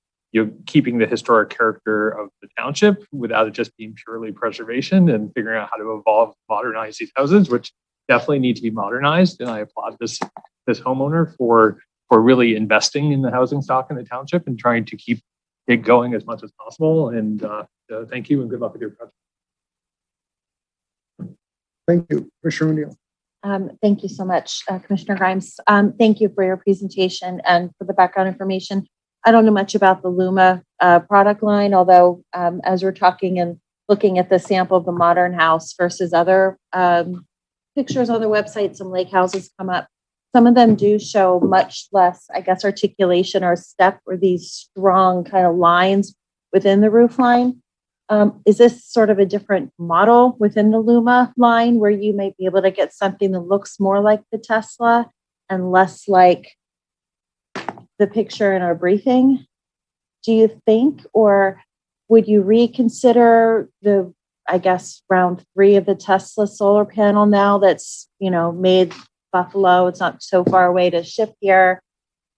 keeping the historic character of the township without it just being purely preservation, and figuring out how to modernize these houses, which definitely need to be modernized. And I applaud this homeowner for really investing in the housing stock in the township and trying to keep it going as much as possible. And thank you and good luck with your project. Thank you, Commissioner O'Neill. Thank you so much, Commissioner Grimes. Thank you for your presentation and for the background information. I don't know much about the Luma product line, although as we're talking and looking at the sample of the modern house versus other pictures on the website, some lake houses come up. Some of them do show much less, I guess, articulation or step or these strong kind of lines within the roof line. Is this sort of a different model within the Luma line where you might be able to get something that looks more like the Tesla and less like the picture in our briefing, do you think? Or would you reconsider the, I guess, round 3 of the Tesla solar panel now that's, made Buffalo? It's not so far away to ship here.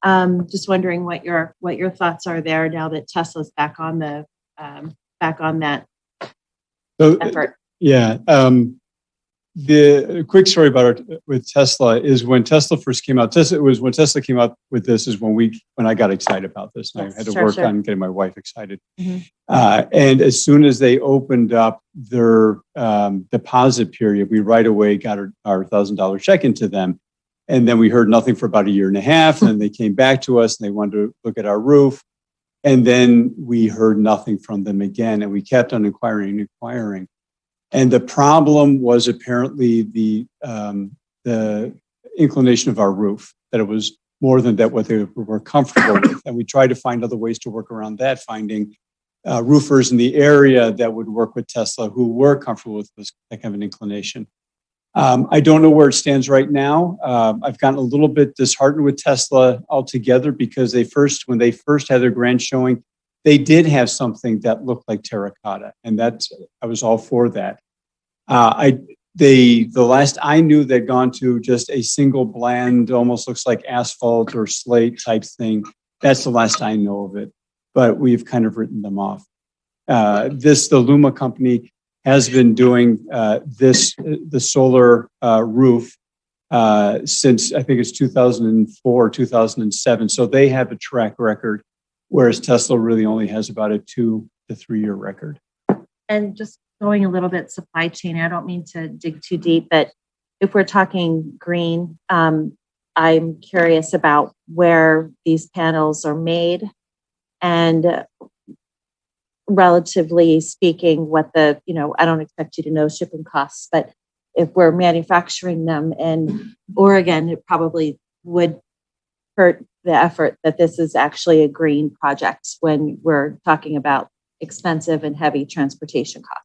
Just wondering what your thoughts are there now that Tesla's back on that effort. Yeah. The quick story about it with Tesla is when Tesla first came out. When Tesla came out with this is when I got excited about this. And I had to work on getting my wife excited. Mm-hmm. And as soon as they opened up their deposit period, we right away got our $1,000 check into them. And then we heard nothing for about a year and a half. And they came back to us and they wanted to look at our roof. And then we heard nothing from them again. And we kept on inquiring. And the problem was apparently the inclination of our roof, that it was more than that what they were comfortable with. And we tried to find other ways to work around that, finding roofers in the area that would work with Tesla who were comfortable with this kind of an inclination. I don't know where it stands right now. I've gotten a little bit disheartened with Tesla altogether because when they first had their grand showing, they did have something that looked like terracotta, and I was all for that. The last I knew, they'd gone to just a single bland, almost looks like asphalt or slate type thing. That's the last I know of it, but we've kind of written them off. The Luma company has been doing the solar roof since I think it's 2004, 2007. So they have a track record, whereas Tesla really only has about a 2 to 3 year record. And just going a little bit supply chain, I don't mean to dig too deep, but if we're talking green, I'm curious about where these panels are made and relatively speaking, what I don't expect you to know shipping costs, but if we're manufacturing them in Oregon, it probably would hurt the effort that this is actually a green project when we're talking about expensive and heavy transportation costs.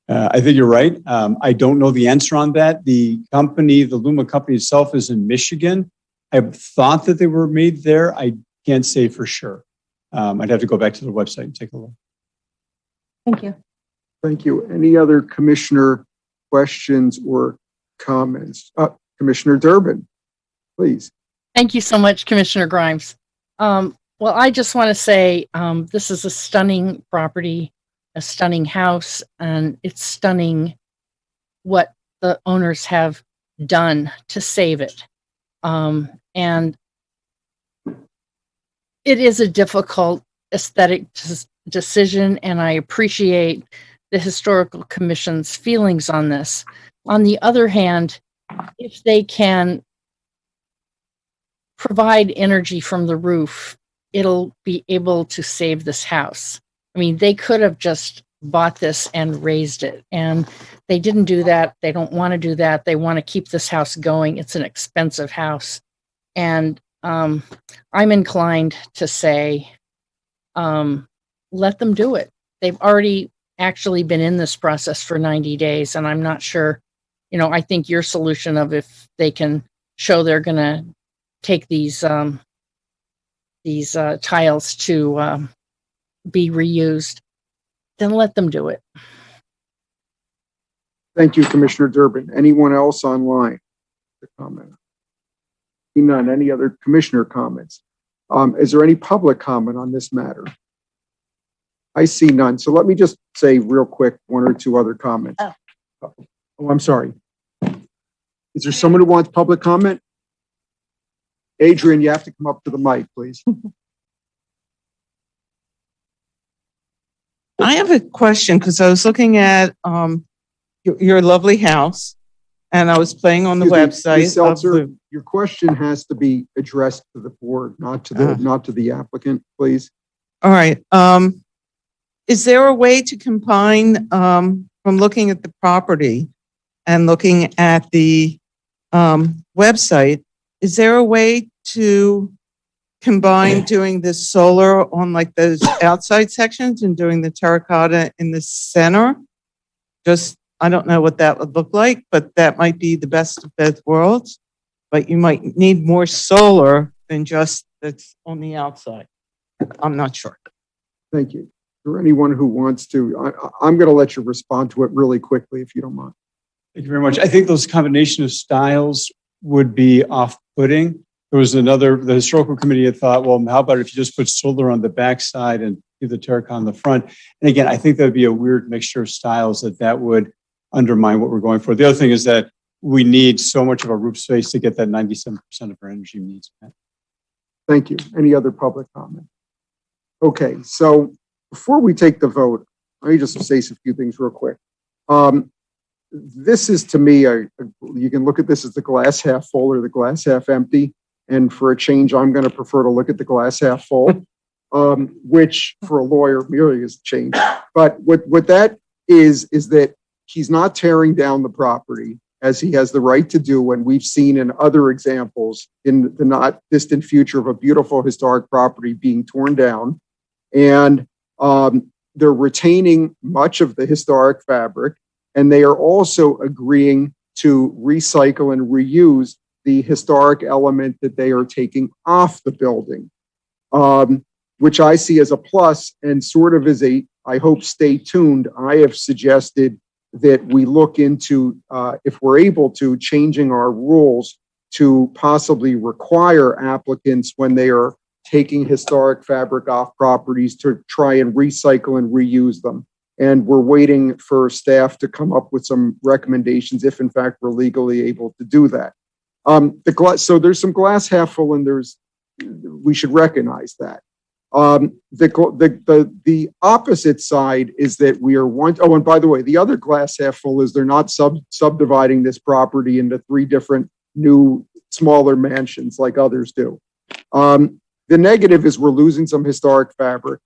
I think you're right. I don't know the answer on that. The Luma company itself is in Michigan. I thought that they were made there. I can't say for sure. I'd have to go back to the website and take a look. Thank you. Thank you. Any other commissioner questions or comments? Commissioner Durbin, please. Thank you so much, Commissioner Grimes. Well, I just want to say this is a stunning property, a stunning house, and it's stunning what the owners have done to save it. And it is a difficult aesthetic decision, and I appreciate the Historical Commission's feelings on this. On the other hand, if they can provide energy from the roof, it'll be able to save this house. I mean, they could have just bought this and raised it, and they didn't do that. They don't want to do that. They want to keep this house going. It's an expensive house. And I'm inclined to say, let them do it. They've already actually been in this process for 90 days, and I'm not sure, I think your solution of if they can show they're going to take these tiles to be reused, then let them do it. Thank you, Commissioner Durbin. Anyone else online to comment? None. Any other commissioner comments? Is there any public comment on this matter? I see none. So let me just say real quick, one or two other comments. Oh, I'm sorry. Is there someone who wants public comment? Adrian, you have to come up to the mic, please. I have a question because I was looking at your lovely house, and I was playing on the website. Ms. Seltzer, your question has to be addressed to the board, not to the applicant, please. All right. Is there a way to combine, from looking at the property and looking at the website, is there a way to combine doing this solar on like those outside sections and doing the terracotta in the center? I don't know what that would look like, but that might be the best of both worlds. But you might need more solar than just that's on the outside. I'm not sure. Thank you. Is there anyone who wants to? I'm going to let you respond to it really quickly, if you don't mind. Thank you very much. I think those combination of styles would be off-putting. There was the historical committee had thought, well, how about if you just put solar on the backside and do the terracotta on the front? And again, I think that would be a weird mixture of styles that would undermine what we're going for. The other thing is that we need so much of our roof space to get that 97% of our energy needs met. Thank you. Any other public comment? Okay, so before we take the vote, let me just say a few things real quick. This is, to me, you can look at this as the glass half full or the glass half empty. And for a change, I'm going to prefer to look at the glass half full, which for a lawyer merely is a change. But what that is that he's not tearing down the property as he has the right to do. And we've seen in other examples in the not distant future of a beautiful historic property being torn down. And they're retaining much of the historic fabric. And they are also agreeing to recycle and reuse the historic element that they are taking off the building, which I see as a plus and sort of as I hope, stay tuned. I have suggested that we look into, if we're able to, changing our rules to possibly require applicants when they are taking historic fabric off properties to try and recycle and reuse them. And we're waiting for staff to come up with some recommendations if in fact we're legally able to do that. So there's some glass half full and we should recognize that. The opposite side is that we are and by the way, the other glass half full is they're not subdividing this property into 3 different new smaller mansions like others do. The negative is we're losing some historic fabric,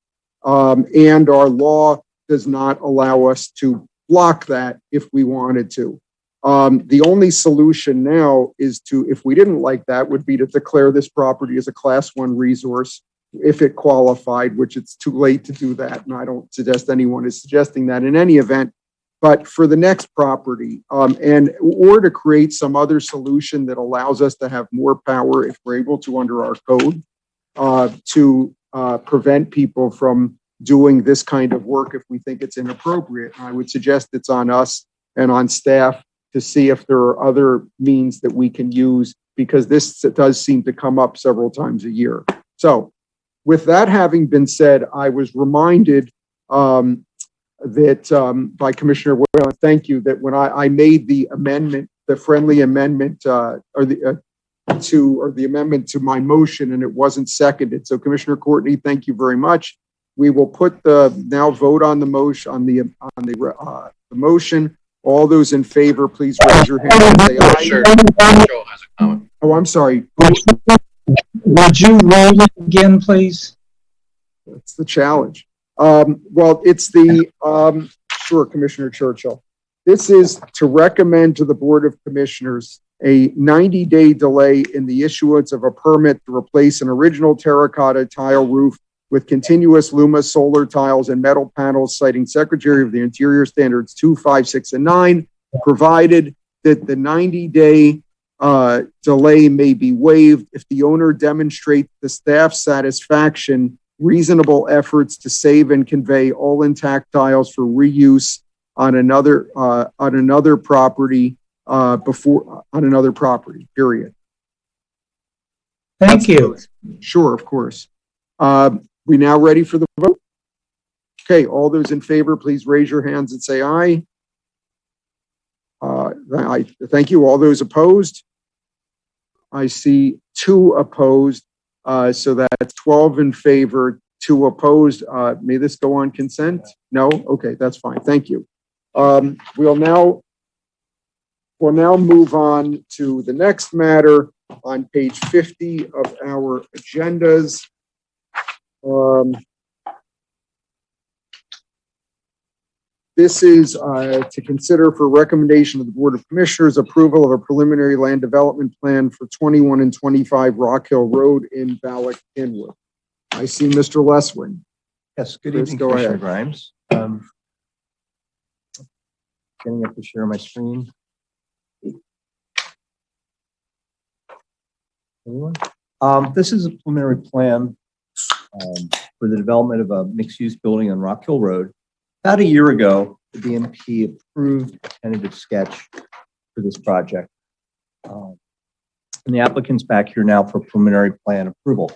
and our law does not allow us to block that if we wanted to. The only solution now is to, if we didn't like that, would be to declare this property as a Class 1 resource if it qualified, which it's too late to do that. And I don't suggest anyone is suggesting that in any event. But for the next property, or to create some other solution that allows us to have more power if we're able to under our code to prevent people from doing this kind of work if we think it's inappropriate. And I would suggest it's on us and on staff to see if there are other means that we can use, because this does seem to come up several times a year. So with that having been said, I was reminded that by Commissioner Whalen, thank you, that when I made the amendment, the friendly amendment, or the amendment to my motion, and it wasn't seconded. So Commissioner Courtney, thank you very much. We will now vote on the motion, on the motion. All those in favor, please raise your hand and say aye. Sure. Joel has a comment. Oh, I'm sorry. Would you read it again, please? That's the challenge. Well, it's the, sure, Commissioner Churchill. This is to recommend to the Board of Commissioners a 90-day delay in the issuance of a permit to replace an original terracotta tile roof with continuous Luma solar tiles and metal panels, citing Secretary of the Interior Standards 2, 5, 6, and 9, provided that the 90-day delay may be waived if the owner demonstrates the staff's satisfaction, reasonable efforts to save and convey all intact tiles for reuse on another property period. Thank you. Sure, of course. We now ready for the vote? Okay, all those in favor, please raise your hands and say aye. I thank you. All those opposed? I see 2 opposed. So that's 12 in favor, 2 opposed. May this go on consent? No? Okay, that's fine. Thank you. We'll now move on to the next matter on page 50 of our agendas. This is to consider for recommendation of the Board of Commissioners approval of a preliminary land development plan for 21 and 25 Rock Hill Road in Ballock-Inwood. I see Mr. Lesswin. Yes, good Please evening, go Commissioner ahead. Grimes. Getting up to share my screen. Anyone? This is a preliminary plan for the development of a mixed-use building on Rock Hill Road. About a year ago, the BMP approved a tentative sketch for this project. And the applicant's back here now for preliminary plan approval.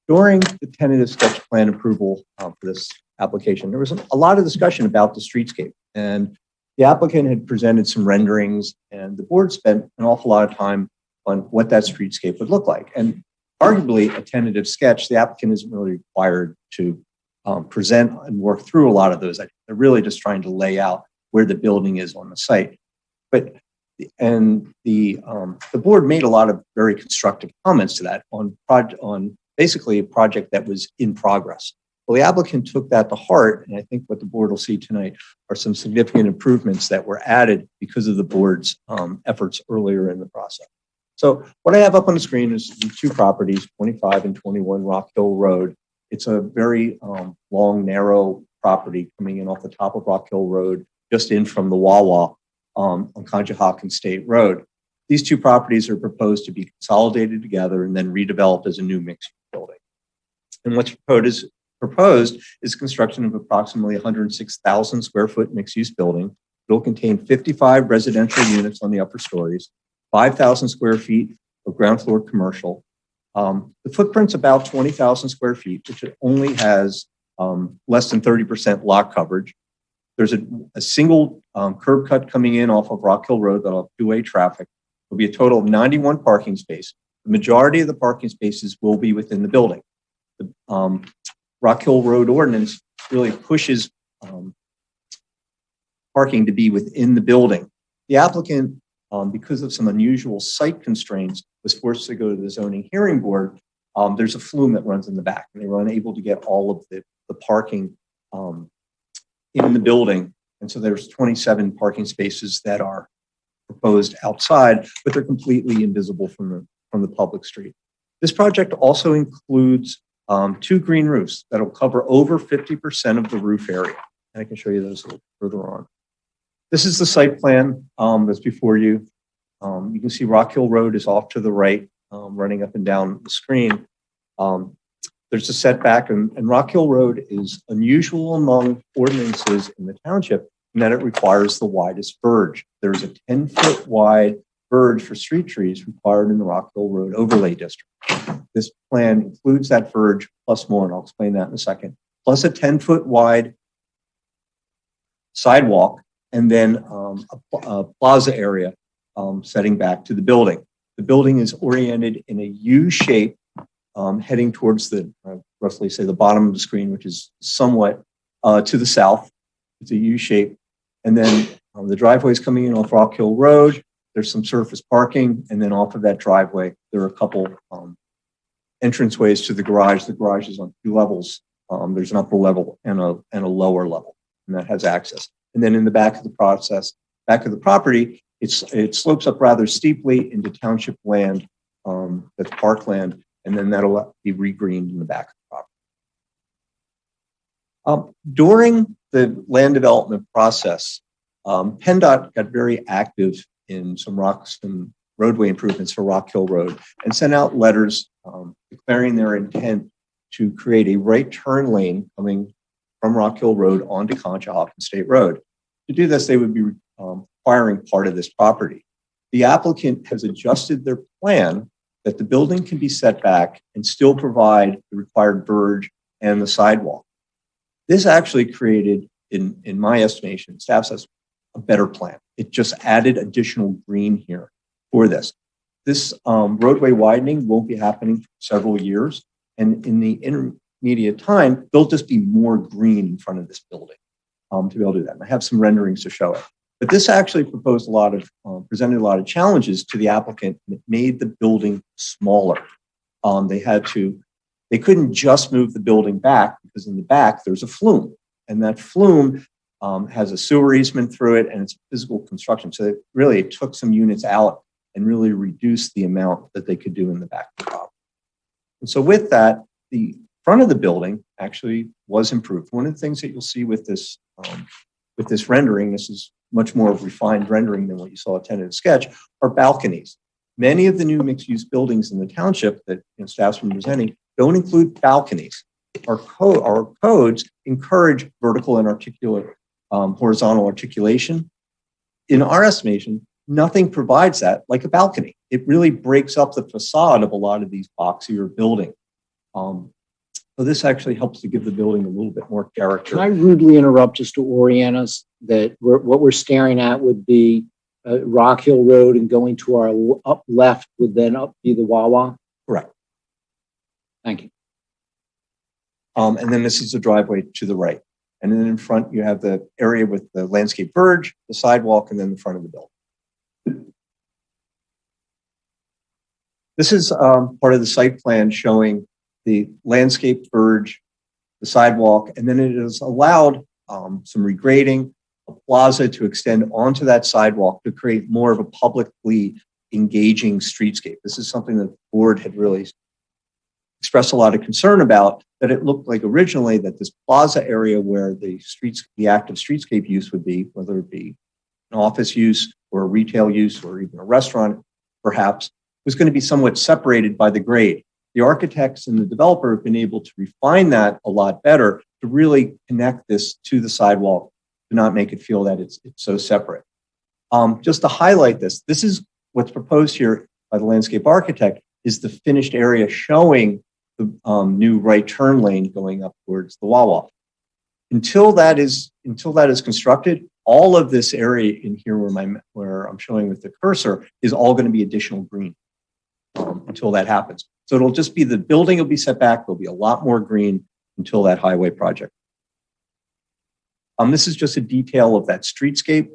During the tentative sketch plan approval for this application, there was a lot of discussion about the streetscape. And the applicant had presented some renderings, and the board spent an awful lot of time on what that streetscape would look like. And arguably, a tentative sketch, the applicant isn't really required to present and work through a lot of those. They're really just trying to lay out where the building is on the site. But the board made a lot of very constructive comments to that on basically a project that was in progress. Well, the applicant took that to heart, and I think what the board will see tonight are some significant improvements that were added because of the board's efforts earlier in the process. So what I have up on the screen is the 2 properties, 25 and 21 Rock Hill Road. It's a very long, narrow property coming in off the top of Rock Hill Road, just in from the Wawa on Conshohocken State Road. These 2 properties are proposed to be consolidated together and then redeveloped as a new mixed building. And what's proposed is construction of approximately 106,000 square foot mixed use building. It'll contain 55 residential units on the upper stories, 5,000 square feet of ground floor commercial. The footprint's about 20,000 square feet, which only has less than 30% lot coverage. There's a single curb cut coming in off of Rock Hill Road that'll have 2-way traffic. There'll be a total of 91 parking spaces. The majority of the parking spaces will be within the building. The Rock Hill Road ordinance really pushes parking to be within the building. The applicant, because of some unusual site constraints, was forced to go to the zoning hearing board. There's a flume that runs in the back, and they were unable to get all of the parking in the building. And so there's 27 parking spaces that are proposed outside, but they're completely invisible from the public street. This project also includes 2 green roofs that'll cover over 50% of the roof area. And I can show you those a little further on. This is the site plan that's before you. You can see Rock Hill Road is off to the right, running up and down the screen. There's a setback, and Rock Hill Road is unusual among ordinances in the township in that it requires the widest verge. There's a 10-foot wide verge for street trees required in the Rock Hill Road Overlay District. This plan includes that verge plus more, and I'll explain that in a second, plus a 10-foot wide sidewalk, and then a plaza area setting back to the building. The building is oriented in a U shape, heading towards the, roughly say the bottom of the screen, which is somewhat to the south. It's a U shape. And then the driveway is coming in off Rock Hill Road. There's some surface parking. And then off of that driveway, there are a couple entranceways to the garage. The garage is on 2 levels. There's an upper level and a lower level, and that has access. And then in the back of the property, it slopes up rather steeply into township land, that's parkland, and then that'll be regreened in the back of the property. During the land development process, PennDOT got very active in some roadway improvements for Rock Hill Road and sent out letters declaring their intent to create a right turn lane coming from Rock Hill Road onto Conshohocken State Road. To do this, they would be acquiring part of this property. The applicant has adjusted their plan that the building can be set back and still provide the required verge and the sidewalk. This actually created, in my estimation, staff says, a better plan. It just added additional green here for this. This roadway widening won't be happening for several years. And in the intermediate time, there'll just be more green in front of this building to be able to do that. And I have some renderings to show it. But this actually presented a lot of challenges to the applicant, and it made the building smaller. They couldn't just move the building back because in the back there's a flume, and that flume has a sewer easement through it, and it's physical construction. So it took some units out and really reduced the amount that they could do in the back of the property. And so with that, the front of the building actually was improved. One of the things that you'll see with this rendering, this is much more refined rendering than what you saw a tentative sketch, are balconies. Many of the new mixed-use buildings in the township that staff's been presenting don't include balconies. Our codes encourage vertical and horizontal articulation. In our estimation, nothing provides that like a balcony. It really breaks up the facade of a lot of these boxier buildings. So this actually helps to give the building a little bit more character. Can I rudely interrupt just to orient us that what we're staring at would be Rock Hill Road, and going to our up left would then be the Wawa? Correct. Thank you. And then this is the driveway to the right. And then in front, you have the area with the landscape verge, the sidewalk, and then the front of the building. This is part of the site plan showing the landscape verge, the sidewalk, and then it has allowed some regrading, a plaza to extend onto that sidewalk to create more of a publicly engaging streetscape. This is something that the board had really expressed a lot of concern about, that it looked like originally that this plaza area where the active streetscape use would be, whether it be an office use or a retail use or even a restaurant, perhaps, was going to be somewhat separated by the grade. The architects and the developer have been able to refine that a lot better to really connect this to the sidewalk, to not make it feel that it's so separate. Just to highlight this is what's proposed here by the landscape architect, is the finished area showing the new right turn lane going up towards the Wawa. Until that is constructed, all of this area in here where I'm showing with the cursor is all going to be additional green until that happens. So it'll just be the building will be set back. There'll be a lot more green until that highway project. This is just a detail of that streetscape.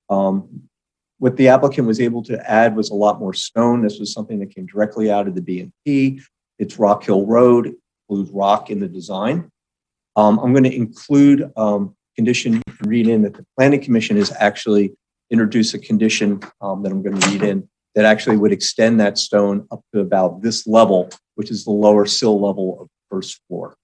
What the applicant was able to add was a lot more stone. This was something that came directly out of the B&P. It's Rock Hill Road, includes rock in the design. I'm going to include condition, you can read in that the Planning Commission has actually introduced a condition that I'm going to read in that actually would extend that stone up to about this level, which is the lower sill level of the first floor.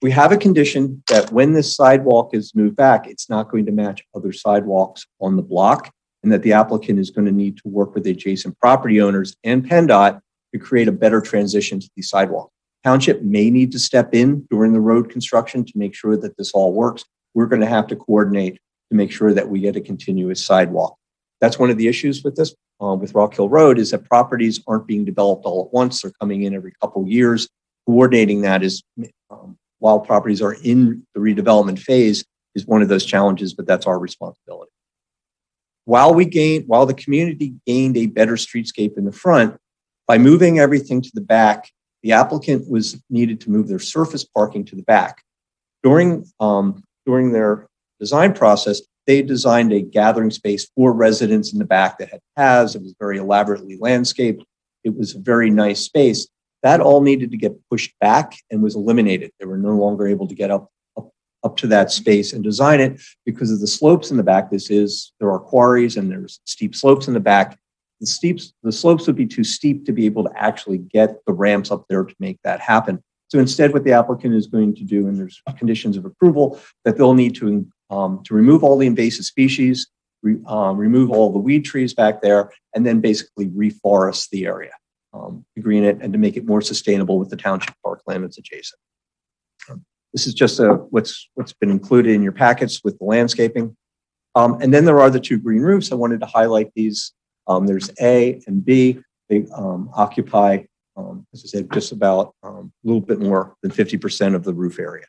We have a condition that when this sidewalk is moved back, it's not going to match other sidewalks on the block, and that the applicant is going to need to work with adjacent property owners and PennDOT to create a better transition to the sidewalk. Township may need to step in during the road construction to make sure that this all works. We're going to have to coordinate to make sure that we get a continuous sidewalk. That's one of the issues with this, with Rock Hill Road, is that properties aren't being developed all at once. They're coming in every couple of years. Coordinating that is, while properties are in the redevelopment phase, is one of those challenges, but that's our responsibility. While the community gained a better streetscape in the front, by moving everything to the back, the applicant was needed to move their surface parking to the back. During their design process, they designed a gathering space for residents in the back that had paths. It was very elaborately landscaped. it was a very nice space. That all needed to get pushed back and was eliminated. They were no longer able to get up to that space and design it because of the slopes in the back. There are quarries and there's steep slopes in the back. The slopes would be too steep to be able to actually get the ramps up there to make that happen. So instead, what the applicant is going to do, and there's conditions of approval, that they'll need to remove all the invasive species, remove all the weed trees back there, and then basically reforest the area, to green it, and to make it more sustainable with the township parkland that's adjacent. This is just what's been included in your packets with the landscaping. And then there are the two green roofs. I wanted to highlight these. There's A and B. They occupy, as I said, just about a little bit more than 50% of the roof area.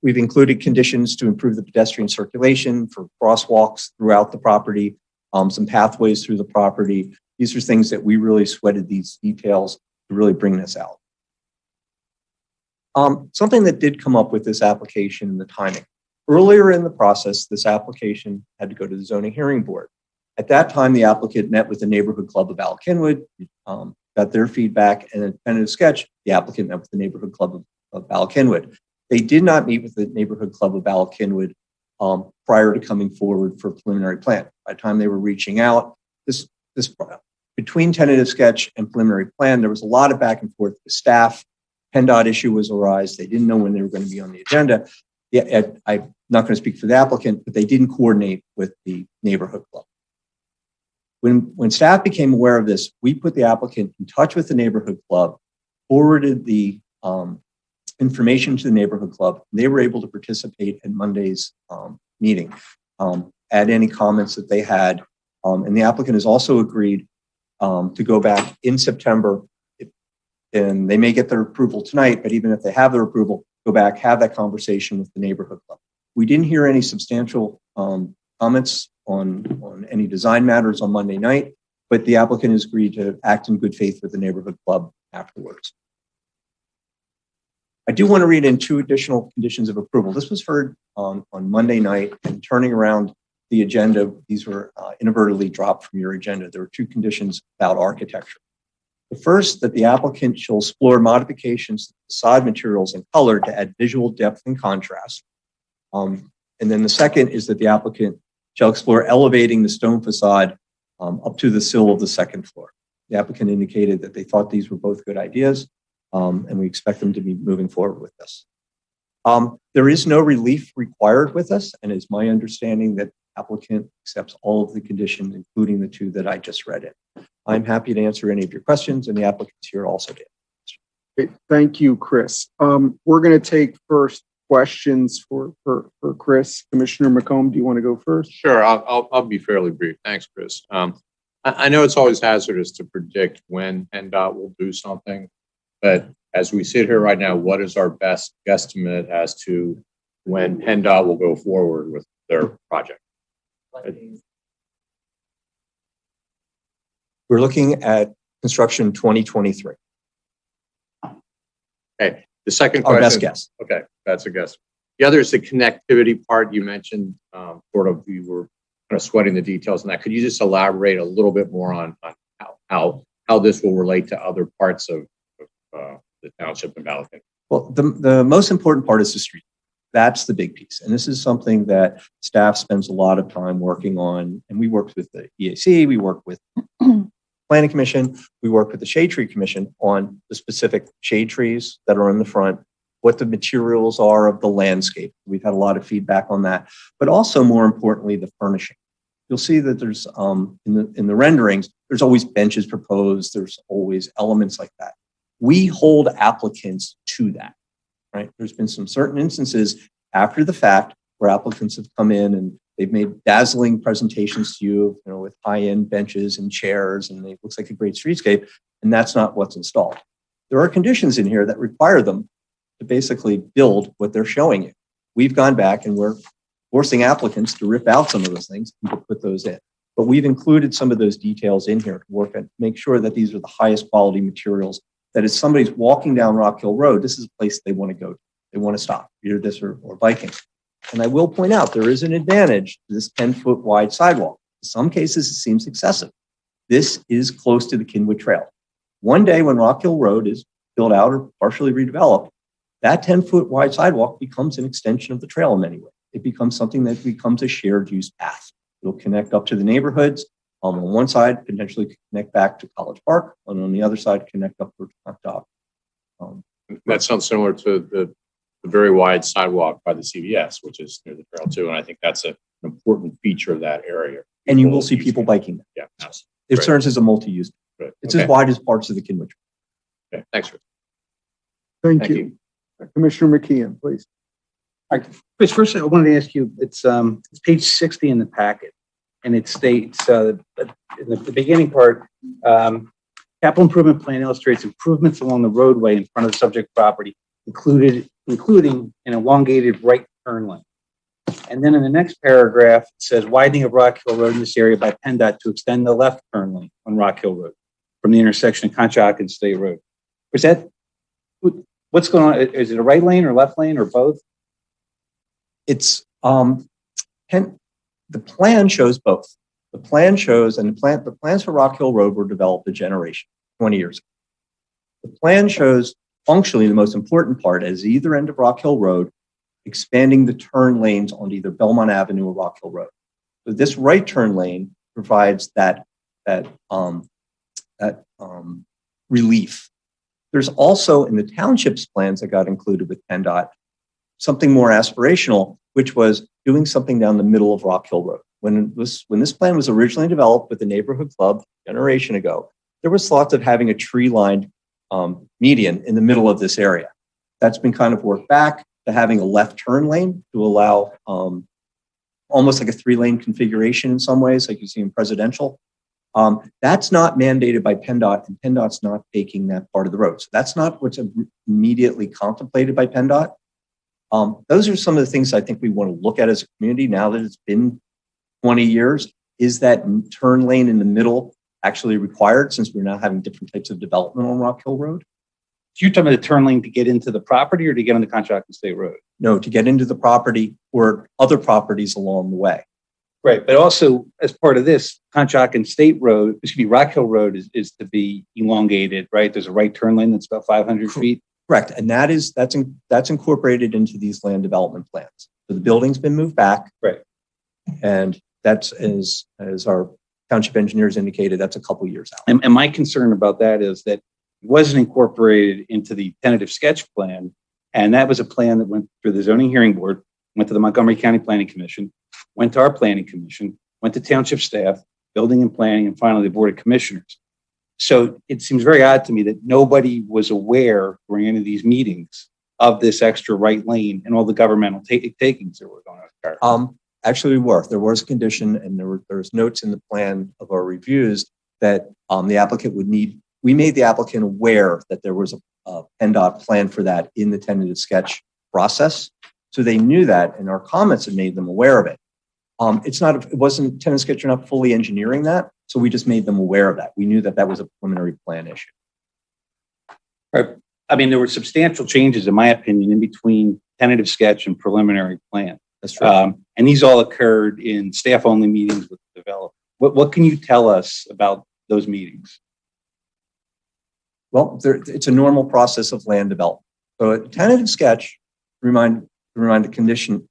We've included conditions to improve the pedestrian circulation for crosswalks throughout the property, some pathways through the property. These are things that we really sweated these details to really bring this out. Something that did come up with this application and the timing. Earlier in the process, this application had to go to the zoning hearing board. At that time, the applicant met with the neighborhood club of Alkinwood, got their feedback, and a tentative sketch, the applicant met with the neighborhood club of Alkinwood. They did not meet with the neighborhood club of Alkinwood prior to coming forward for a preliminary plan. By the time they were reaching out, between tentative sketch and preliminary plan, there was a lot of back and forth with staff. PennDOT issue was arise. They didn't know when they were going to be on the agenda. I'm not going to speak for the applicant, but they didn't coordinate with the neighborhood club. When staff became aware of this, we put the applicant in touch with the neighborhood club, forwarded the information to the neighborhood club. They were able to participate in Monday's meeting, add any comments that they had. And the applicant has also agreed to go back in September. And they may get their approval tonight, but even if they have their approval, go back, have that conversation with the neighborhood club. We didn't hear any substantial comments on any design matters on Monday night, but the applicant has agreed to act in good faith with the neighborhood club afterwards. I do want to read in two additional conditions of approval. This was heard on Monday night, and turning around the agenda, these were inadvertently dropped from your agenda. There were two conditions about architecture. The first, that the applicant shall explore modifications to facade materials and color to add visual depth and contrast. And then the second is that the applicant shall explore elevating the stone facade up to the sill of the second floor. The applicant indicated that they thought these were both good ideas, and we expect them to be moving forward with this. There is no relief required with us, and it's my understanding that the applicant accepts all of the conditions, including the two that I just read in. I'm happy to answer any of your questions, and the applicants here also did. Okay, thank you, Chris. We're going to take first questions for Chris. Commissioner McComb, do you want to go first? Sure, I'll be fairly brief. Thanks, Chris. I know it's always hazardous to predict when PennDOT will do something, but as we sit here right now, what is our best guesstimate as to when PennDOT will go forward with their project? We're looking at construction 2023. Okay. The second question. Our best guess. Okay, that's a guess. The other is the connectivity part. You mentioned sort of you were kind of sweating the details on that. Could you just elaborate a little bit more on how this will relate to other parts of the township and Balkan? Well, the most important part is the street. That's the big piece. And this is something that staff spends a lot of time working on. And we worked with the EAC, we worked with Planning Commission, we worked with the Shade Tree Commission on the specific shade trees that are in the front, what the materials are of the landscape. We've had a lot of feedback on that, but also more importantly, the furnishing. You'll see that there's in the renderings, there's always benches proposed. There's always elements like that. We hold applicants to that, right? There's been some certain instances after the fact where applicants have come in and they've made dazzling presentations to you, with high-end benches and chairs, and it looks like a great streetscape, and that's not what's installed. There are conditions in here that require them to basically build what they're showing you. We've gone back and we're forcing applicants to rip out some of those things and to put those in. But we've included some of those details in here to work and make sure that these are the highest quality materials, that if somebody's walking down Rock Hill Road, this is a place they want to go to. They want to stop, either this or biking. And I will point out, there is an advantage to this 10-foot wide sidewalk. In some cases, it seems excessive. this is close to the Kinwood Trail. One day when Rock Hill Road is built out or partially redeveloped, that 10-foot wide sidewalk becomes an extension of the trail in many ways. It becomes something that becomes a shared use path. It'll connect up to the neighborhoods. On one side, potentially connect back to College Park, and on the other side, connect up to Dock. That sounds similar to the very wide sidewalk by the CVS, which is near the trail too. And I think that's an important feature of that area. And you will see people biking there. Yeah. It serves as a multi-use. Right. It's as wide as parts of the Kinwood Trail. Okay. Thanks, Rich. Thank you. Commissioner McKeon, please. All right, Chris, first I wanted to ask you, it's page 60 in the packet, and it states in the beginning part, capital improvement plan illustrates improvements along the roadway in front of the subject property, including an elongated right turn lane. And then in the next paragraph, it says widening of Rock Hill Road in this area by PennDOT to extend the left turn lane on Rock Hill Road from the intersection of Conshohocken and State Road. Is that, what's going on? Is it a right lane or left lane or both? It's the plan shows both. The plan shows, and the plans for Rock Hill Road were developed a generation, 20 years ago. The plan shows functionally the most important part as either end of Rock Hill Road, expanding the turn lanes on either Belmont Avenue or Rock Hill Road. So this right turn lane provides that relief. There's also in the township's plans that got included with PennDOT something more aspirational, which was doing something down the middle of Rock Hill Road. When this plan was originally developed with the neighborhood club a generation ago, there was thoughts of having a tree-lined median in the middle of this area. That's been kind of worked back to having a left turn lane to allow almost like a 3-lane configuration in some ways, like you see in presidential. That's not mandated by PennDOT, and PennDOT's not taking that part of the road. So that's not what's immediately contemplated by PennDOT. Those are some of the things I think we want to look at as a community now that it's been 20 years. Is that turn lane in the middle actually required since we're now having different types of development on Rock Hill Road? So you're talking about the turn lane to get into the property or to get on the Conshohocken State Road? No, to get into the property or other properties along the way. Right, but also as part of this, Conshohocken State Road, Rock Hill Road is to be elongated, right? There's a right turn lane that's about 500 feet. Correct, and that's incorporated into these land development plans. So the building's been moved back. Right. And that's, as our township engineers indicated, that's a couple years out. And my concern about that is that it wasn't incorporated into the tentative sketch plan. And that was a plan that went through the zoning hearing board, went to the Montgomery County Planning Commission, went to our planning commission, went to township staff, building and planning, and finally the board of commissioners. So it seems very odd to me that nobody was aware during any of these meetings of this extra right lane and all the governmental takings that were going to occur. Actually, there was a condition, and there was notes in the plan of our reviews that the applicant would need. We made the applicant aware that there was a PennDOT plan for that in the tentative sketch process, so they knew that, and our comments had made them aware of it. It wasn't tentative sketch. You're not fully engineering that, so we just made them aware of that. We knew that was a preliminary plan issue. Right. I mean, there were substantial changes, in my opinion, in between tentative sketch and preliminary plan. That's true. And these all occurred in staff-only meetings with the developer. What can you tell us about those meetings? Well, it's a normal process of land development. So a tentative sketch, remind the commissioners,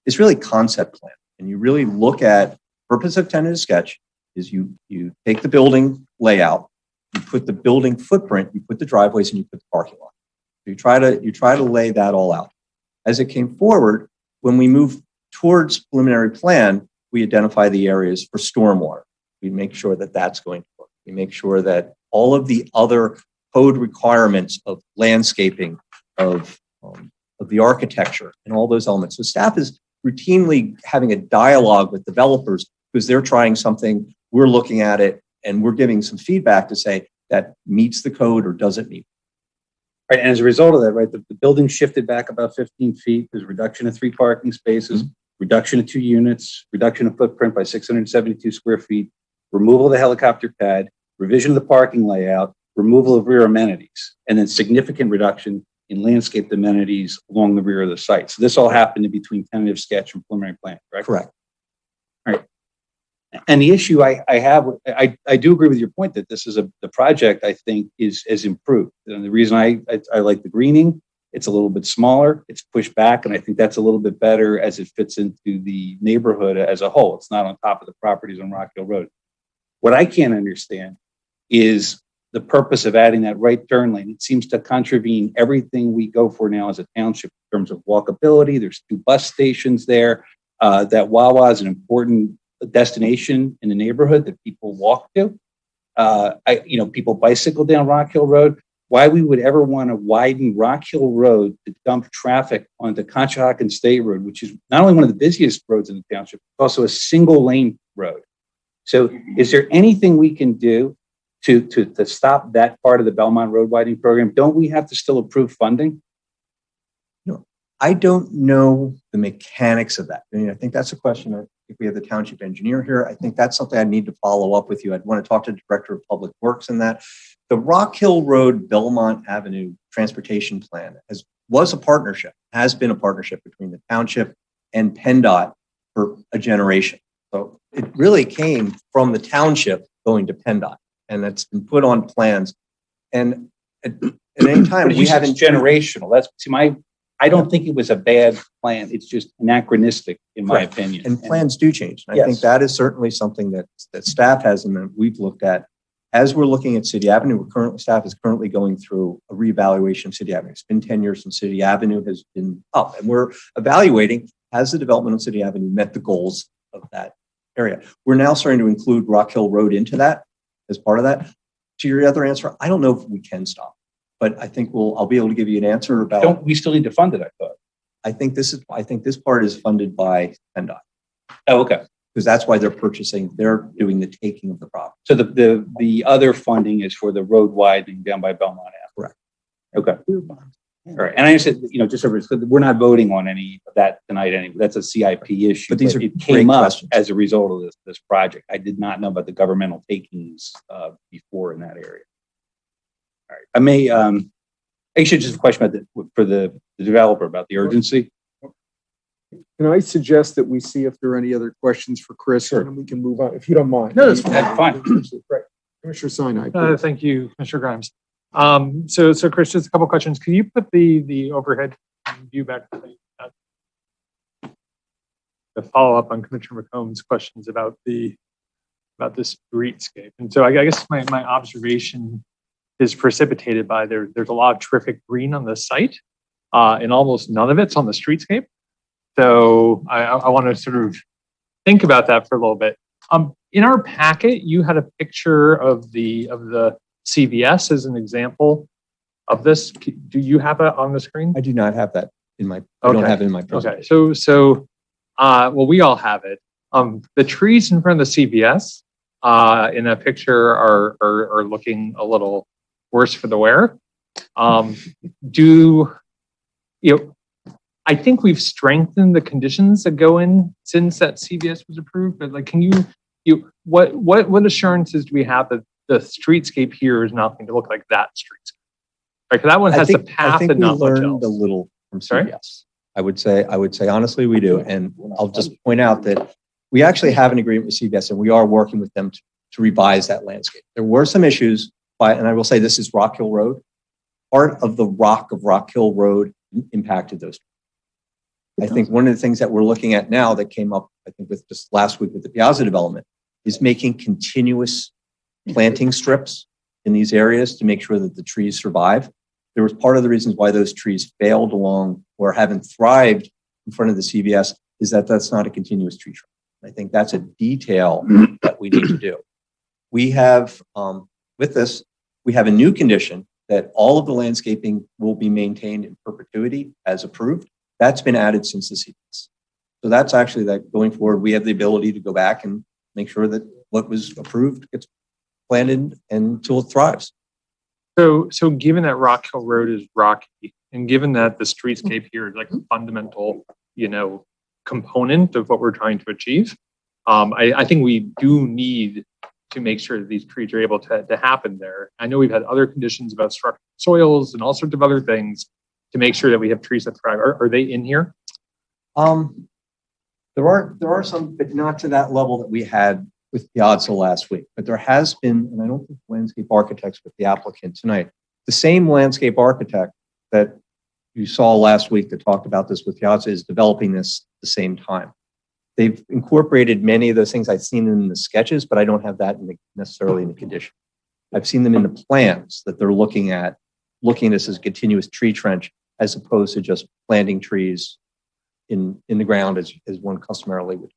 it's really concept plan. And you really look at purpose of tentative sketch is you take the building layout, you put the building footprint, you put the driveways, and you put the parking lot. So you try to lay that all out. As it came forward, when we move towards preliminary plan, we identify the areas for stormwater. We make sure that that's going to work. We make sure that all of the other code requirements of landscaping, of the architecture, and all those elements. So staff is routinely having a dialogue with developers because they're trying something, we're looking at it, and we're giving some feedback to say that meets the code or doesn't meet. Right, and as a result of that, right, the building shifted back about 15 feet. There's a reduction of 3 parking spaces, reduction of 2 units, reduction of footprint by 672 square feet, removal of the helicopter pad, revision of the parking layout, removal of rear amenities, and then significant reduction in landscaped amenities along the rear of the site. So this all happened in between tentative sketch and preliminary plan, correct? Correct. All right. Now, And the issue I have, I do agree with your point that this is the project I think is improved. And the reason I like the greening, it's a little bit smaller, it's pushed back, and I think that's a little bit better as it fits into the neighborhood as a whole. It's not on top of the properties on Rock Hill Road. What I can't understand is the purpose of adding that right turn lane. It seems to contravene everything we go for now as a township in terms of walkability. There's 2 bus stations there. That Wawa is an important destination in the neighborhood that people walk to. People bicycle down Rock Hill Road. Why we would ever want to widen Rock Hill Road to dump traffic onto Conshohocken State Road, which is not only one of the busiest roads in the township, but also a single lane road. So is there anything we can do to stop that part of the Belmont road widening program? Don't we have to still approve funding? No, I don't know the mechanics of that. I mean, I think that's a question. If we have the township engineer here, I think that's something I need to follow up with you. I'd want to talk to the director of public works in that. The Rock Hill Road, Belmont Avenue transportation plan was a partnership, has been a partnership between the township and PennDOT for a generation. So it really came from the township going to PennDOT, and that's been put on plans. And at any time we haven't generational. That's I don't think it was a bad plan. It's just anachronistic, in my opinion. And plans do change. And I think that is certainly something that staff has and that we've looked at. As we're looking at City Avenue, staff is currently going through a reevaluation of City Avenue. It's been 10 years since City Avenue has been up, and we're evaluating, has the development of City Avenue met the goals of that area? We're now starting to include Rock Hill Road into that as part of that. To your other answer, I don't know if we can stop, but I think I'll be able to give you an answer about. Don't we still need to fund it? I thought. I think this part is funded by PennDOT. Oh, okay. Because that's why they're doing the taking of the property. So the other funding is for the road widening down by Belmont Ave. Correct. Okay. All right. And I said, just so we're not voting on any of that tonight anyway. That's a CIP issue. But these are it came great up questions. as a result of this project. I did not know about the governmental takings before in that area. All right. I may actually just a question about for the developer about the urgency. Can I suggest that we see if there are any other questions for Chris, and then we can move on, if you don't mind? No, that's fine. Right. Commissioner Sinai. Thank you, Mr. Grimes. So Chris, just a couple questions. Can you put the overhead view back to follow up on Commissioner McComb's questions about the streetscape? And so I guess my observation is precipitated by there's a lot of terrific green on the site, and almost none of it's on the streetscape. So I want to sort of think about that for a little bit. In our packet, you had a picture of the CVS as an example of this. Do you have it on the screen? I do not have that in my. I don't have it in my presentation. Okay. So well, we all have it. The trees in front of the CVS in that picture are looking a little worse for the wear. I think we've strengthened the conditions that go in since that CVS was approved, but like, can what assurances do we have that the streetscape here is not going to look like that streetscape? Right, because that one has a path and not much else. I think we learned a little from CVS. I would say honestly we do, and I'll just point out that we actually have an agreement with CVS, and we are working with them to revise that landscape. There were some issues, and I will say this is Rock Hill Road. Part of the rock of Rock Hill Road impacted those. I think one of the things that we're looking at now that came up, I think, with just last week with the Piazza development is making continuous planting strips in these areas to make sure that the trees survive. There was part of the reasons why those trees failed along or haven't thrived in front of the CVS is that that's not a continuous tree trim. I think that's a detail that we need to do. We have, with this, we have a new condition that all of the landscaping will be maintained in perpetuity as approved. That's been added since the CVS. So that's actually that going forward, we have the ability to go back and make sure that what was approved gets planted until it thrives. So given that Rock Hill Road is rocky, and given that the streetscape here is like a fundamental, component of what we're trying to achieve, I think we do need to make sure that these trees are able to happen there. I know we've had other conditions about structural soils and all sorts of other things to make sure that we have trees that thrive. Are they in here? There are some, but not to that level that we had with Piazza last week, but there has been, and I don't think landscape architects with the applicant tonight, the same landscape architect that you saw last week that talked about this with Piazza is developing this at the same time. They've incorporated many of those things I've seen in the sketches, but I don't have that necessarily in the condition. I've seen them in the plans that they're looking at this as a continuous tree trench as opposed to just planting trees in the ground as one customarily would.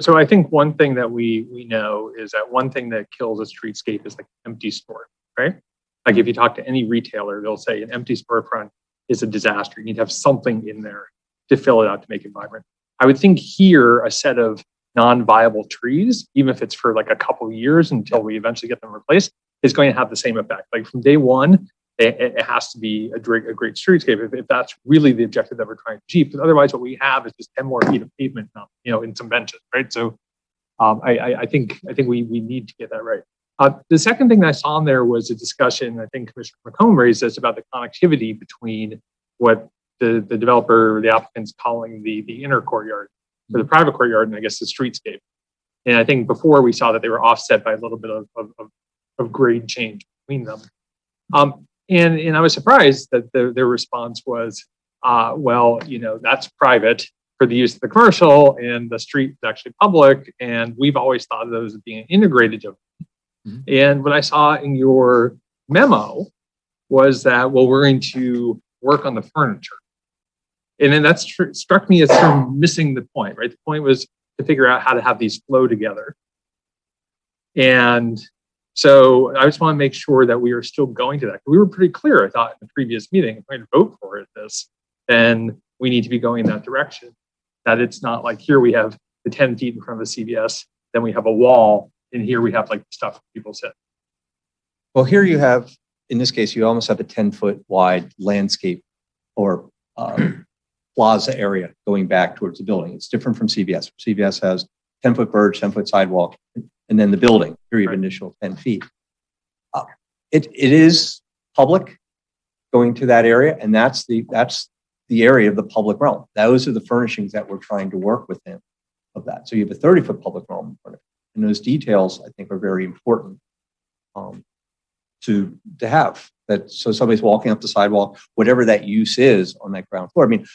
So I think one thing that we know is that one thing that kills a streetscape is like empty store, right? Like if you talk to any retailer, they'll say an empty storefront is a disaster. You need to have something in there to fill it out to make it vibrant. I would think here a set of non-viable trees, even if it's for like a couple of years until we eventually get them replaced, is going to have the same effect. Like from day one, it has to be a great streetscape if that's really the objective that we're trying to achieve. Because otherwise, what we have is just 10 more feet of pavement now, in some benches, right? So I think we need to get that right. The second thing that I saw in there was a discussion, I think Commissioner McComb raised this, about the connectivity between what the developer, the applicant's calling the inner courtyard, or the private courtyard, and I guess the streetscape. And I think before we saw that they were offset by a little bit of grade change between them. And I was surprised that their response was, well, that's private for the use of the commercial, and the street is actually public, and we've always thought of those as being integrated. Mm-hmm. And what I saw in your memo was that, well, we're going to work on the furniture. And then that struck me as sort of missing the point, right? The point was to figure out how to have these flow together. And so I just want to make sure that we are still going to that. We were pretty clear, I thought, in the previous meeting, if we're going to vote for this, then we need to be going in that direction. That it's not like here we have the 10 feet in front of the CVS, then we have a wall, and here we have like stuff people sit. Well, here you have, in this case, you almost have a 10-foot wide landscape or plaza area going back towards the building. It's different from CVS. CVS has 10-foot verge, 10-foot sidewalk, and then the building, here you have initial 10 feet. It is public going to that area, and that's the area of the public realm. Those are the furnishings that we're trying to work within of that. So you have a 30-foot public realm in front of it. And those details, I think, are very important to have. That so somebody's walking up the sidewalk, whatever that use is on that ground floor. I mean,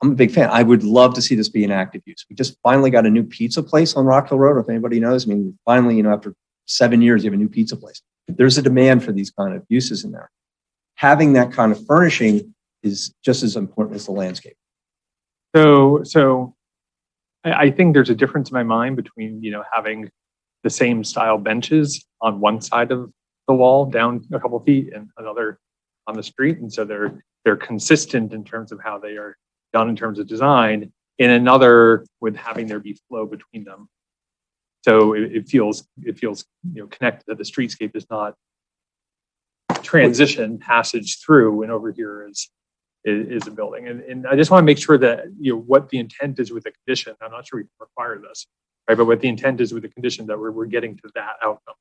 I'm a big fan. I would love to see this be an active use. We just finally got a new pizza place on Rock Hill Road, if anybody knows. I mean, finally, after 7 years, you have a new pizza place. There's a demand for these kind of uses in there. Having that kind of furnishing is just as important as the landscape. So I think there's a difference in my mind between, having the same style benches on one side of the wall down a couple feet and another on the street. And so they're consistent in terms of how they are done in terms of design, and another with having there be flow between them. So it feels connected, that the streetscape is not transition passage through, and over here is a building. And I just want to make sure that, what the intent is with the condition. I'm not sure we can require this, right? But what the intent is with the condition, that we're getting to that outcome.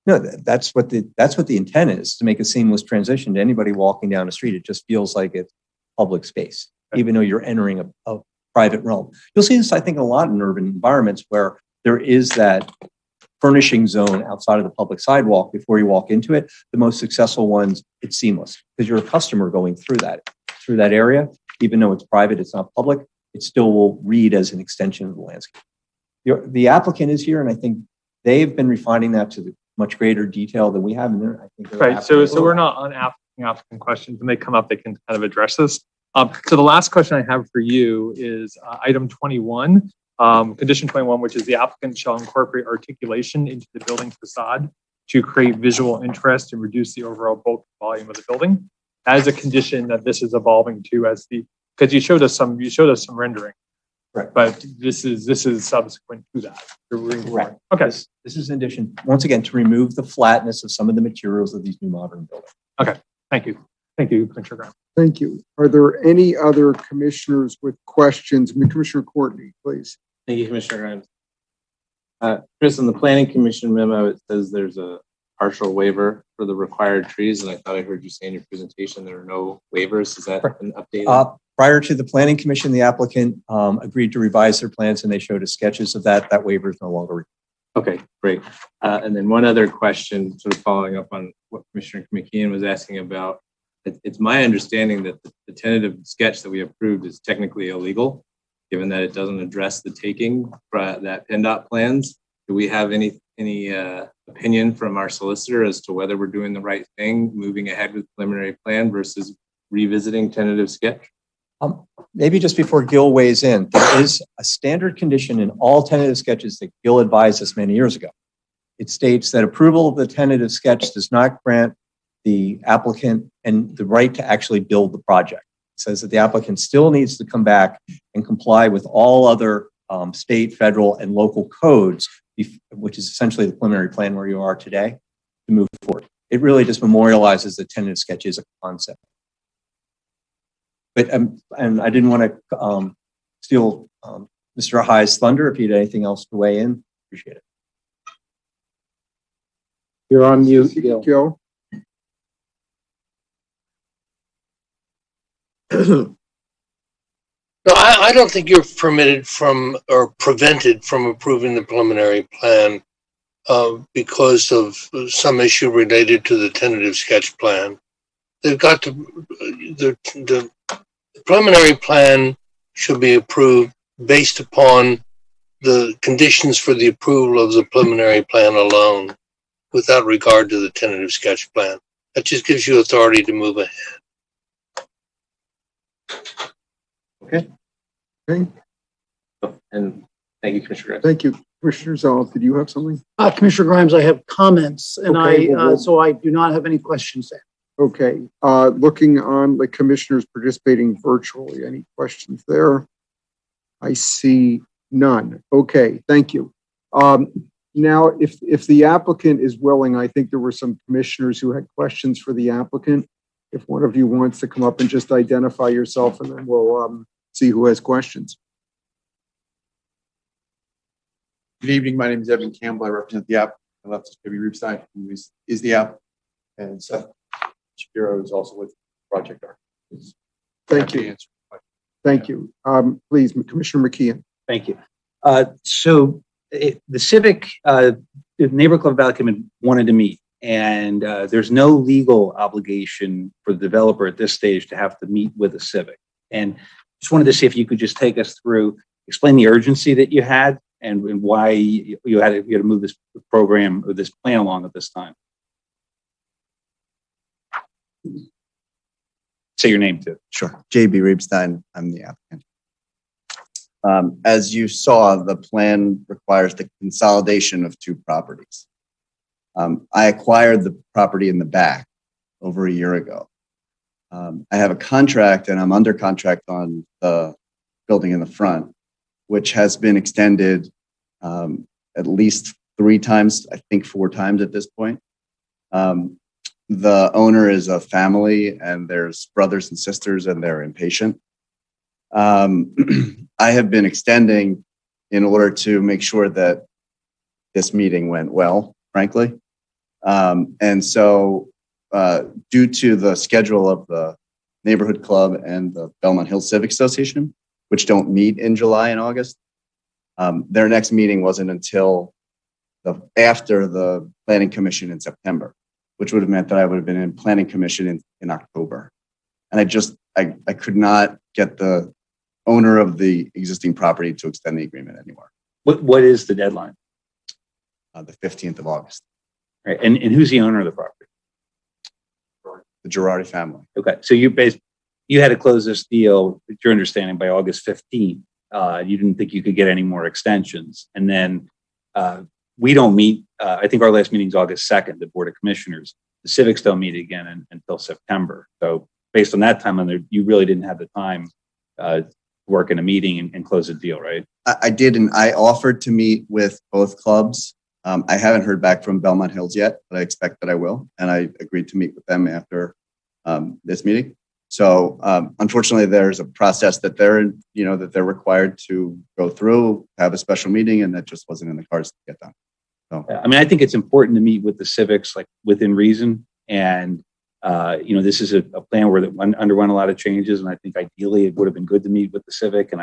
No, that's what the intent is, to make a seamless transition to anybody walking down the street. It just feels like it's public space, even though you're entering a private realm. You'll see this, I think, a lot in urban environments where there is that furnishing zone outside of the public sidewalk before you walk into it. The most successful ones, it's seamless because you're a customer going through that area. Even though it's private, it's not public, it still will read as an extension of the landscape. The applicant is here, and I think they've been refining that to the much greater detail than we have in there. I think right. So we're not on applicant questions. When they come up, they can kind of address this. So the last question I have for you is item 21, condition 21, which is the applicant shall incorporate articulation into the building facade to create visual interest and reduce the overall bulk volume of the building. As a condition that this is evolving to, because you showed us some rendering. Right. But this is subsequent to that. Correct. Okay. This is in addition, once again, to remove the flatness of some of the materials of these new modern buildings. Okay. Thank you. Thank you, Commissioner Graham. Thank you. Are there any other commissioners with questions? Commissioner Courtney, please. Thank you, Commissioner Grimes. Chris, in the Planning Commission memo, it says there's a partial waiver for the required trees, and I thought I heard you say in your presentation there are no waivers. Is that an update? Prior to the Planning Commission, the applicant agreed to revise their plans, and they showed us sketches of that. That waiver is no longer required. Okay, Great. And then one other question, sort of following up on what Commissioner McKeon was asking about. It's my understanding that the tentative sketch that we approved is technically illegal, given that it doesn't address the taking that PennDOT plans. Do we have any opinion from our solicitor as to whether we're doing the right thing, moving ahead with preliminary plan versus revisiting tentative sketch? Maybe just before Gil weighs in, there is a standard condition in all tentative sketches that Gil advised us many years ago. It states that approval of the tentative sketch does not grant the applicant and the right to actually build the project. It says that the applicant still needs to come back and comply with all other state, federal, and local codes, which is essentially the preliminary plan where you are today, to move forward. It really just memorializes the tentative sketch as a concept. But and I didn't want to steal Mr. High's thunder. If you had anything else to weigh in, appreciate it. You're on mute, Gil. Gil? No, I don't think you're permitted from or prevented from approving the preliminary plan because of some issue related to the tentative sketch plan. They've got to, the preliminary plan should be approved based upon the conditions for the approval of the preliminary plan alone, without regard to the tentative sketch plan. That just gives you authority to move ahead. Okay. Okay. And thank you, Commissioner Grimes. Thank you. Commissioner Zoll, did you have something? Commissioner Grimes, I have comments, and Okay, well, so I do not have any questions there. Okay. Looking on the commissioners participating virtually, any questions there? I see none. Okay, thank you. Now, if the applicant is willing, I think there were some commissioners who had questions for the applicant. If one of you wants to come up and just identify yourself, and then we'll see who has questions. Good evening. My name is Evan Campbell. I represent the app. I left is J.B. Reebstein, who is the app, and Seth Shapiro is also with Project Arc. Thank you. Thank you. Please, Commissioner McKeon. Thank you. The Civic, the Neighbor Club of Valley wanted to meet, and there's no legal obligation for the developer at this stage to have to meet with the Civic. And just wanted to see if you could just take us through, explain the urgency that you had and why you had to move this program or this plan along at this time. Say your name too. Sure. J.B. Reebstein. I'm the applicant. As you saw, the plan requires the consolidation of two properties. I acquired the property in the back over a year ago. I have a contract and I'm under contract on the building in the front, which has been extended at least 3 times, I think 4 times at this point. The owner is a family and there's brothers and sisters and they're impatient. I have been extending in order to make sure that this meeting went well, frankly. And so due to the schedule of the Neighborhood Club and the Belmont Hills Civic Association, which don't meet in July and August, their next meeting wasn't until after the Planning Commission in September, which would have meant that I would have been in Planning Commission in October. And I could not get the owner of the existing property to extend the agreement anymore. What is the deadline? The 15th of August. Right. And who's the owner of the property? The Girardi family. Okay. So you had to close this deal, your understanding, by August 15th. You didn't think you could get any more extensions. And then we don't meet, I think our last meeting is August 2nd, the Board of Commissioners. The Civics don't meet again until September. So based on that time, you really didn't have the time to work in a meeting and close a deal, right? I did, and I offered to meet with both clubs. I haven't heard back from Belmont Hills yet, but I expect that I will. And I agreed to meet with them after this meeting. So unfortunately, there's a process that they're required to go through, have a special meeting, and that just wasn't in the cards to get done. So I mean, I think it's important to meet with the Civics like within reason. And this is a plan where that underwent a lot of changes, and I think ideally it would have been good to meet with the Civic. And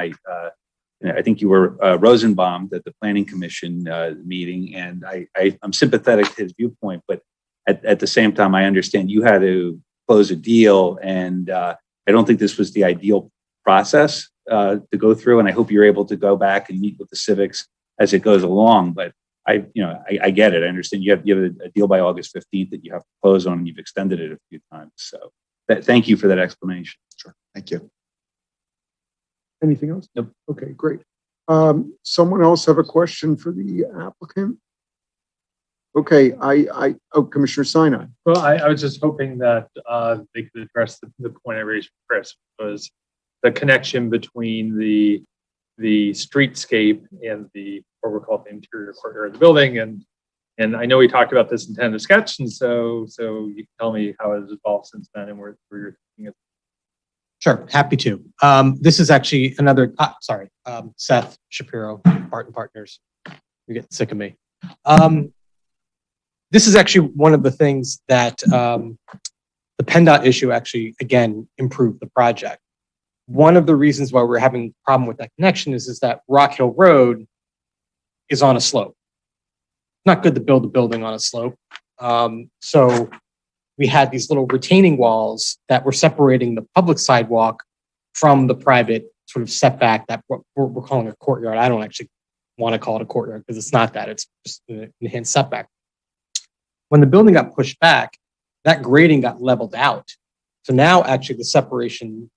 I think you were Rosenbaum at the Planning Commission meeting, and I'm sympathetic to his viewpoint, but at the same time, I understand you had to close a deal, and I don't think this was the ideal process to go through, and I hope you're able to go back and meet with the civics as it goes along. But I get it. I understand you have a deal by August 15th that you have to close on, and you've extended it a few times. So thank you for that explanation. Sure. Thank you. Anything else? Nope. Okay, great. Someone else have a question for the applicant? Okay, Commissioner Sinai. Well, I was just hoping that they could address the point I raised for Chris, was the connection between the streetscape and what we're calling the interior courtyard of the building. And I know we talked about this in tentative sketch, and so you can tell me how it has evolved since then and where you're thinking of. Sure, happy to. This is actually another, Seth Shapiro, Barton Partners. You're getting sick of me. This is actually one of the things that the PennDOT issue actually, again, improved the project. One of the reasons why we're having a problem with that connection is that Rock Hill Road is on a slope. Not good to build a building on a slope. So we had these little retaining walls that were separating the public sidewalk from the private sort of setback that we're calling a courtyard. I don't actually want to call it a courtyard because it's not that. It's just an enhanced setback. When the building got pushed back, that grading got leveled out. So now actually the separation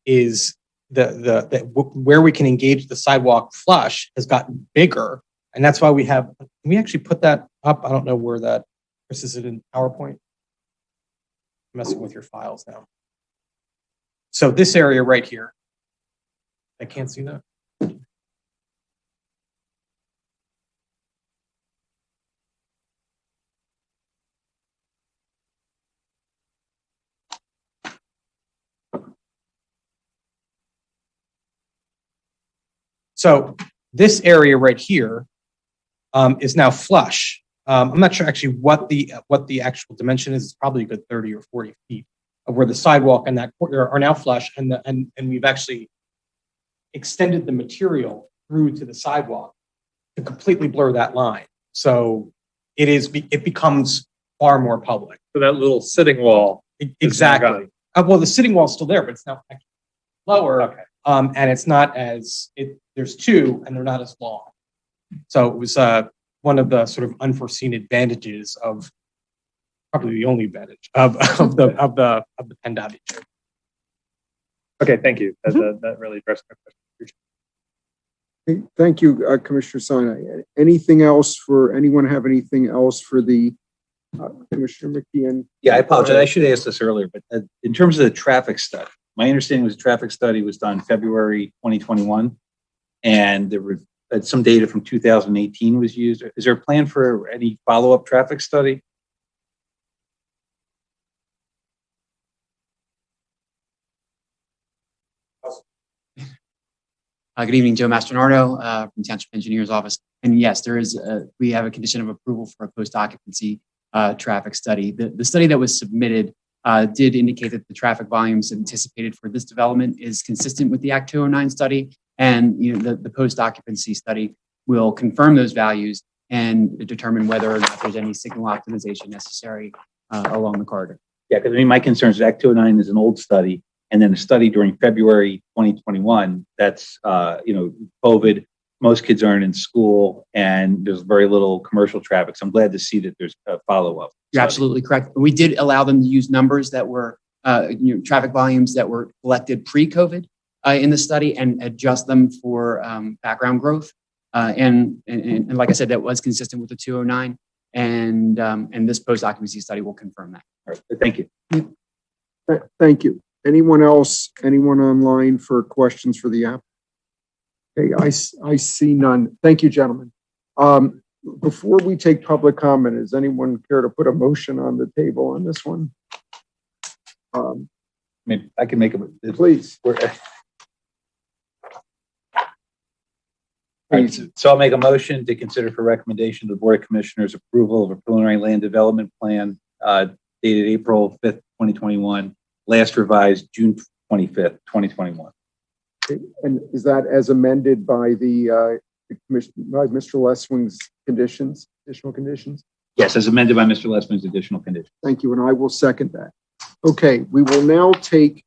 is where we can engage the sidewalk flush has gotten bigger. And that's why can we actually put that up? I don't know where that, Chris, is it in PowerPoint? I'm messing with your files now. So this area right here, I can't see that. So this area right here is now flush. I'm not sure actually what the actual dimension is. It's probably a good 30 or 40 feet of where the sidewalk and that courtyard are now flush, and we've actually extended the material through to the sidewalk to completely blur that line. So it becomes far more public. So that little sitting wall. Exactly. Well, the sitting wall is still there, but it's now actually lower. Okay. And it's not there's two and they're not as long. So it was one of the sort of unforeseen advantages of, probably the only advantage of the PennDOT issue. Okay, thank you. That really addressed my question. Thank you, Commissioner Sinai. Anything else anyone have anything else for the Commissioner McKeon? Yeah, I apologize. I should have asked this earlier, but in terms of the traffic study, my understanding was the traffic study was done February 2021, and there were some data from 2018 was used. Is there a plan for any follow-up traffic study? Good evening, Joe Mastronardo from Township Engineer's Office. And yes, we have a condition of approval for a post-occupancy traffic study. The study that was submitted did indicate that the traffic volumes anticipated for this development is consistent with the Act 209 study, and the post-occupancy study will confirm those values and determine whether or not there's any signal optimization necessary along the corridor. Yeah, because my concern is Act 209 is an old study, and then a study during February 2021. That's COVID. Most kids aren't in school, and there's very little commercial traffic. So I'm glad to see that there's a follow-up. You're absolutely correct. We did allow them to use numbers that were traffic volumes that were collected pre-COVID in the study and adjust them for background growth. And like I said, that was consistent with the 209, and this post-occupancy study will confirm that. All right. Thank you. Thank you. Anyone else? Anyone online for questions for the app? Okay, I see none. Thank you, gentlemen. Before we take public comment, does anyone care to put a motion on the table on this one? I can make a please. Right, so I'll make a motion to consider for recommendation to the Board of Commissioners approval of a preliminary land development plan dated April 5th, 2021, last revised June 25th, 2021. And is that as amended by the commission, by Mr. Lesswing's conditions, additional conditions? Yes, as amended by Mr. Lessman's additional condition. Thank you, and I will second that. Okay, we will now take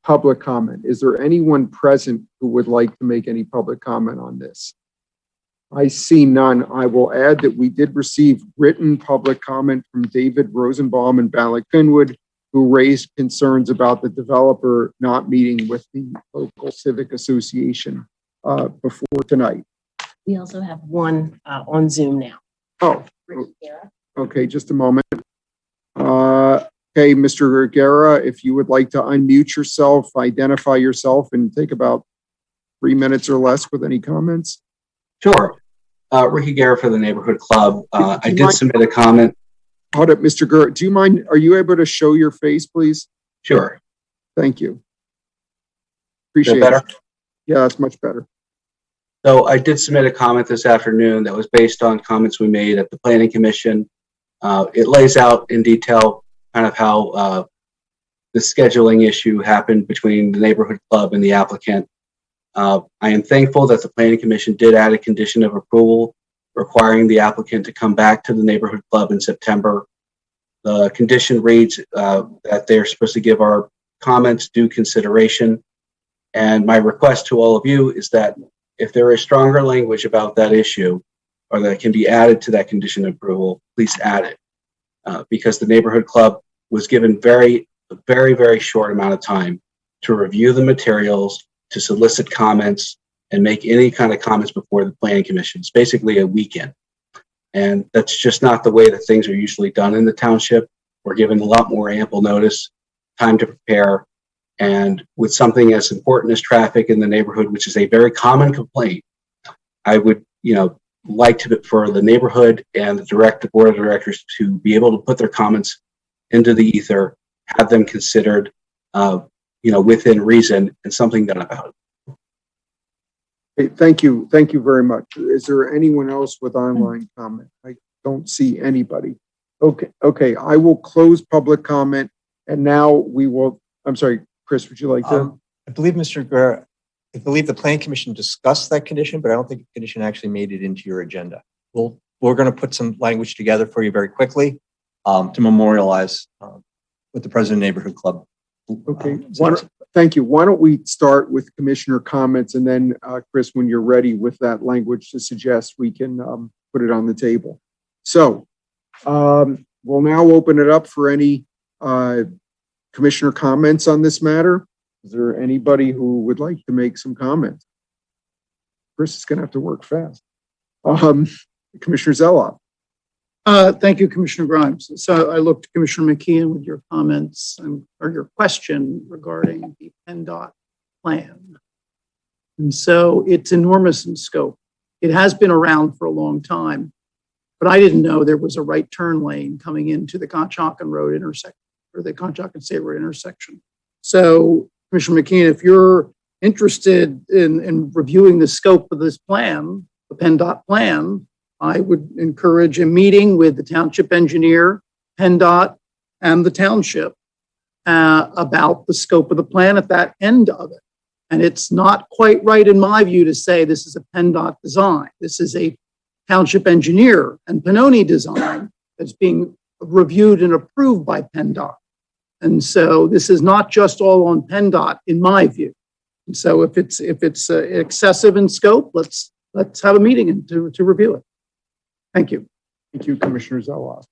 public comment. Is there anyone present who would like to make any public comment on this? I see none. I will add that we did receive written public comment from David Rosenbaum and Balak-Finwood, who raised concerns about the developer not meeting with the local civic association before tonight. We also have one on Zoom now. Oh, okay, just a moment. Okay, Mr. Guerra, if you would like to unmute yourself, identify yourself, and take about 3 minutes or less with any comments. Sure. Ricky Guerra for the Neighborhood Club. I did submit a comment. Hold up, Mr. Guerra. Do you mind, are you able to show your face, please? Sure. Thank you. Appreciate better? it. Yeah, that's much better. So I did submit a comment this afternoon that was based on comments we made at the Planning Commission. It lays out in detail kind of how the scheduling issue happened between the Neighborhood Club and the applicant. I am thankful that the Planning Commission did add a condition of approval requiring the applicant to come back to the Neighborhood Club in September. The condition reads that they're supposed to give our comments due consideration. And my request to all of you is that if there is stronger language about that issue or that can be added to that condition of approval, please add it. Because the Neighborhood Club was given very short amount of time to review the materials, to solicit comments, and make any kind of comments before the Planning Commission. It's basically a weekend. And that's just not the way that things are usually done in the township. We're given a lot more ample notice, time to prepare. And with something as important as traffic in the neighborhood, which is a very common complaint, I would, like for the neighborhood and the board of directors to be able to put their comments into the ether, have them considered, within reason, and something done about it. Okay, thank you. Thank you very much. Is there anyone else with online comment? I don't see anybody. Okay. I will close public comment, and now we will, I'm sorry, Chris, would you like to? I believe I believe the Planning Commission discussed that condition, but I don't think the condition actually made it into your agenda. We're going to put some language together for you very quickly to memorialize what the President Neighborhood Club. Okay, thank you. Why don't we start with commissioner comments, and then Chris, when you're ready with that language to suggest, we can put it on the table. So we'll now open it up for any commissioner comments on this matter. Is there anybody who would like to make some comments? Chris is going to have to work fast. Commissioner Zeloff. Thank you, Commissioner Grimes. So I looked to Commissioner McKeon with your comments or your question regarding the PennDOT plan. And so it's enormous in scope. It has been around for a long time, but I didn't know there was a right turn lane coming into the Conshohocken Road intersection or the Conshohocken State Road intersection. So Commissioner McKeon, if you're interested in reviewing the scope of this plan, the PennDOT plan, I would encourage a meeting with the township engineer, PennDOT, and the township about the scope of the plan at that end of it. And it's not quite right, in my view, to say this is a PennDOT design. This is a township engineer and Pannoni design that's being reviewed and approved by PennDOT. And so this is not just all on PennDOT, in my view. And so if it's excessive in scope, let's have a meeting and to review it. Thank you. Thank you, Commissioner Zeloff.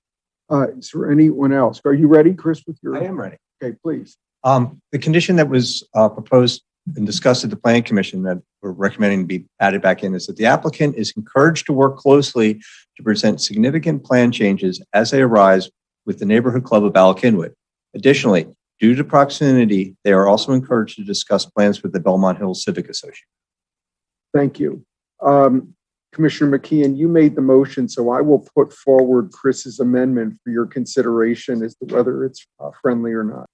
Is there anyone else? Are you ready, Chris? I am ready. Okay, please. The condition that was proposed and discussed at the Planning Commission that we're recommending to be added back in is that the applicant is encouraged to work closely to present significant plan changes as they arise with the Neighborhood Club of Balak-Finwood. Additionally, due to proximity, they are also encouraged to discuss plans with the Belmont Hills Civic Association. Thank you. Commissioner McKeon, you made the motion, so I will put forward Chris's amendment for your consideration as to whether it's friendly or not.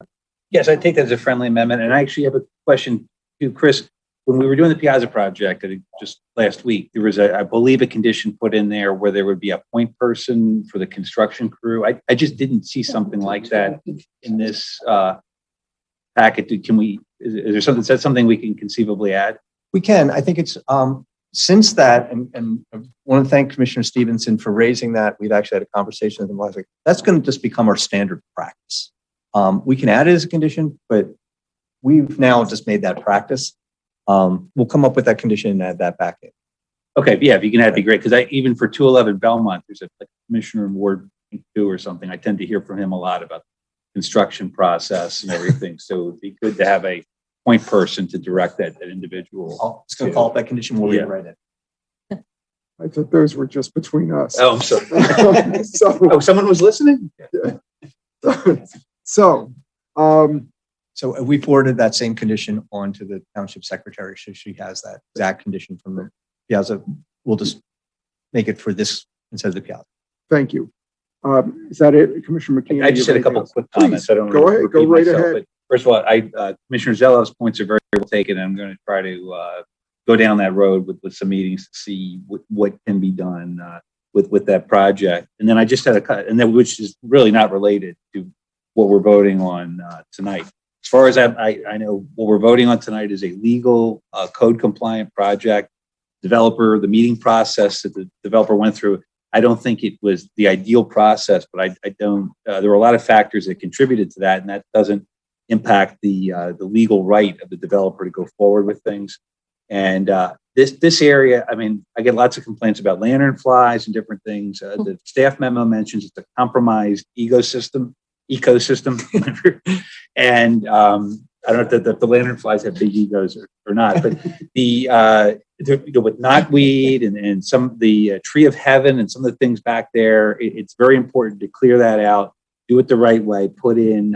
Yes, I take that as a friendly amendment. And I actually have a question to Chris. When we were doing the Piazza project just last week, there was, I believe, a condition put in there where there would be a point person for the construction crew. I just didn't see something like that in this packet, can we, is there something, is that something we can conceivably add? We can. I think it's, since that, and I want to thank Commissioner Stevenson for raising that. We've actually had a conversation with him last week. That's going to just become our standard practice. We can add it as a condition, but we've now just made that practice. We'll come up with that condition and add that back in. Okay, yeah, if you can add, it'd be great, because even for 211 Belmont, there's a commissioner in Ward 2 or something. I tend to hear from him a lot about the construction process and everything. So it'd be good to have a point person to direct that individual. I'll just going to call it that condition. We'll rewrite it. I thought those were just between us. Oh, I'm sorry. So, someone was listening? So we forwarded that same condition on to the township secretary. So she has that exact condition from the piazza. We'll just make it for this instead of the piazza. Thank you. Is that it, Commissioner McKeon? I just had a couple of quick comments. I don't go ahead. Go right ahead. But first of all, Commissioner Zello's points are very well taken. And I'm going to try to go down that road with some meetings to see what can be done with that project. And then I just had which is really not related to what we're voting on tonight. As far as I know, what we're voting on tonight is a legal, code compliant project. The meeting process that the developer went through, I don't think it was the ideal process, but I don't, there were a lot of factors that contributed to that, and that doesn't impact the legal right of the developer to go forward with things. And this area, I mean, I get lots of complaints about lantern flies and different things. The staff memo mentions it's a compromised ecosystem. And I don't know if the lantern flies have big egos or not, but with knotweed and some of the tree of heaven and some of the things back there, it's very important to clear that out, do it the right way, put in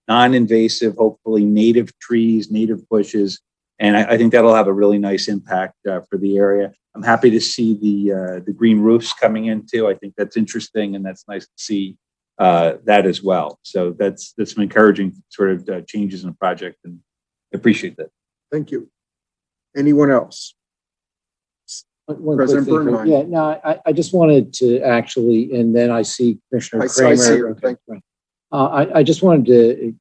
non-invasive, hopefully native trees, native bushes. And I think that'll have a really nice impact for the area. I'm happy to see the green roofs coming in too. I think that's interesting, and that's nice to see that as well. So that's some encouraging sort of changes in the project, and I appreciate that. Thank you. Anyone else? President Bernheim. Yeah, no, I just wanted to actually, and then I see Commissioner Kramer. I see her. Thank you. I just wanted to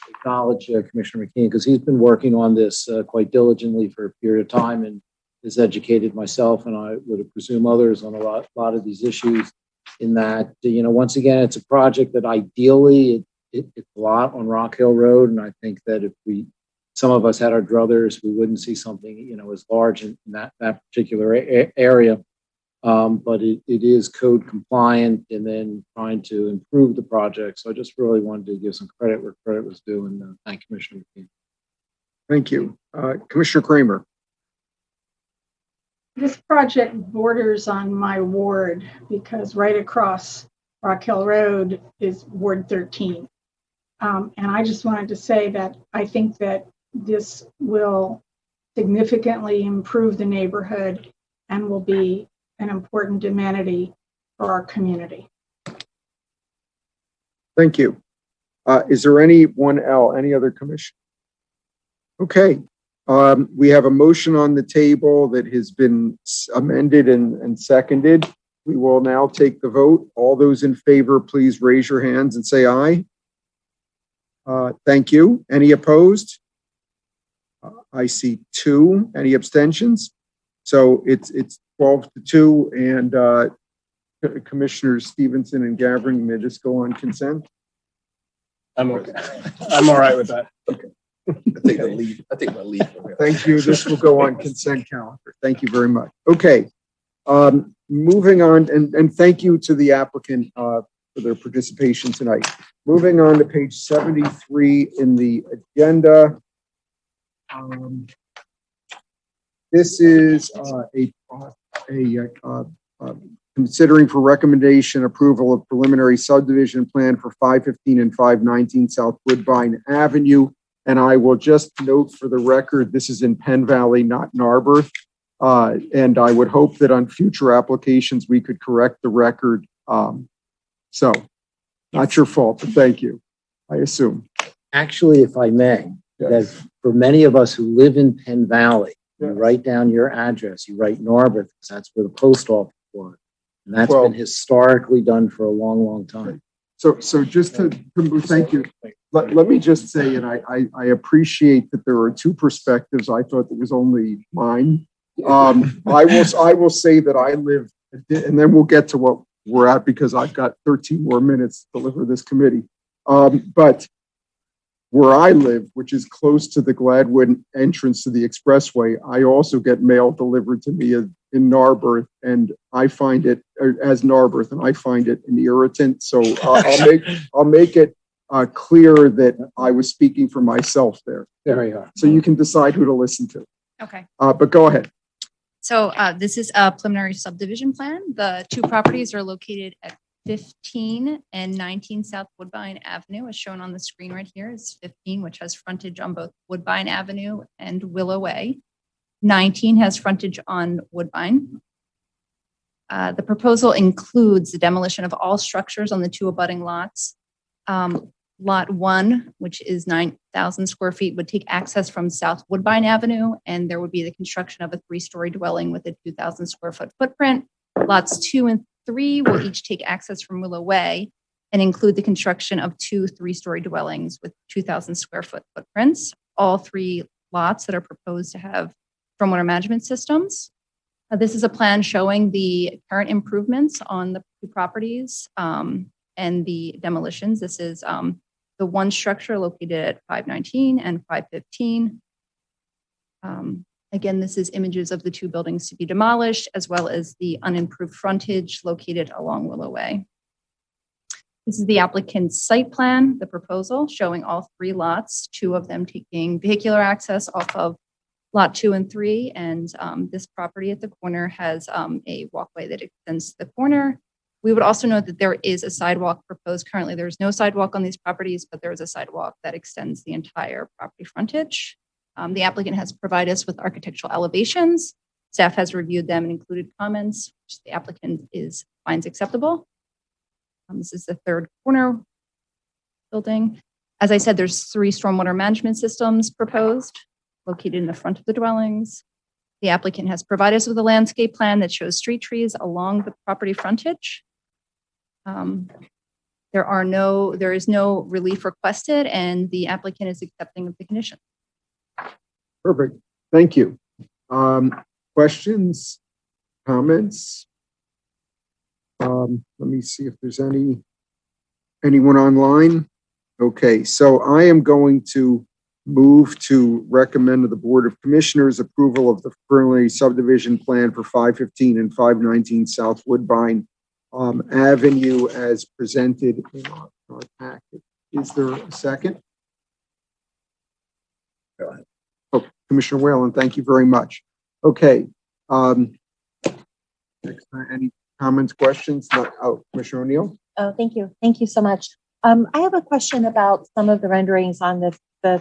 acknowledge Commissioner McKeon, because he's been working on this quite diligently for a period of time and has educated myself, and I would presume others, on a lot of these issues. In that, once again, it's a project that ideally it's a lot on Rock Hill Road, and I think that if some of us had our druthers, we wouldn't see something as large in that particular area. But it is code compliant, and then trying to improve the project. So I just really wanted to give some credit where credit was due, and thank Commissioner McKeon. Thank you, Commissioner Kramer. This project borders on my ward, because right across Rock Hill Road is Ward 13. And I just wanted to say that I think that this will significantly improve the neighborhood and will be an important amenity for our community. Thank you. Is there anyone else, any other commission? Okay. We have a motion on the table that has been amended and seconded. We will now take the vote. All those in favor, please raise your hands and say aye. Thank you. Any opposed? I see 2. Any abstentions? So it's 12-2, and Commissioners Stevenson and Gavin, may just go on consent. I'm okay. I'm all right with that. Okay. I take the lead. I take my lead from here. Thank you. This will go on consent calendar. Thank you very much. Okay. Moving on, and thank you to the applicant for their participation tonight. Moving on to page 73 in the agenda. This is considering for recommendation approval of preliminary subdivision plan for 515 and 519 South Woodbine Avenue. And I will just note for the record, this is in Penn Valley, not Narberth. And I would hope that on future applications, we could correct the record. So not your fault, but thank you, I assume. Actually, if I may, that for many of us who live in Penn Valley, you write down your address, you write Narberth, because that's where the post office was. And that's been historically done for a long, long time. So just to, thank you. Let me just say, and I appreciate that there are two perspectives. I thought it was only mine. I will say that I live, and then we'll get to what we're at because I've got 13 more minutes to deliver this committee. But where I live, which is close to the Gladwyne entrance to the expressway, I also get mail delivered to me in Narberth, and I find it as Narberth, and I find it an irritant. So I'll make it clear that I was speaking for myself there. There you are. So you can decide who to listen to. Okay. But go ahead. So this is a preliminary subdivision plan. The two properties are located at 15 and 19 South Woodbine Avenue, as shown on the screen right here is 15, which has frontage on both Woodbine Avenue and Willow Way. 19 has frontage on Woodbine. The proposal includes the demolition of all structures on the two abutting lots. Lot 1, which is 9,000 square feet, would take access from South Woodbine Avenue, and there would be the construction of a 3-story dwelling with a 2,000 square foot footprint. Lots 2 and 3 will each take access from Willow Way and include the construction of 2 3-story dwellings with 2,000 square foot footprints. All 3 lots that are proposed to have stormwater management systems. This is a plan showing the current improvements on the 2 properties and the demolitions. This is the one structure located at 519 and 515. Again, this is images of the 2 buildings to be demolished, as well as the unimproved frontage located along Willow Way. This is the applicant's site plan, the proposal showing all 3 lots, 2 of them taking vehicular access off of lot 2 and 3. And this property at the corner has a walkway that extends to the corner. We would also note that there is a sidewalk proposed. Currently, there's no sidewalk on these properties, but there is a sidewalk that extends the entire property frontage. The applicant has provided us with architectural elevations. Staff has reviewed them and included comments, which the applicant finds acceptable. This is the 3rd corner building. As I said, there's 3 stormwater management systems proposed, located in the front of the dwellings. The applicant has provided us with a landscape plan that shows street trees along the property frontage. There is no relief requested, and the applicant is accepting of the condition. Perfect. Thank you. Questions, comments? Let me see if there's anyone online. Okay, so I am going to move to recommend to the Board of Commissioners approval of the preliminary subdivision plan for 515 and 519 South Woodbine Avenue as presented in our packet. Is there a second? Go ahead. Oh, Commissioner Whalen, thank you very much. Okay. Any comments, questions? Commissioner O'Neill? Oh, thank you. Thank you so much. I have a question about some of the renderings on the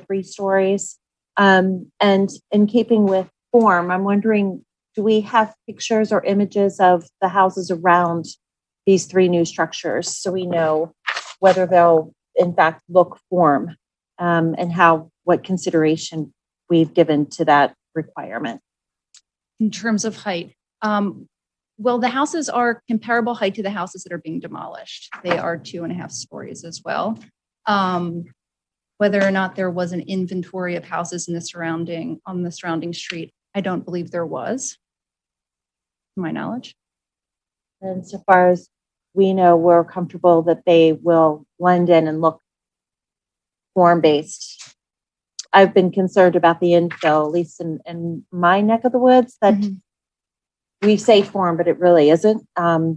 3 stories. And in keeping with form, I'm wondering, do we have pictures or images of the houses around these 3 new structures so we know whether they'll in fact look form and what consideration we've given to that requirement? In terms of height, well, the houses are comparable height to the houses that are being demolished. They are 2.5 stories as well. Whether or not there was an inventory of houses on the surrounding street, I don't believe there was, to my knowledge. And so far as we know, we're comfortable that they will blend in and look form-based. I've been concerned about the infill, at least in my neck of the woods, that we say form, but it really isn't.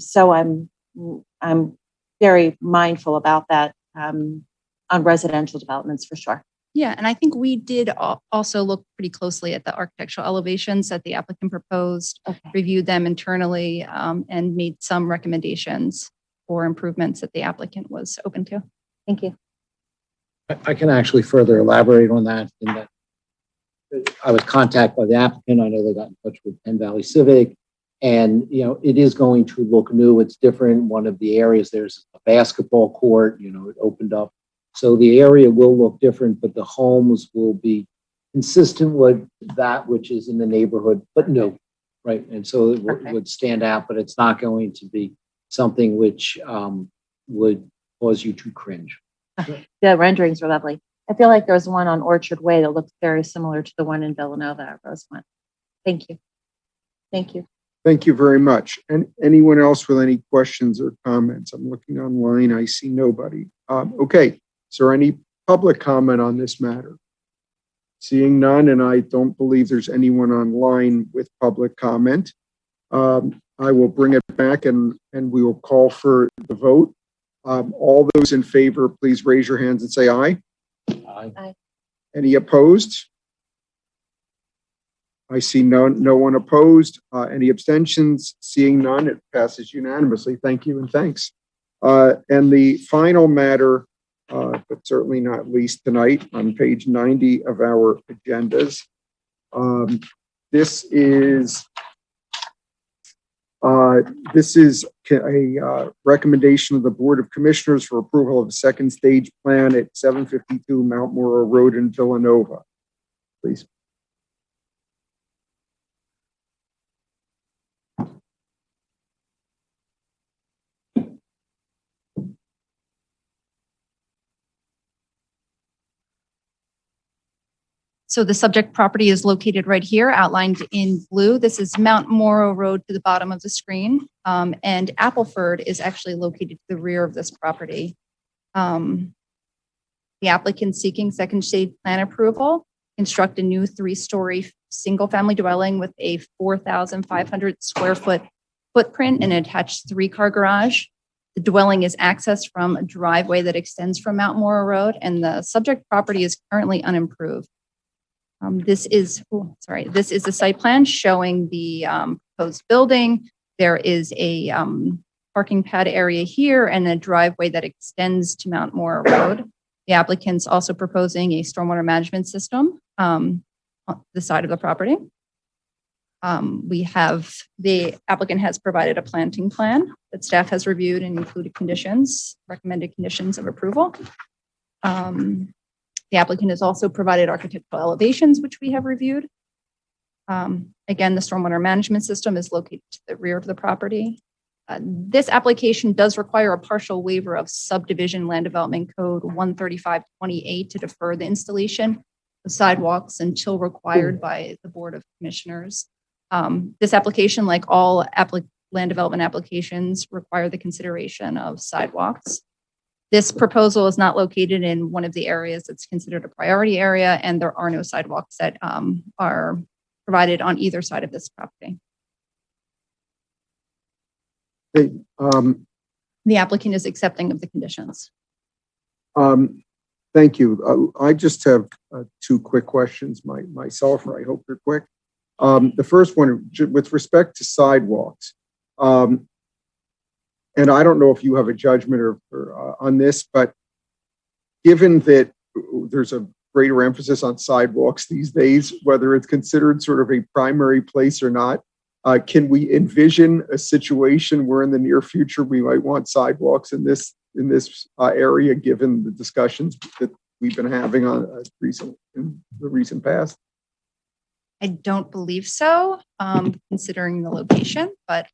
So I'm very mindful about that on residential developments for sure. Yeah, and I think we did also look pretty closely at the architectural elevations that the applicant proposed, reviewed them internally, and made some recommendations for improvements that the applicant was open to. Thank you. I can actually further elaborate on that. In that I was contacted by the applicant. I know they got in touch with Penn Valley Civic, and it is going to look new. It's different. One of the areas, there's a basketball court. It opened up. So the area will look different, but the homes will be consistent with that which is in the neighborhood, but new, right? And so it would stand out, but it's not going to be something which would cause you to cringe. The renderings are lovely. I feel like there's one on Orchard Way that looks very similar to the one in Villanova at Rosemont. Thank you. Thank you. Thank you very much. And anyone else with any questions or comments? I'm looking online. I see nobody. Okay. Is there any public comment on this matter? Seeing none, and I don't believe there's anyone online with public comment. I will bring it back and we will call for the vote. All those in favor, please raise your hands and say aye. Aye. Aye. Any opposed? I see no one opposed. Any abstentions? Seeing none, it passes unanimously. Thank you and thanks. And the final matter, but certainly not least tonight, on page 90 of our agendas. This is a recommendation of the Board of Commissioners for approval of a second stage plan at 752 Mount Moro Road in Villanova. Please. So the subject property is located right here, outlined in blue. This is Mount Moro Road to the bottom of the screen. And Appleford is actually located to the rear of this property. The applicant seeking second stage plan approval, construct a new 3-story single-family dwelling with a 4,500 square foot footprint and an attached 3-car garage. The dwelling is accessed from a driveway that extends from Mount Moro Road, and the subject property is currently unimproved. This is the site plan showing the proposed building. There is a parking pad area here and a driveway that extends to Mount Moro Road. The applicant's also proposing a stormwater management system on the side of the property. The applicant has provided a planting plan that staff has reviewed and included recommended conditions of approval. The applicant has also provided architectural elevations, which we have reviewed. Again, the stormwater management system is located to the rear of the property. This application does require a partial waiver of Subdivision Land Development Code 13528 to defer the installation of sidewalks until required by the Board of Commissioners. This application, like all land development applications, require the consideration of sidewalks. This proposal is not located in one of the areas that's considered a priority area, and there are no sidewalks that are provided on either side of this property. Hey, The applicant is accepting of the conditions. Thank you. I just have 2 quick questions myself, or I hope they're quick. The first one, with respect to sidewalks, and I don't know if you have a judgment or on this, but given that there's a greater emphasis on sidewalks these days, whether it's considered sort of a primary place or not, can we envision a situation where in the near future we might want sidewalks in this area, given the discussions that we've been having in the recent past? I don't believe so, considering the location, but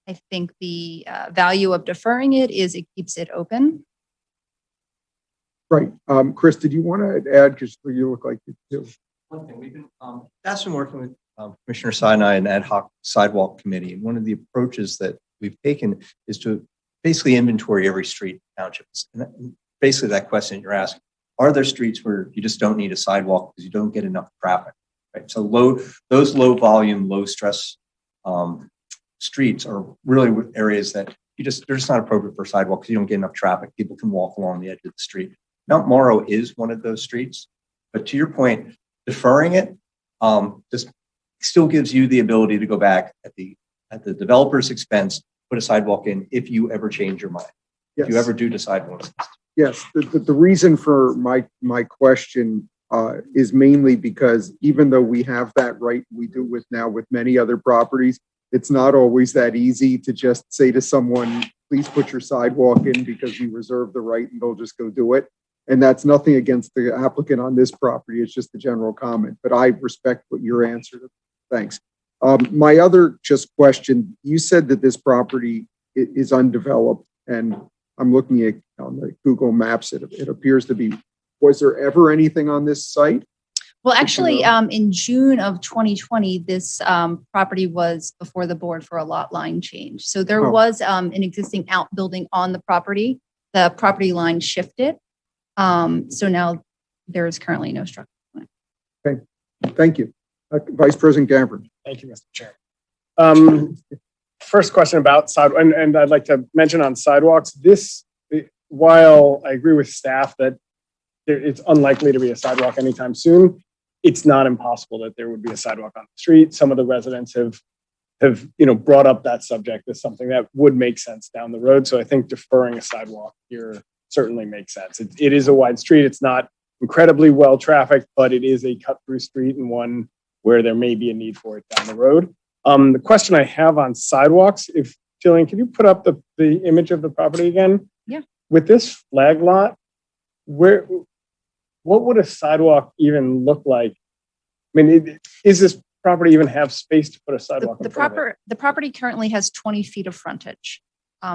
I think the value of deferring it is it keeps it open. Right. Chris, did you want to add, because you look like you do? One thing, we've been, that's been working with Commissioner Sinai and Ad Hoc Sidewalk Committee. And one of the approaches that we've taken is to basically inventory every street in townships. And basically that question you're asking, are there streets where you just don't need a sidewalk because you don't get enough traffic, right? So those low volume, low stress streets are really areas that they're just not appropriate for sidewalk because you don't get enough traffic. People can walk along the edge of the street. Mount Moro is one of those streets, but to your point, deferring it just still gives you the ability to go back at the developer's expense, put a sidewalk in if you ever change your mind. Yes. If you ever do decide one. Yes, the reason for my question is mainly because even though we have that right, we do with many other properties, it's not always that easy to just say to someone, please put your sidewalk in because you reserve the right, and they'll just go do it. And that's nothing against the applicant on this property. It's just a general comment, but I respect what your answer is. Thanks. My other just question, you said that this property is undeveloped, and I'm looking at on the Google Maps, it appears to be, was there ever anything on this site? Well, actually, in June of 2020, this property was before the board for a lot line change. So there was an existing outbuilding on the property. The property line shifted. So now there is currently no structure. Okay, thank you. Vice President Gavin. Thank you, Mr. Chair. First question about sidewalk, and I'd like to mention on sidewalks, while I agree with staff that it's unlikely to be a sidewalk anytime soon, it's not impossible that there would be a sidewalk on the street. Some of the residents have brought up that subject as something that would make sense down the road. So I think deferring a sidewalk here certainly makes sense. It is a wide street. It's not incredibly well trafficked, but it is a cut through street and one where there may be a need for it down the road. The question I have on sidewalks, if Jillian, can you put up the image of the property again? Yeah. With this flag lot, what would a sidewalk even look like? I mean, is this property even have space to put a sidewalk? The property currently has 20 feet of frontage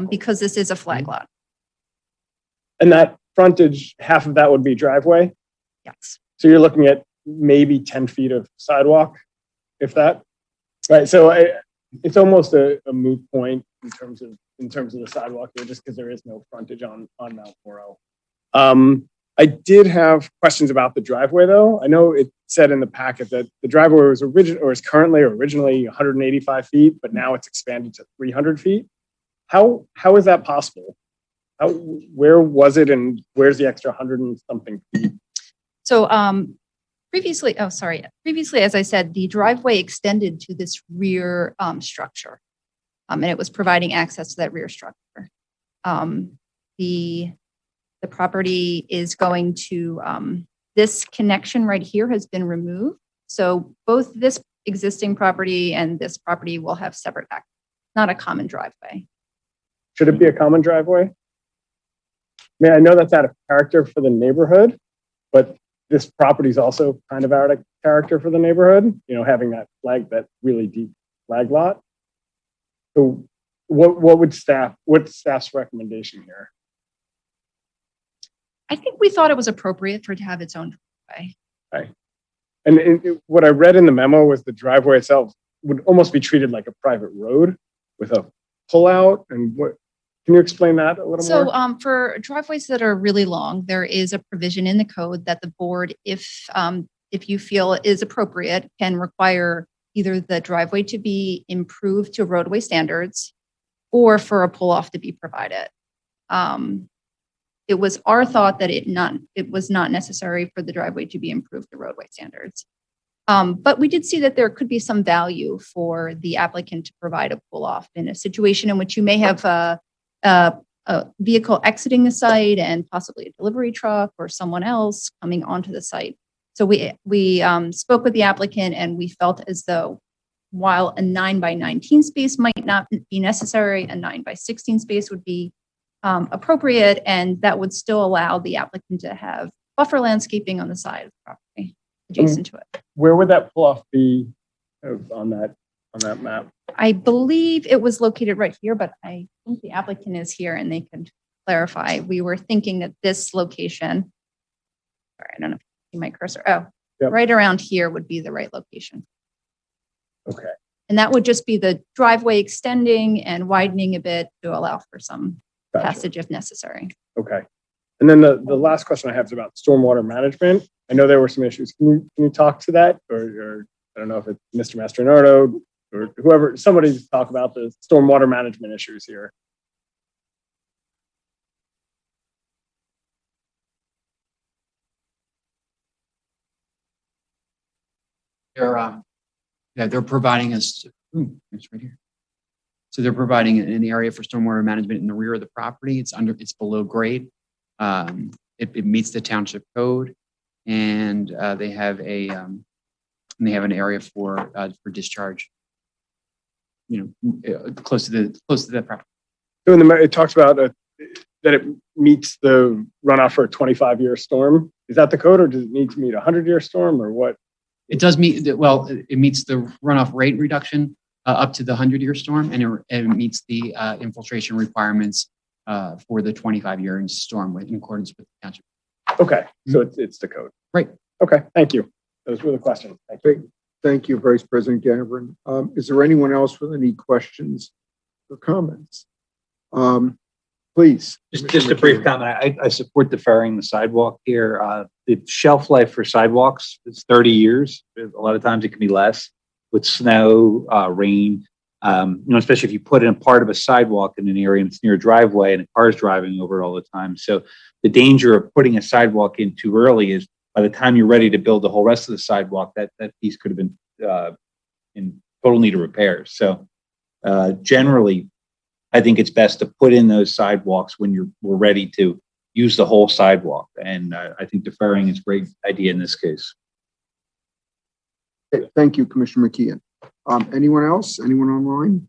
because this is a flag lot. And that frontage, half of that would be driveway? Yes. So you're looking at maybe 10 feet of sidewalk, if that? Right, so it's almost a moot point in terms of the sidewalk here, just because there is no frontage on Mount Moro. I did have questions about the driveway, though. I know it said in the packet that the driveway was originally 185 feet, but now it's expanded to 300 feet. How is that possible? Where was it, and where's the extra 100 and something feet? So previously, as I said, the driveway extended to this rear structure, and it was providing access to that rear structure. The property is going to, this connection right here has been removed. So both this existing property and this property will have separate access, not a common driveway. Should it be a common driveway? I mean, I know that's out of character for the neighborhood, but this property is also kind of out of character for the neighborhood, having that really deep flag lot. So what's staff's recommendation here? I think we thought it was appropriate for it to have its own driveway. Right. And what I read in the memo was the driveway itself would almost be treated like a private road with a pullout. And can you explain that a little more? So for driveways that are really long, there is a provision in the code that the board, if you feel is appropriate, can require either the driveway to be improved to roadway standards or for a pull-off to be provided. It was our thought that it was not necessary for the driveway to be improved to roadway standards. But we did see that there could be some value for the applicant to provide a pull-off in a situation in which you may have a vehicle exiting the site and possibly a delivery truck or someone else coming onto the site. So we spoke with the applicant, and we felt as though while a 9x19 space might not be necessary, a 9x16 space would be appropriate, and that would still allow the applicant to have buffer landscaping on the side of the property adjacent to it. Where would that pull-off be on that map? I believe it was located right here, but I think the applicant is here and they could clarify. We were thinking that this location, sorry, I don't know if you see my cursor. Right around here would be the right location. Okay. And that would just be the driveway extending and widening a bit to allow for some passage if necessary. Okay. And then the last question I have is about stormwater management. I know there were some issues. Can you talk to that? Or I don't know if it's Mr. Mastronardo or whoever, somebody to talk about the stormwater management issues here. They're providing us, it's right here. So they're providing an area for stormwater management in the rear of the property. It's below grade. It meets the township code, and they have an area for discharge. Close to the property. So it talks about that it meets the runoff for a 25-year storm. Is that the code, or does it need to meet a 100-year storm, or what? It does meet it meets the runoff rate reduction up to the 100-year storm, and it meets the infiltration requirements for the 25-year storm in accordance with the township. Okay, so it's the code. Right. Okay, thank you. Those were the questions. Thank you. Thank you, Vice President Gavin. Is there anyone else with any questions or comments? Please. Just a brief comment. I support deferring the sidewalk here. The shelf life for sidewalks is 30 years. A lot of times it can be less with snow, rain. Especially if you put in a part of a sidewalk in an area and it's near a driveway and a car's driving over it all the time. So the danger of putting a sidewalk in too early is by the time you're ready to build the whole rest of the sidewalk, that piece could have been in total need of repairs. So generally, I think it's best to put in those sidewalks when we're ready to use the whole sidewalk. And I think deferring is a great idea in this case. Okay, thank you, Commissioner McKeon. Anyone else? Anyone online?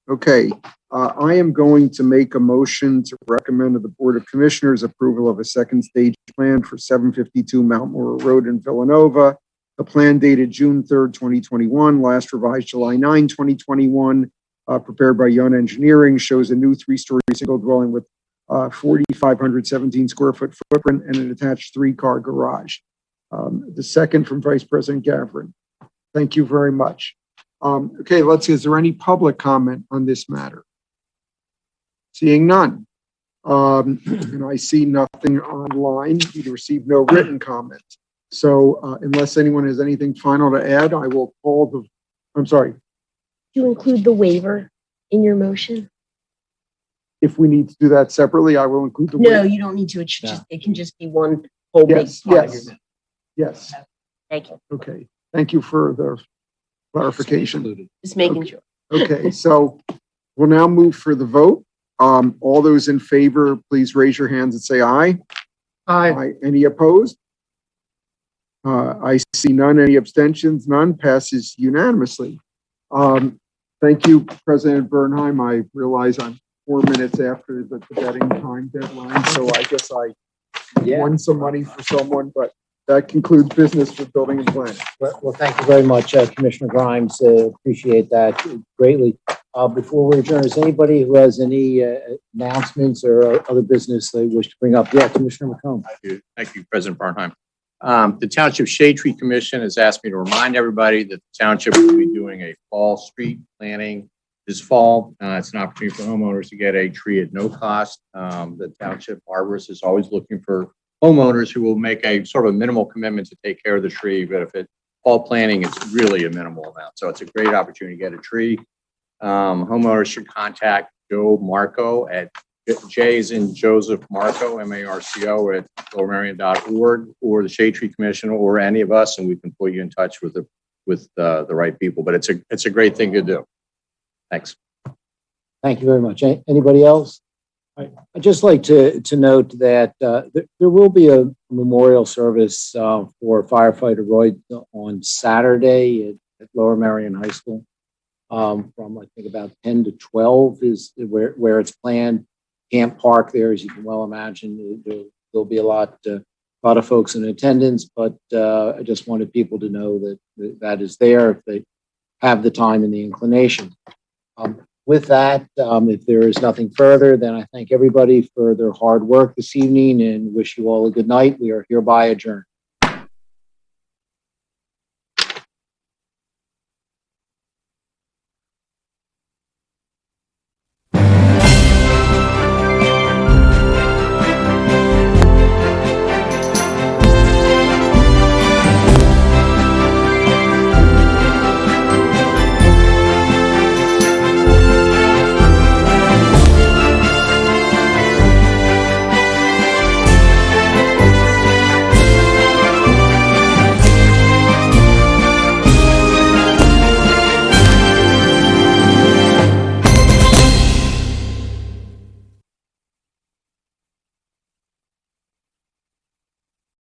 Okay, I am going to make a motion to recommend to the Board of Commissioners approval of a second stage plan for 752 Mount Moro Road in Villanova. The plan dated June 3rd, 2021, last revised July 9, 2021, prepared by Young Engineering, shows a new 3-story single dwelling with 4,517 square foot footprint and an attached 3-car garage. The second from Vice President Gavin. Thank you very much. Okay, let's see, is there any public comment on this matter? Seeing none. And I see nothing online. We received no written comment. So unless anyone has anything final to add, I will call the, I'm sorry. Do you include the waiver in your motion? If we need to do that separately, I will include the No, waiver. you don't need to. It can just be one whole big Yes, part of yes, your yes. Thank you. Okay, thank you for the clarification. Just making sure. Okay, so we'll now move for the vote. All those in favor, please raise your hands and say aye. Aye. Any opposed? I see none. Any abstentions? None. Passes unanimously. Thank you, President Bernheim. I realize I'm 4 minutes after the betting time deadline, so I guess I won some money for someone, but that concludes business for building and planning. Well, thank you very much, Commissioner Grimes. Appreciate that greatly. Before we adjourn, is anybody who has any announcements or other business they wish to bring up? Yeah, Commissioner McComb. I do. Thank you, President Bernheim. The Township Shade Tree Commission has asked me to remind everybody that the township will be doing a fall street planting this fall. It's an opportunity for homeowners to get a tree at no cost. The township arborist is always looking for homeowners who will make a sort of a minimal commitment to take care of the tree, but if it's fall planting, it's really a minimal amount. So it's a great opportunity to get a tree. Homeowners should contact Joe Marco at J as in Joseph Marco, M-A-R-C-O at lowermerion.org, or the Shade Tree Commission, or any of us, and we can put you in touch with the right people. But it's a great thing to do. Thanks. Thank you very much. Anybody else? I'd just like to note that there will be a memorial service for firefighter Roy on Saturday at Lower Merion High School. From I think about 10 to 12 is where it's planned. Camp Park there, as you can well imagine, there'll be a lot of folks in attendance, but I just wanted people to know that is there if they have the time and the inclination. With that, if there is nothing further, then I thank everybody for their hard work this evening and wish you all a good night. We are hereby adjourned.